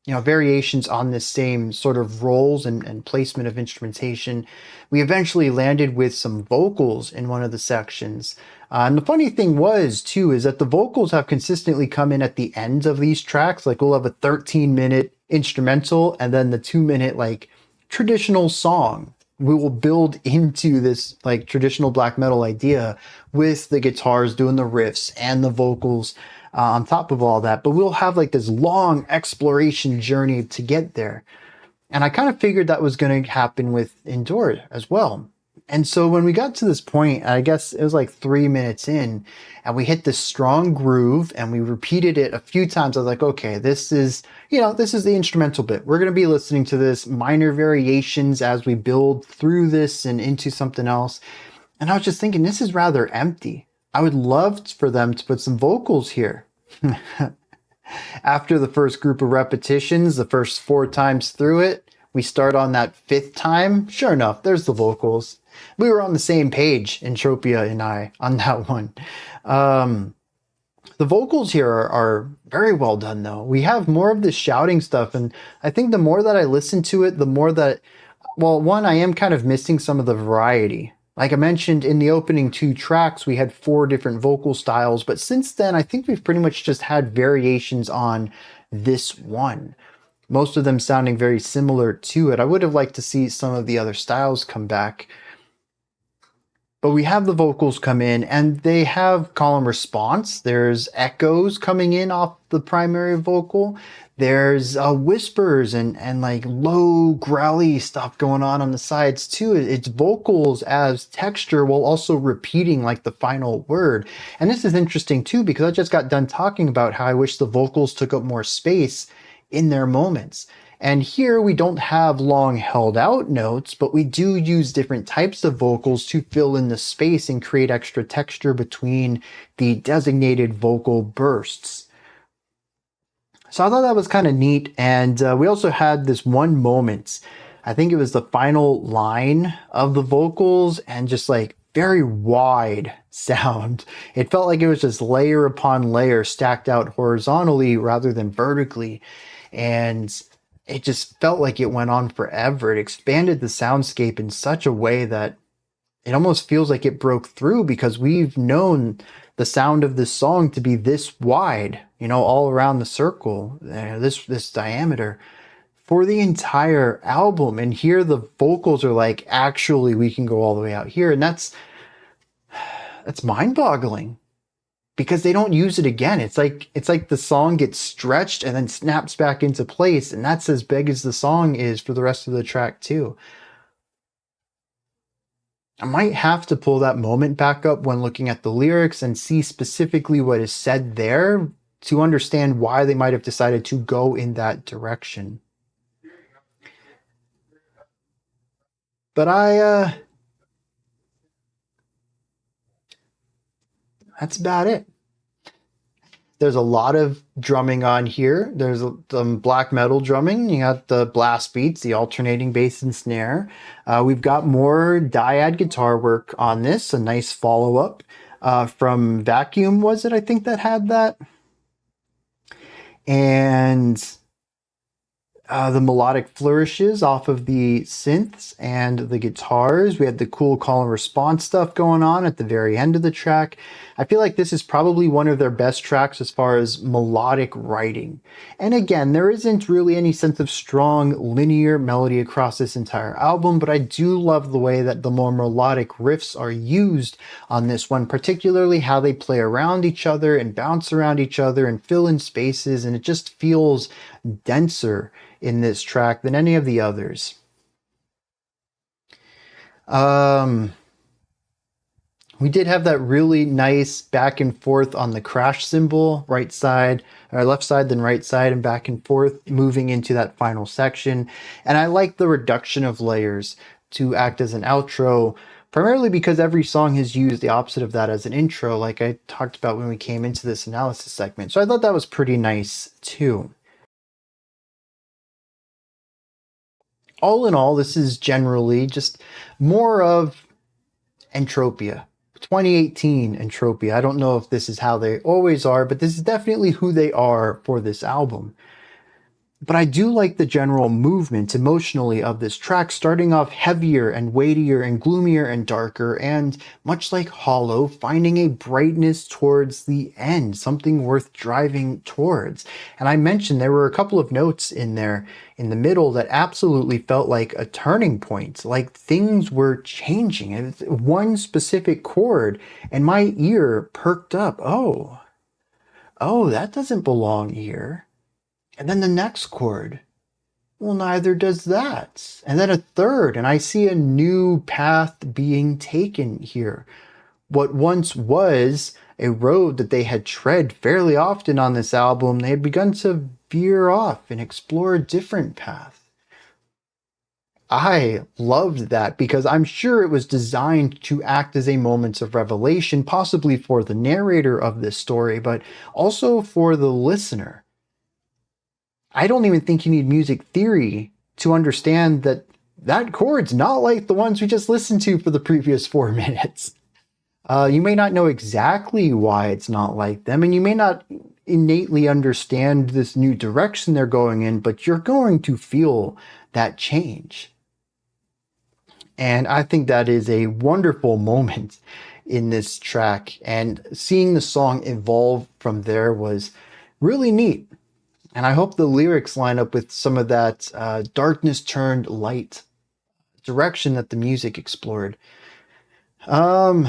variations on this same sort of roles and placement of instrumentation. We eventually landed with some vocals in one of the sections. And the funny thing was, too, is that the vocals have consistently come in at the ends of these tracks. Like we'll have a 13-minute instrumental and then the 2-minute like traditional song. We will build into this like traditional black metal idea with the guitars doing the riffs and the vocals on top of all that. But we'll have like this long exploration journey to get there. And I kind of figured that was going to happen with Endure as well. And so when we got to this point, I guess it was like 3 minutes in, and we hit this strong groove and we repeated it a few times. I was like, okay, this is the instrumental bit. We're going to be listening to this minor variations as we build through this and into something else. And I was just thinking, this is rather empty. I would love for them to put some vocals here. After the first group of repetitions, the first 4 times through it, we start on that 5th time. Sure enough, there's the vocals. We were on the same page, Entropia and I, on that one. The vocals here are very well done, though. We have more of this shouting stuff, and I think the more that I listen to it, the more that, well, one, I am kind of missing some of the variety. Like I mentioned in the opening 2 tracks, we had 4 different vocal styles, but since then, I think we've pretty much just had variations on this one. Most of them sounding very similar to it. I would have liked to see some of the other styles come back. But we have the vocals come in and they have call and response. There's echoes coming in off the primary vocal. There's whispers and like low growly stuff going on the sides too. It's vocals as texture while also repeating like the final word. And this is interesting too, because I just got done talking about how I wish the vocals took up more space in their moments. And here we don't have long held out notes, but we do use different types of vocals to fill in the space and create extra texture between the designated vocal bursts. So I thought that was kind of neat. And we also had this one moment, I think it was the final line of the vocals, and just like very wide sound. It felt like it was just layer upon layer stacked out horizontally rather than vertically. And it just felt like it went on forever. It expanded the soundscape in such a way that it almost feels like it broke through, because we've known the sound of this song to be this wide, all around the circle, this diameter for the entire album. And here the vocals are like, actually, we can go all the way out here. And that's mind-boggling, because they don't use it again. It's like the song gets stretched and then snaps back into place, and that's as big as the song is for the rest of the track too. I might have to pull that moment back up when looking at the lyrics and see specifically what is said there to understand why they might have decided to go in that direction. But that's about it. There's a lot of drumming on here. There's some black metal drumming. You got the blast beats, the alternating bass and snare. We've got more dyad guitar work on this, a nice follow-up from Vacuum, was it? I think that had that. And The melodic flourishes off of the synths and the guitars. We had the cool call and response stuff going on at the very end of the track. I feel like this is probably one of their best tracks as far as melodic writing. And again, there isn't really any sense of strong linear melody across this entire album, but I do love the way that the more melodic riffs are used on this one, particularly how they play around each other and bounce around each other and fill in spaces, and it just feels denser in this track than any of the others. Um, we did have that really nice back and forth on the crash cymbal, right side, or left side, then right side, and back and forth, moving into that final section. And I like the reduction of layers to act as an outro, primarily because every song has used the opposite of that as an intro, like I talked about when we came into this analysis segment. So I thought that was pretty nice too. All in all, this is generally just more of Entropia. 2018 Entropia. I don't know if this is how they always are, but this is definitely who they are for this album. But I do like the general movement emotionally of this track, starting off heavier and weightier and gloomier and darker, and much like Hollow, finding a brightness towards the end, something worth driving towards. And I mentioned there were a couple of notes in there in the middle that absolutely felt like a turning point, like things were changing. And one specific chord, and my ear perked up. Oh, that doesn't belong here. And then the next chord, well, neither does that. And then a third, and I see a new path being taken here. What once was a road that they had tread fairly often on this album, they had begun to veer off and explore a different path. I loved that because I'm sure it was designed to act as a moment of revelation, possibly for the narrator of this story, but also for the listener. I don't even think you need music theory to understand that that chord's not like the ones we just listened to for the previous 4 minutes. You may not know exactly why it's not like them, and you may not innately understand this new direction they're going in, but you're going to feel that change. And I think that is a wonderful moment in this track, and seeing the song evolve from there was really neat. And I hope the lyrics line up with some of that darkness turned light direction that the music explored. Um,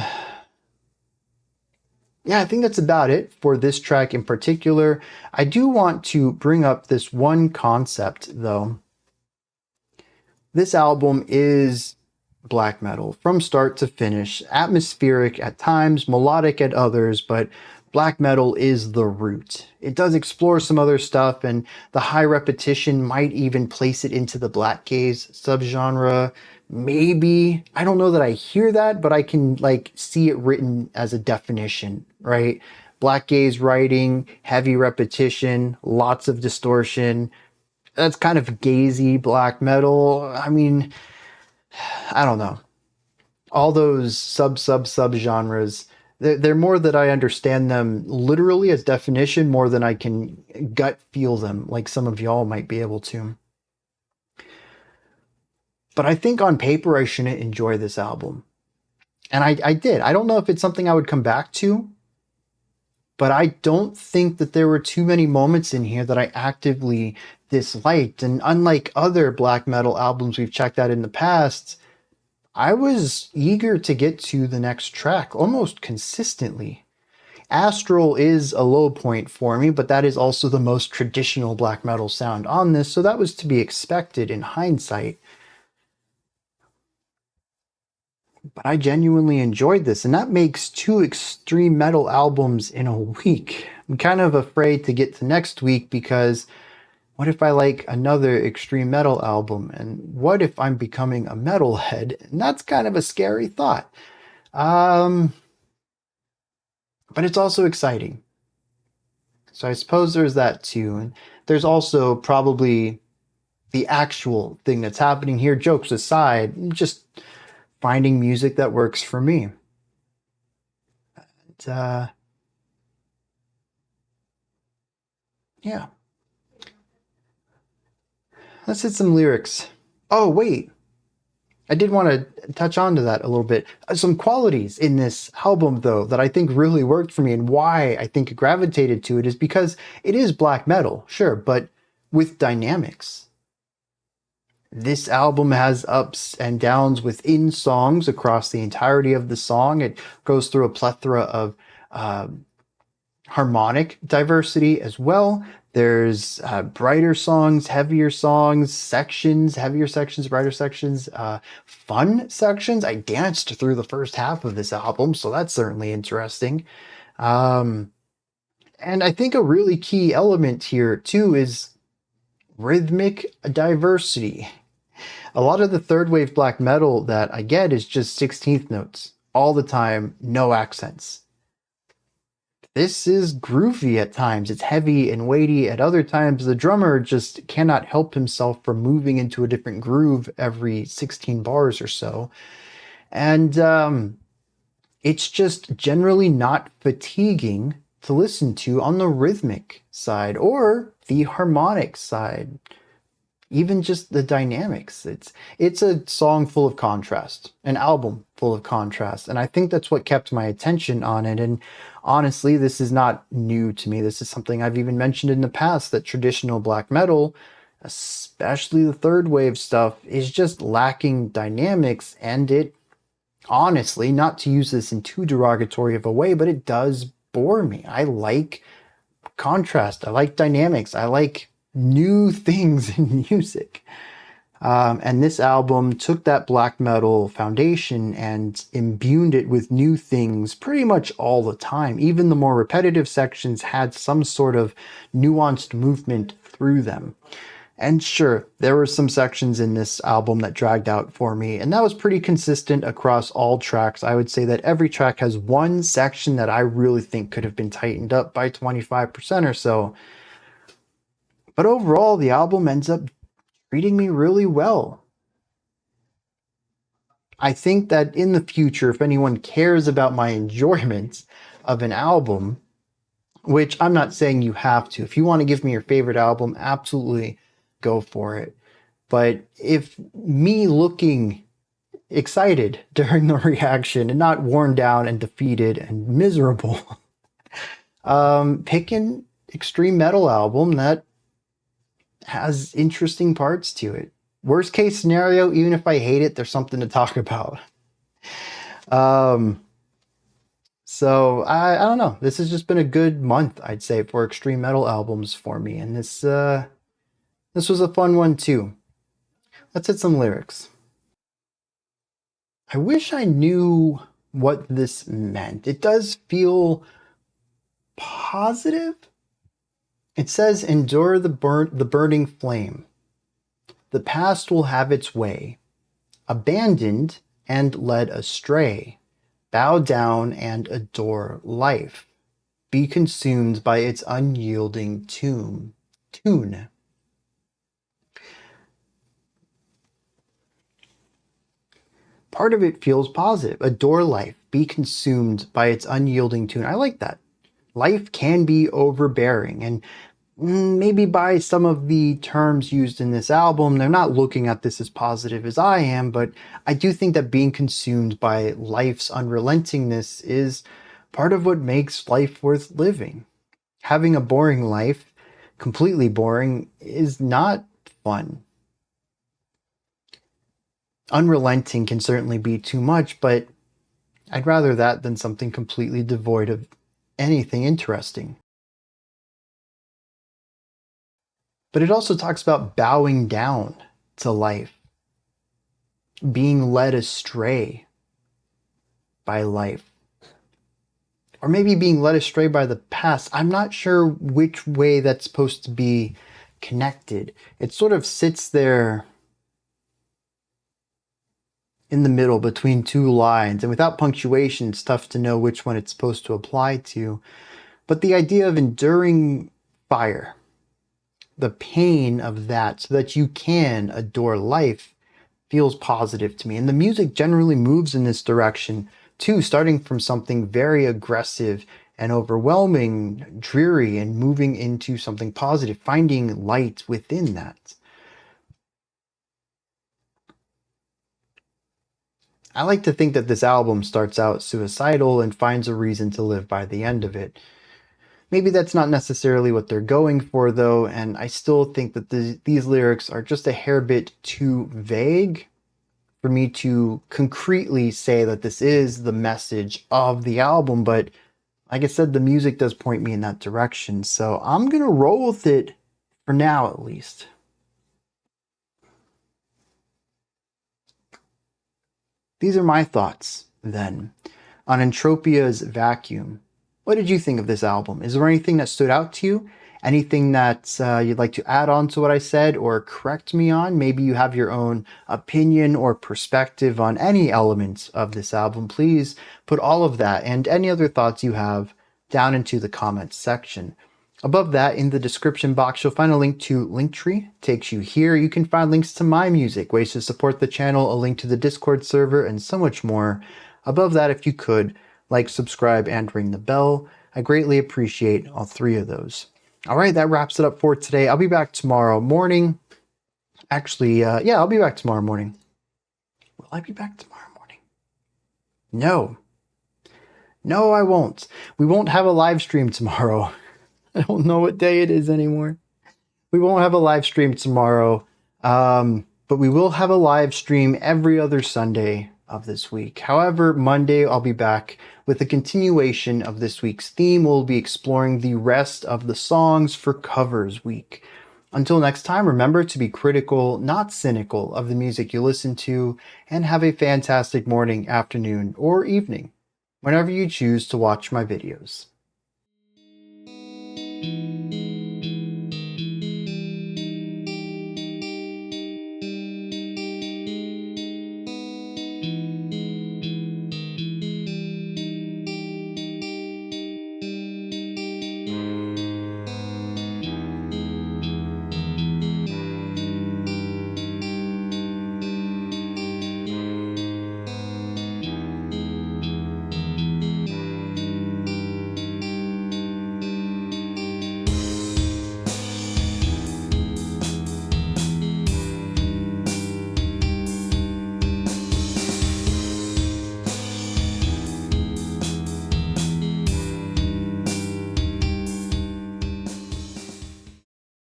yeah, I think that's about it for this track in particular. I do want to bring up this one concept, though. This album is black metal from start to finish, atmospheric at times, melodic at others, but black metal is the root. It does explore some other stuff, and the high repetition might even place it into the black gaze subgenre. Maybe. I don't know that I hear that, but I can like see it written as a definition, right? Black gaze writing, heavy repetition, lots of distortion. That's kind of gazy black metal. I mean, I don't know. All those sub genres, they're more that I understand them literally as definition more than I can gut feel them like some of y'all might be able to. But I think on paper I shouldn't enjoy this album. And I did. I don't know if it's something I would come back to, but I don't think that there were too many moments in here that I actively disliked. And unlike other black metal albums we've checked out in the past, I was eager to get to the next track almost consistently. Astral is a low point for me, but that is also the most traditional black metal sound on this, so that was to be expected in hindsight. But I genuinely enjoyed this, and that makes 2 extreme metal albums in a week. I'm kind of afraid to get to next week because what if I like another extreme metal album? And what if I'm becoming a metalhead? And that's kind of a scary thought. Um, but it's also exciting. So I suppose there's that too. And there's also probably the actual thing that's happening here, jokes aside, just finding music that works for me. And, yeah. Let's hit some lyrics. Oh, wait. I did want to touch on to that a little bit. Some qualities in this album, though, that I think really worked for me and why I think I gravitated to it is because it is black metal, sure, but with dynamics. This album has ups and downs within songs across the entirety of the song. It goes through a plethora of uh, harmonic diversity as well. There's brighter songs, heavier songs, sections, heavier sections, brighter sections, fun sections. I danced through the first half of this album, so that's certainly interesting. Um, and I think a really key element here, too, is rhythmic diversity. A lot of the third wave black metal that I get is just 16th notes all the time, no accents. This is groovy at times. It's heavy and weighty. At other times, the drummer just cannot help himself from moving into a different groove every 16 bars or so. And it's just generally not fatiguing to listen to on the rhythmic side or the harmonic side. Even just the dynamics. It's a song full of contrast, an album full of contrast, and I think that's what kept my attention on it. And honestly, this is not new to me. This is something I've even mentioned in the past, that traditional black metal, especially the third wave stuff, is just lacking dynamics, and it honestly, not to use this in too derogatory of a way, but it does bore me. I like contrast. I like dynamics. I like new things in music. And this album took that black metal foundation and imbued it with new things pretty much all the time. Even the more repetitive sections had some sort of nuanced movement through them. And sure, there were some sections in this album that dragged out for me, and that was pretty consistent across all tracks. I would say that every track has one section that I really think could have been tightened up by 25% or so. But overall, the album ends up treating me really well. I think that in the future, if anyone cares about my enjoyment of an album, which I'm not saying you have to, if you want to give me your favorite album, absolutely go for it. But if me looking excited during the reaction and not worn down and defeated and miserable, pick an extreme metal album that has interesting parts to it. Worst case scenario, even if I hate it, there's something to talk about. So I don't know. This has just been a good month, I'd say, for extreme metal albums for me, and this was a fun one too. Let's hit some lyrics. I wish I knew what this meant. It does feel positive. It says, "Endure the burning flame. The past will have its way. Abandoned and led astray. Bow down and adore life. Be consumed by its unyielding tune." Part of it feels positive. Adore life. Be consumed by its unyielding tune. I like that. Life can be overbearing, and maybe by some of the terms used in this album, they're not looking at this as positive as I am, but I do think that being consumed by life's unrelentingness is part of what makes life worth living. Having a boring life, completely boring, is not fun. Unrelenting can certainly be too much, but I'd rather that than something completely devoid of anything interesting. But it also talks about bowing down to life, being led astray by life, or maybe being led astray by the past. I'm not sure which way that's supposed to be connected. It sort of sits there in the middle between two lines, and without punctuation, it's tough to know which one it's supposed to apply to. But the idea of enduring fire, the pain of that, so that you can adore life, feels positive to me. And the music generally moves in this direction too, starting from something very aggressive and overwhelming, dreary, and moving into something positive, finding light within that. I like to think that this album starts out suicidal and finds a reason to live by the end of it. Maybe that's not necessarily what they're going for, though, and I still think that these lyrics are just a hair bit too vague for me to concretely say that this is the message of the album. But like I said, the music does point me in that direction, so I'm gonna roll with it for now, at least. These are my thoughts, then, on Entropia's Vacuum. What did you think of this album? Is there anything that stood out to you? Anything that you'd like to add on to what I said or correct me on? Maybe you have your own opinion or perspective on any elements of this album. Please put all of that and any other thoughts you have down into the comments section. Above that, in the description box, you'll find a link to Linktree. Takes you here. You can find links to my music, ways to support the channel, a link to the Discord server, and so much more. Above that, if you could, like, subscribe, and ring the bell. I greatly appreciate all three of those. All right, that wraps it up for today. I'll be back tomorrow morning. Actually, yeah, I'll be back tomorrow morning. Will I be back tomorrow morning? No. No, I won't. We won't have a live stream tomorrow. I don't know what day it is anymore. We won't have a live stream tomorrow, but we will have a live stream every other Sunday of this week. However, Monday I'll be back with a continuation of this week's theme. We'll be exploring the rest of the songs for Covers Week. Until next time, remember to be critical, not cynical, of the music you listen to, and have a fantastic morning, afternoon, or evening, whenever you choose to watch my videos.